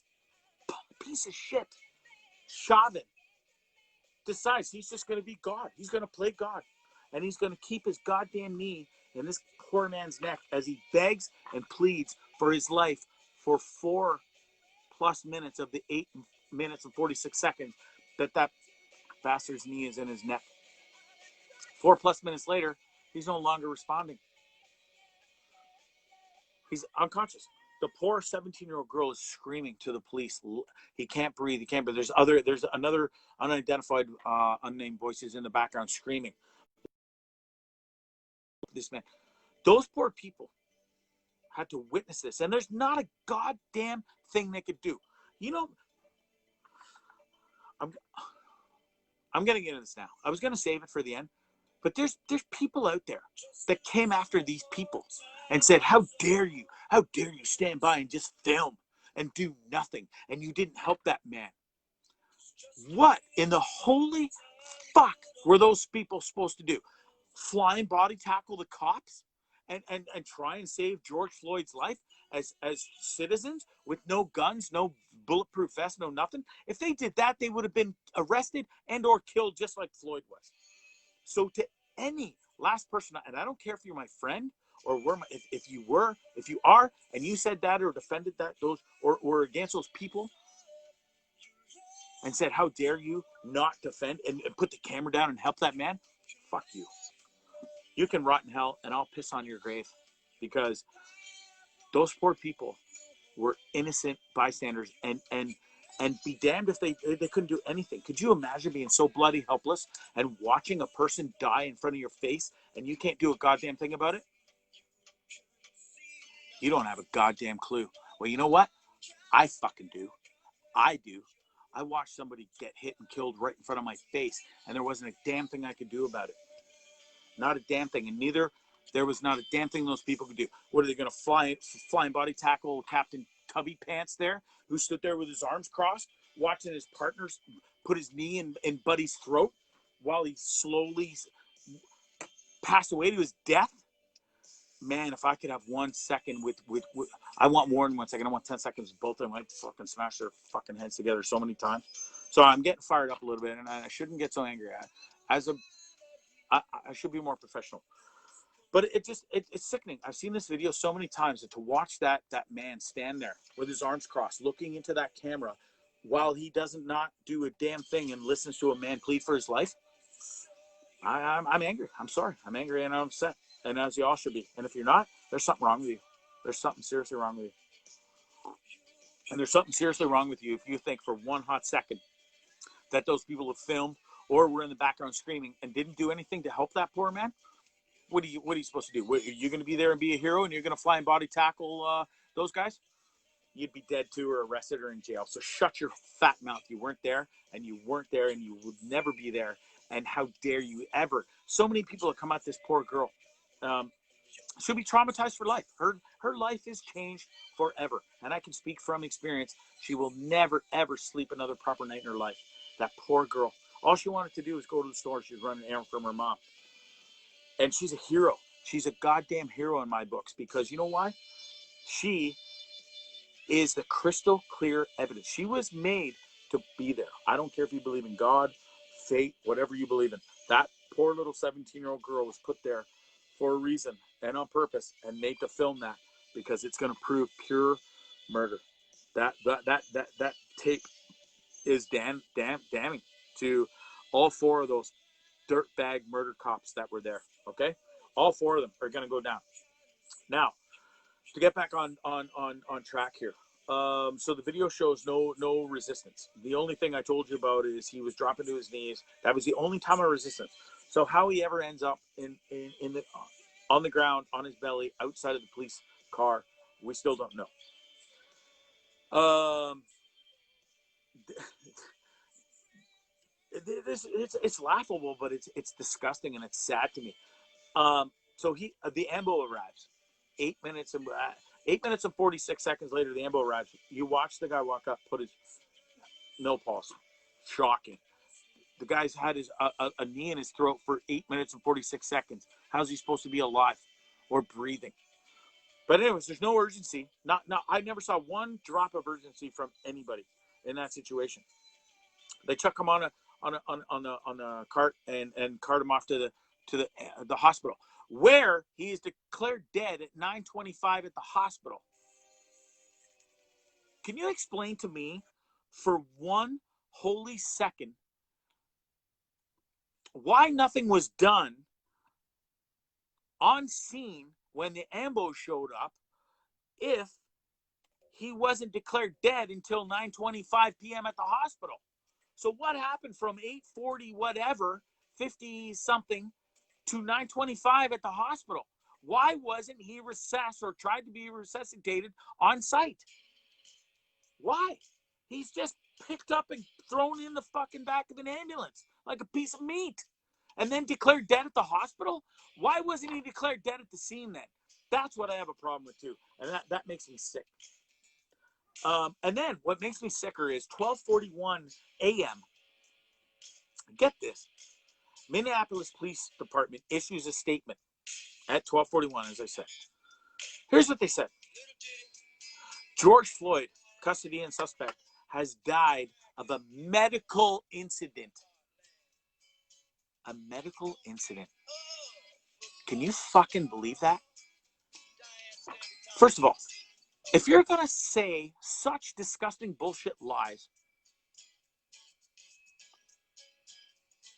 piece of shit, Chauvin, decides he's just going to be God. He's going to play God, and he's going to keep his goddamn knee in this poor man's neck as he begs and pleads for his life for 4+ minutes of the 8 minutes and 46 seconds that bastard's knee is in his neck. 4+ minutes later, he's no longer responding. He's unconscious. The poor 17-year-old girl is screaming to the police. He can't breathe. He can't breathe. There's another unidentified, unnamed voices in the background screaming. This man, those poor people had to witness this, and there's not a goddamn thing they could do. You know, I'm gonna get into this now. I was gonna save it for the end, but there's people out there that came after these people and said, "How dare you? How dare you stand by and just film and do nothing? And you didn't help that man." What in the holy fuck were those people supposed to do? Flying body tackle the cops and try and save George Floyd's life as citizens with no guns, no bulletproof vest, no nothing? If they did that, they would have been arrested and or killed just like Floyd was. So to any last person, and I don't care if you're my friend or if you are, and you said that or defended that, those or against those people, and said, "How dare you not defend and put the camera down and help that man?" Fuck you. You can rot in hell, and I'll piss on your grave, because those poor people were innocent bystanders, and be damned if they couldn't do anything. Could you imagine being so bloody helpless and watching a person die in front of your face and you can't do a goddamn thing about it? You don't have a goddamn clue. Well, you know what? I fucking do. I do. I watched somebody get hit and killed right in front of my face, and there wasn't a damn thing I could do about it. Not a damn thing. And there was not a damn thing those people could do. What are they going to flying body tackle Captain Tubby Pants there, who stood there with his arms crossed, watching his partners put his knee in Buddy's throat while he slowly passed away to his death? Man, if I could have 1 second with I want more than 1 second. I want 10 seconds with both of them. I'd fucking smash their fucking heads together so many times. So I'm getting fired up a little bit, and I shouldn't get so angry. I should be more professional. But it's sickening. I've seen this video so many times, and to watch that man stand there with his arms crossed, looking into that camera while he doesn't not do a damn thing and listens to a man plead for his life, I'm angry. I'm sorry. I'm angry and I'm upset. And as you all should be. And if you're not, there's something wrong with you. There's something seriously wrong with you. And there's something seriously wrong with you if you think for one hot second that those people have filmed or were in the background screaming and didn't do anything to help that poor man. What are you supposed to do? Are you going to be there and be a hero and you're going to fly and body tackle those guys? You'd be dead too, or arrested, or in jail. So shut your fat mouth. You weren't there, and you weren't there, and you would never be there. And how dare you ever? So many people have come at this poor girl. She'll be traumatized for life. Her life is changed forever. And I can speak from experience. She will never, ever sleep another proper night in her life. That poor girl. All she wanted to do was go to the store. She was running an errand from her mom. And she's a hero. She's a goddamn hero in my books, because you know why? She is the crystal clear evidence. She was made to be there. I don't care if you believe in God, fate, whatever you believe in. That poor little 17-year-old girl was put there for a reason and on purpose and made to film that, because it's going to prove pure murder. That tape is damning to all four of those dirtbag murder cops that were there. Okay, all four of them are going to go down. Now, to get back on track here. So the video shows no resistance. The only thing I told you about is he was dropping to his knees. That was the only time of resistance. So how he ever ends up on the ground, on his belly, outside of the police car, we still don't know. It's laughable, but it's disgusting and it's sad to me. So the ambo arrives. 8 minutes and 46 seconds later, the ambo arrives. You watch the guy walk up, put his no pulse. Shocking. The guy's had a knee in his throat for 8 minutes and 46 seconds. How's he supposed to be alive or breathing? But anyways, there's no urgency. I never saw one drop of urgency from anybody in that situation. They chuck him on a cart and cart him off to the hospital, where he is declared dead at 9:25 at the hospital. Can you explain to me for one holy second why nothing was done on scene when the ambo showed up if he wasn't declared dead until 9:25 p.m. at the hospital. So what happened from 8:40 whatever, 50 something to 9:25 at the hospital? Why wasn't he resuscitated or tried to be resuscitated on site? Why? He's just picked up and thrown in the fucking back of an ambulance like a piece of meat and then declared dead at the hospital? Why wasn't he declared dead at the scene then? That's what I have a problem with too. And that makes me sick. And then what makes me sicker is 12:41 a.m. Get this. Minneapolis Police Department issues a statement at 12:41, as I said. Here's what they said. George Floyd, custody and suspect, has died of a medical incident. A medical incident. Can you fucking believe that? First of all, if you're going to say such disgusting bullshit lies,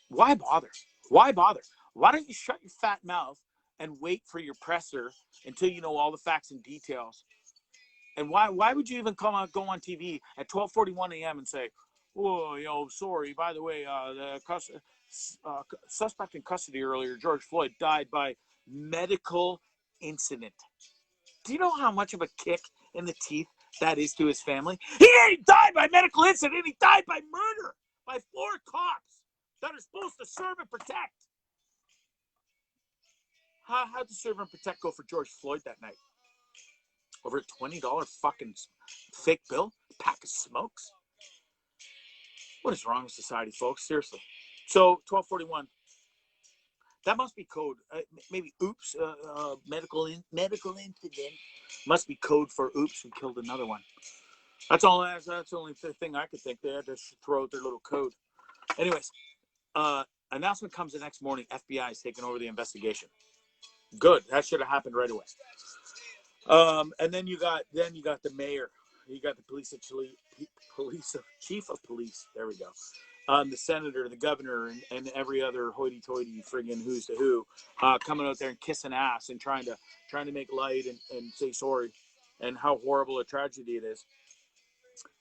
why bother? Why bother? Why don't you shut your fat mouth and wait for your presser until you know all the facts and details? And why would you even go on TV at 12:41 a.m. and say, "Oh, sorry, by the way, the suspect in custody earlier, George Floyd, died by medical incident." Do you know how much of a kick in the teeth that is to his family? He didn't die by medical incident. He died by murder by 4 cops that are supposed to serve and protect. How'd the serve and protect go for George Floyd that night? Over a $20 fucking fake bill? Pack of smokes? What is wrong with society, folks? Seriously. So, 12:41. That must be code. Maybe oops, medical incident must be code for oops, we killed another one. That's the only thing I could think. They had to throw out their little code. Anyways, announcement comes the next morning. FBI is taking over the investigation. Good. That should have happened right away. And then you got the mayor. You got the chief of police. There we go. The senator, the governor, and every other hoity-toity friggin' who's to who, coming out there and kissing ass and trying to make light and say sorry, and how horrible a tragedy it is.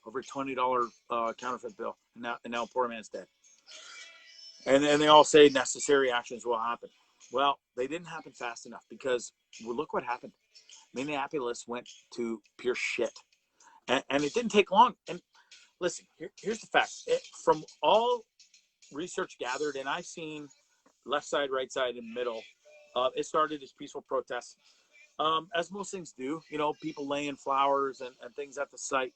Over a $20 counterfeit bill, and now poor man's dead. And they all say necessary actions will happen. Well, they didn't happen fast enough because look what happened. Minneapolis went to pure shit, and it didn't take long. And listen, here's the fact. From all research gathered, and I've seen left side, right side, and middle, it started as peaceful protests, as most things do. People laying flowers and things at the site.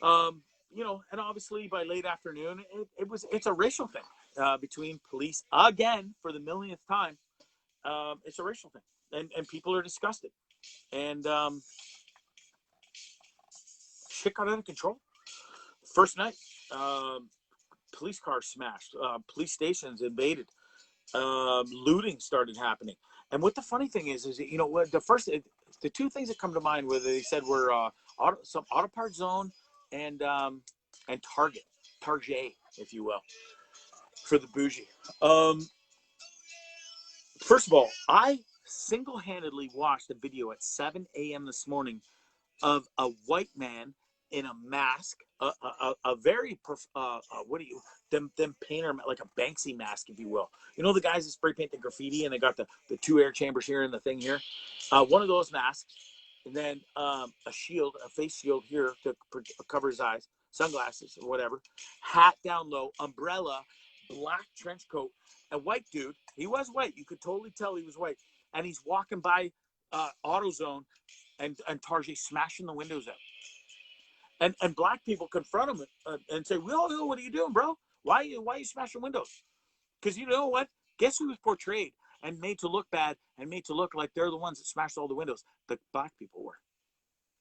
And obviously by late afternoon, it's a racial thing between police again for the millionth time. It's a racial thing, and people are disgusted, and shit got out of control. First night, police cars smashed, police stations invaded, looting started happening. And what the funny thing is what the two things that come to mind where they said were some auto part zone and Target, if you will, for the bougie. First of all, I single-handedly watched a video at 7 a.m. this morning of a white man in a mask, a very them painter, like a Banksy mask, if you will. The guys that spray paint the graffiti and they got the 2 air chambers here and the thing here. One of those masks, and then a face shield here to cover his eyes, sunglasses or whatever, hat down low, umbrella, black trench coat, a white dude. He was white. You could totally tell he was white. And he's walking by AutoZone and Target smashing the windows out. And black people confront him and say, "Well, what are you doing, bro? Why are you smashing windows?" Because you know what? Guess who was portrayed and made to look bad and made to look like they're the ones that smashed all the windows? The black people were.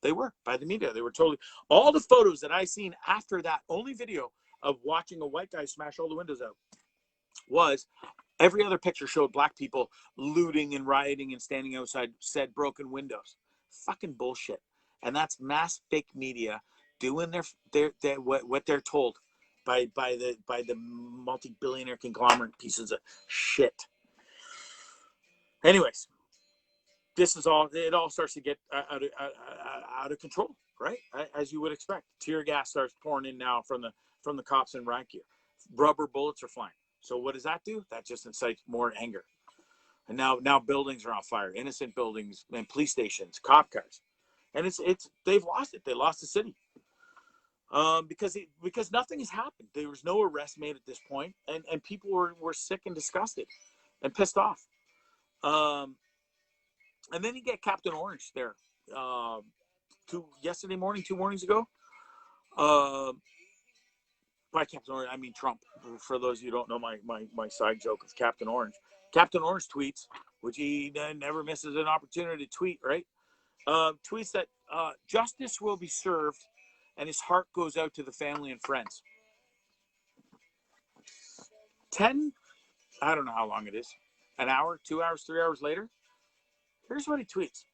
They were, by the media. They were totally. All the photos that I seen after that only video of watching a white guy smash all the windows out was every other picture showed black people looting and rioting and standing outside said broken windows. Fucking bullshit. And that's mass fake media doing their what they're told by the multi-billionaire conglomerate pieces of shit. Anyways, this is all. It all starts to get out of control, right? As you would expect. Tear gas starts pouring in now from the cops in riot gear. Rubber bullets are flying. So what does that do? That just incites more anger. And now buildings are on fire, innocent buildings and police stations, cop cars, and it's they've lost it. They lost the city because nothing has happened. There was no arrest made at this point, and people were sick and disgusted and pissed off. And then you get Captain Orange there, yesterday morning, 2 mornings ago. By Captain Orange, I mean Trump. For those of you who don't know my side joke of Captain Orange. Captain Orange tweets, which he never misses an opportunity to tweet, right? Tweets that justice will be served and his heart goes out to the family and friends. I don't know how long it is, an hour, 2 hours, 3 hours later, here's what he tweets.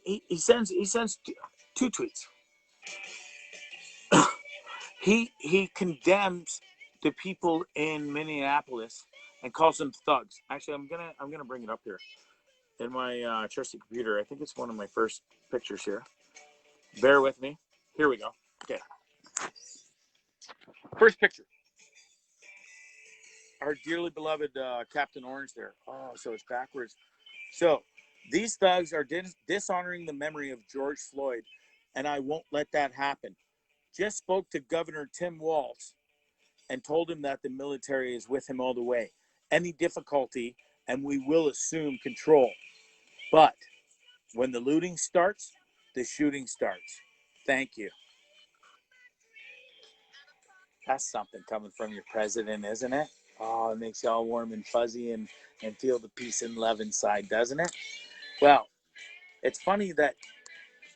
He sends two tweets. He condemns the people in Minneapolis and calls them thugs. Actually, I'm gonna bring it up here in my trusty computer. I think it's one of my first pictures here. Bear with me. Here we go. Okay. First picture. Our dearly beloved Captain Orange there. Oh, so it's backwards. So these thugs are dishonoring the memory of George Floyd, and I won't let that happen. Just spoke to Governor Tim Walz and told him that the military is with him all the way. Any difficulty, and we will assume control. But when the looting starts, the shooting starts. Thank you. That's something coming from your president, isn't it? Oh, it makes you all warm and fuzzy and feel the peace and love inside, doesn't it? Well, it's funny that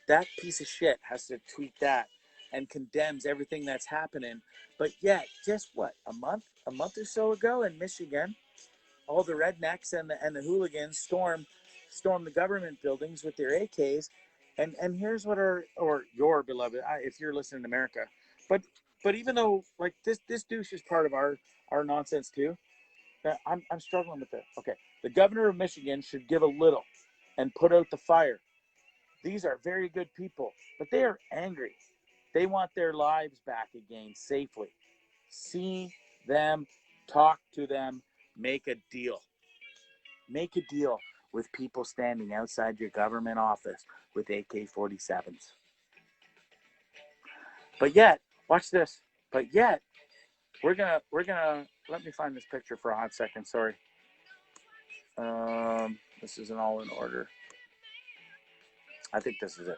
that piece of shit has to tweet that and condemns everything that's happening. But yet, just what, a month or so ago in Michigan, all the rednecks and the hooligans storm the government buildings with their AKs. And here's what your beloved, if you're listening in America, but even though like this douche is part of our nonsense too, I'm struggling with it. Okay, the governor of Michigan should give a little and put out the fire. These are very good people, but they are angry. They want their lives back again safely. See them, talk to them, make a deal. Make a deal with people standing outside your government office with AK-47s. But yet, watch this. But yet, we're gonna let me find this picture for a hot second. Sorry. This isn't all in order. I think this is it.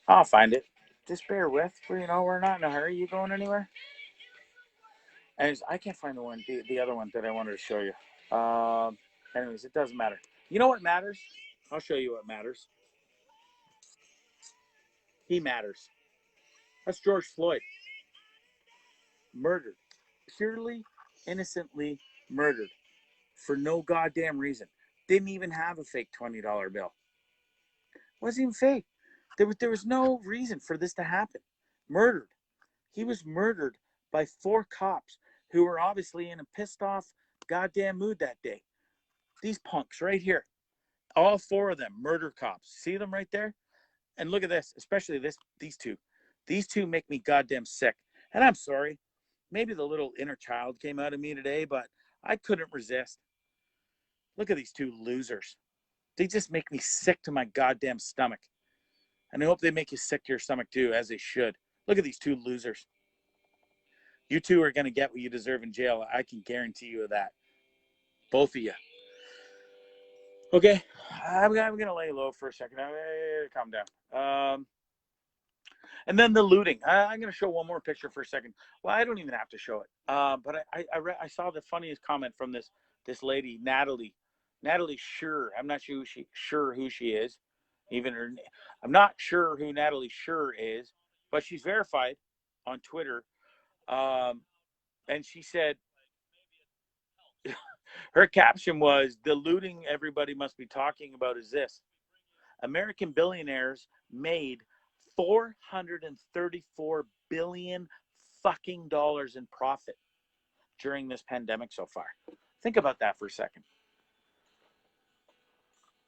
I'll find it. Just bear with. We're not in a hurry. You going anywhere? And I can't find the other one that I wanted to show you. Anyways, it doesn't matter. You know what matters? I'll show you what matters. He matters. That's George Floyd. Murdered. Purely, innocently murdered. For no goddamn reason. Didn't even have a fake $20 bill. Wasn't even fake. There was no reason for this to happen. Murdered. He was murdered by 4 cops who were obviously in a pissed off goddamn mood that day. These punks right here. All 4 of them, murder cops. See them right there? And look at this, especially these two. These two make me goddamn sick. And I'm sorry. Maybe the little inner child came out of me today, but I couldn't resist. Look at these 2 losers. They just make me sick to my goddamn stomach. And I hope they make you sick to your stomach too, as they should. Look at these 2 losers. You 2 are going to get what you deserve in jail. I can guarantee you that. Both of you. Okay, I'm going to lay low for a second. Calm down. And then the looting. I'm going to show one more picture for a second. Well, I don't even have to show it. But I saw the funniest comment from this lady, Natalie Sure. I'm not sure who she is. I'm not sure who Natalie Sure is, but she's verified on Twitter. And she said, Her caption was, "The looting everybody must be talking about is this. American billionaires made $434 billion fucking dollars in profit during this pandemic so far." Think about that for a second.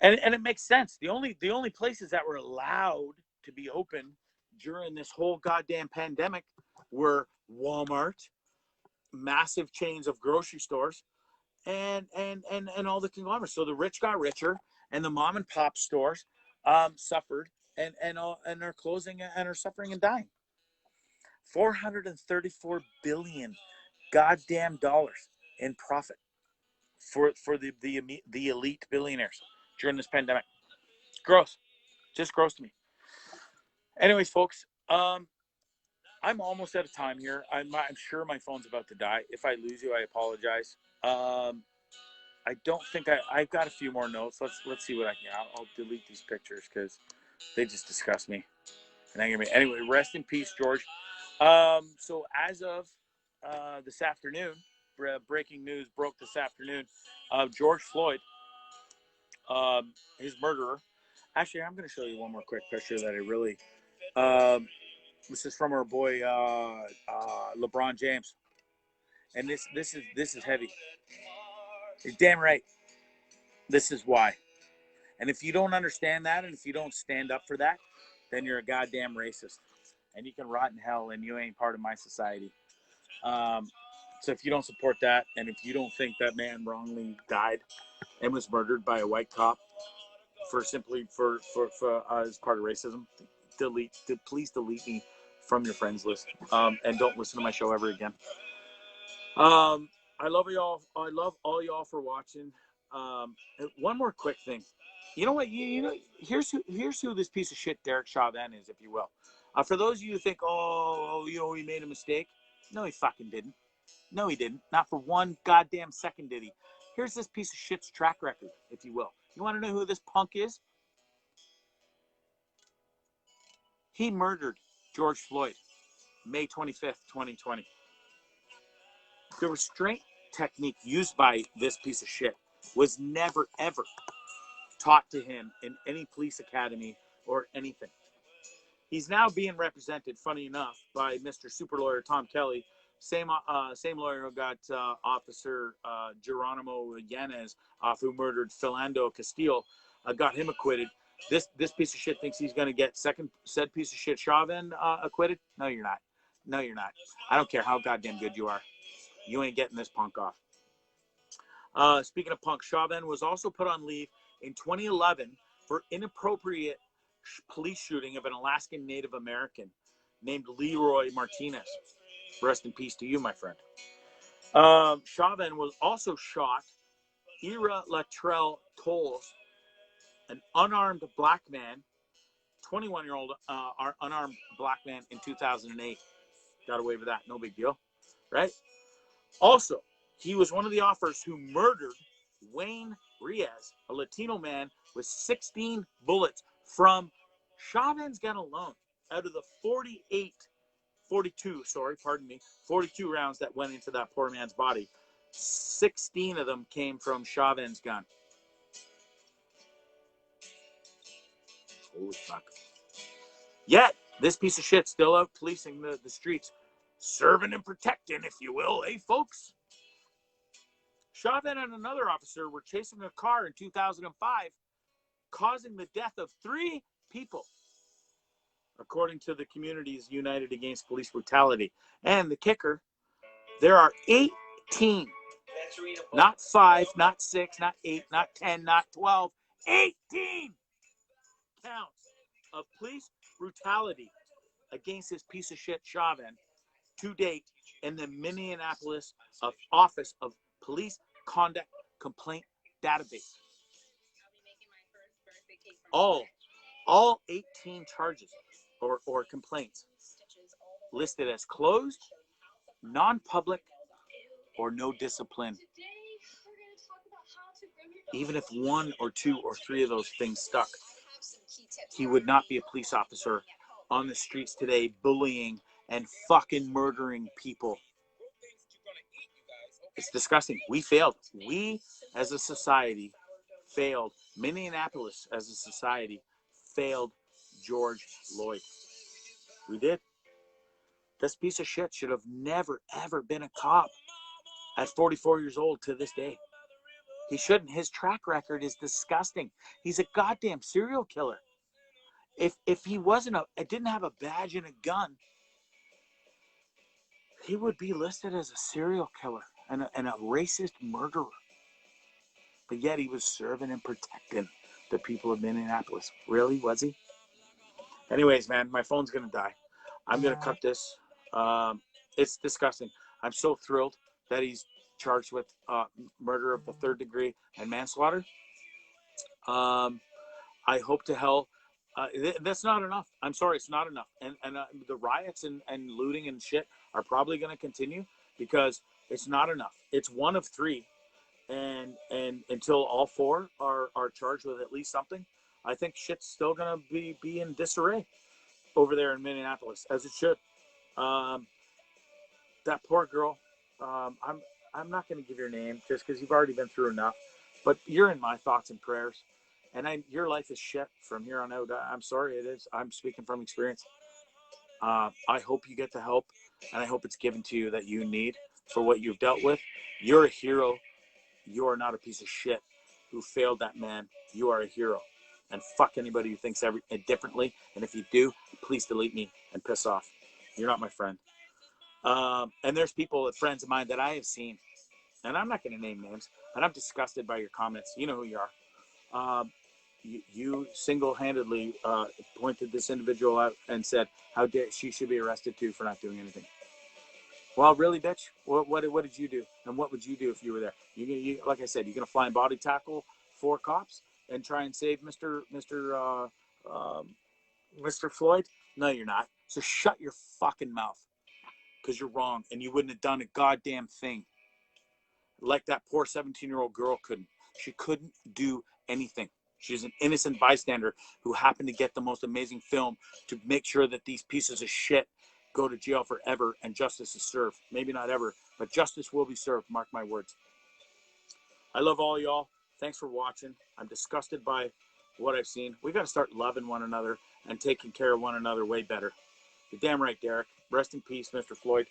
And it makes sense. The only places that were allowed to be open during this whole goddamn pandemic were Walmart, massive chains of grocery stores, and all the conglomerates. So the rich got richer, and the mom and pop stores suffered and are closing and are suffering and dying. $434 billion goddamn dollars in profit for the elite billionaires during this pandemic. Gross. Just gross to me. Anyways, folks, I'm almost out of time here. I'm sure my phone's about to die. If I lose you, I apologize. I don't think I've got a few more notes. Let's see what I can. I'll delete these pictures because they just disgust me. And anyway, rest in peace, George. So as of this afternoon, breaking news broke this afternoon. George Floyd, his murderer. Actually, I'm going to show you one more quick picture that I really. This is from our boy LeBron James, and this is heavy. You're damn right. This is why. And if you don't understand that, and if you don't stand up for that, then you're a goddamn racist, and you can rot in hell, and you ain't part of my society. So if you don't support that, and if you don't think that man wrongly died and was murdered by a white cop for as part of racism, please delete me from your friends list, and don't listen to my show ever again. I love y'all. I love all y'all for watching. One more quick thing. You know what? You know, here's who this piece of shit Derek Chauvin is, if you will. For those of you who think, oh, you know, he made a mistake. No, he fucking didn't. No, he didn't. Not for one goddamn second did he. Here's this piece of shit's track record, if you will. You want to know who this punk is? He murdered George Floyd, May 25th, 2020. The restraint technique used by this piece of shit was never, ever taught to him in any police academy or anything. He's now being represented, funny enough, by Mr. Super Lawyer Tom Kelly, same lawyer who got Officer Geronimo Yanez who murdered Philando Castile, got him acquitted. This piece of shit thinks he's going to get said piece of shit Chauvin acquitted. No, you're not. No, you're not. I don't care how goddamn good you are. You ain't getting this punk off. Speaking of punk, Chauvin was also put on leave in 2011 for inappropriate police shooting of an Alaskan Native American named Leroy Martinez. Rest in peace to you, my friend. Chauvin was also shot Ira Latrell Tolles, an unarmed black man, 21-year-old unarmed black man in 2008. Got away with that. No big deal, right? Also, he was one of the officers who murdered Wayne Reyes, a Latino man with 16 bullets from Chauvin's gun alone. Out of the 42 rounds that went into that poor man's body, 16 of them came from Chauvin's gun. Holy fuck. Yet, this piece of shit still out policing the streets, serving and protecting, if you will, folks? Chauvin and another officer were chasing a car in 2005, causing the death of 3 people, according to the Communities United Against Police Brutality. And the kicker, there are 18, not 5, not 6, not 8, not 10, not 12, 18 counts of police brutality against this piece of shit Chauvin to date in the Minneapolis Office of Police Conduct Complaint Database. All 18 charges or complaints listed as closed, non-public, or no discipline. Even if 1 or 2 or 3 of those things stuck, he would not be a police officer on the streets today bullying and fucking murdering people. It's disgusting. We failed. We, as a society, failed. Minneapolis, as a society, failed George Floyd. We did. This piece of shit should have never, ever been a cop at 44 years old to this day. He shouldn't. His track record is disgusting. He's a goddamn serial killer. If he wasn't didn't have a badge and a gun, he would be listed as a serial killer and a racist murderer. But yet he was serving and protecting the people of Minneapolis. Really? Was he? Anyways, man, my phone's going to die. I'm going to cut this. It's disgusting. I'm so thrilled that he's charged with murder of the third degree and manslaughter. I hope to hell. That's not enough. I'm sorry, it's not enough. And the riots and looting and shit are probably going to continue because it's not enough. It's one of three. And until all four are charged with at least something, I think shit's still going to be in disarray over there in Minneapolis, as it should. That poor girl, I'm not going to give your name just because you've already been through enough, but you're in my thoughts and prayers. And your life is shit from here on out. I'm sorry, it is. I'm speaking from experience. I hope you get the help, and I hope it's given to you that you need for what you've dealt with. You're a hero. You are not a piece of shit who failed that man. You are a hero. And fuck anybody who thinks differently. And if you do, please delete me and piss off. You're not my friend. And there's people, friends of mine that I have seen, and I'm not going to name names, and I'm disgusted by your comments. You know who you are. You single-handedly pointed this individual out and said how dare she should be arrested too for not doing anything. Well, really, bitch? What did you do? And what would you do if you were there? You like I said, you're gonna fly and body tackle 4 cops and try and save Mr. Floyd? No, you're not. So shut your fucking mouth, because you're wrong, and you wouldn't have done a goddamn thing. Like that poor 17-year-old girl couldn't. She couldn't do anything. She's an innocent bystander who happened to get the most amazing film to make sure that these pieces of shit go to jail forever and justice is served. Maybe not ever, but justice will be served. Mark my words. I love all y'all. Thanks for watching. I'm disgusted by what I've seen. We got to start loving one another and taking care of one another way better. You're damn right, Derek. Rest in peace, Mr. Floyd.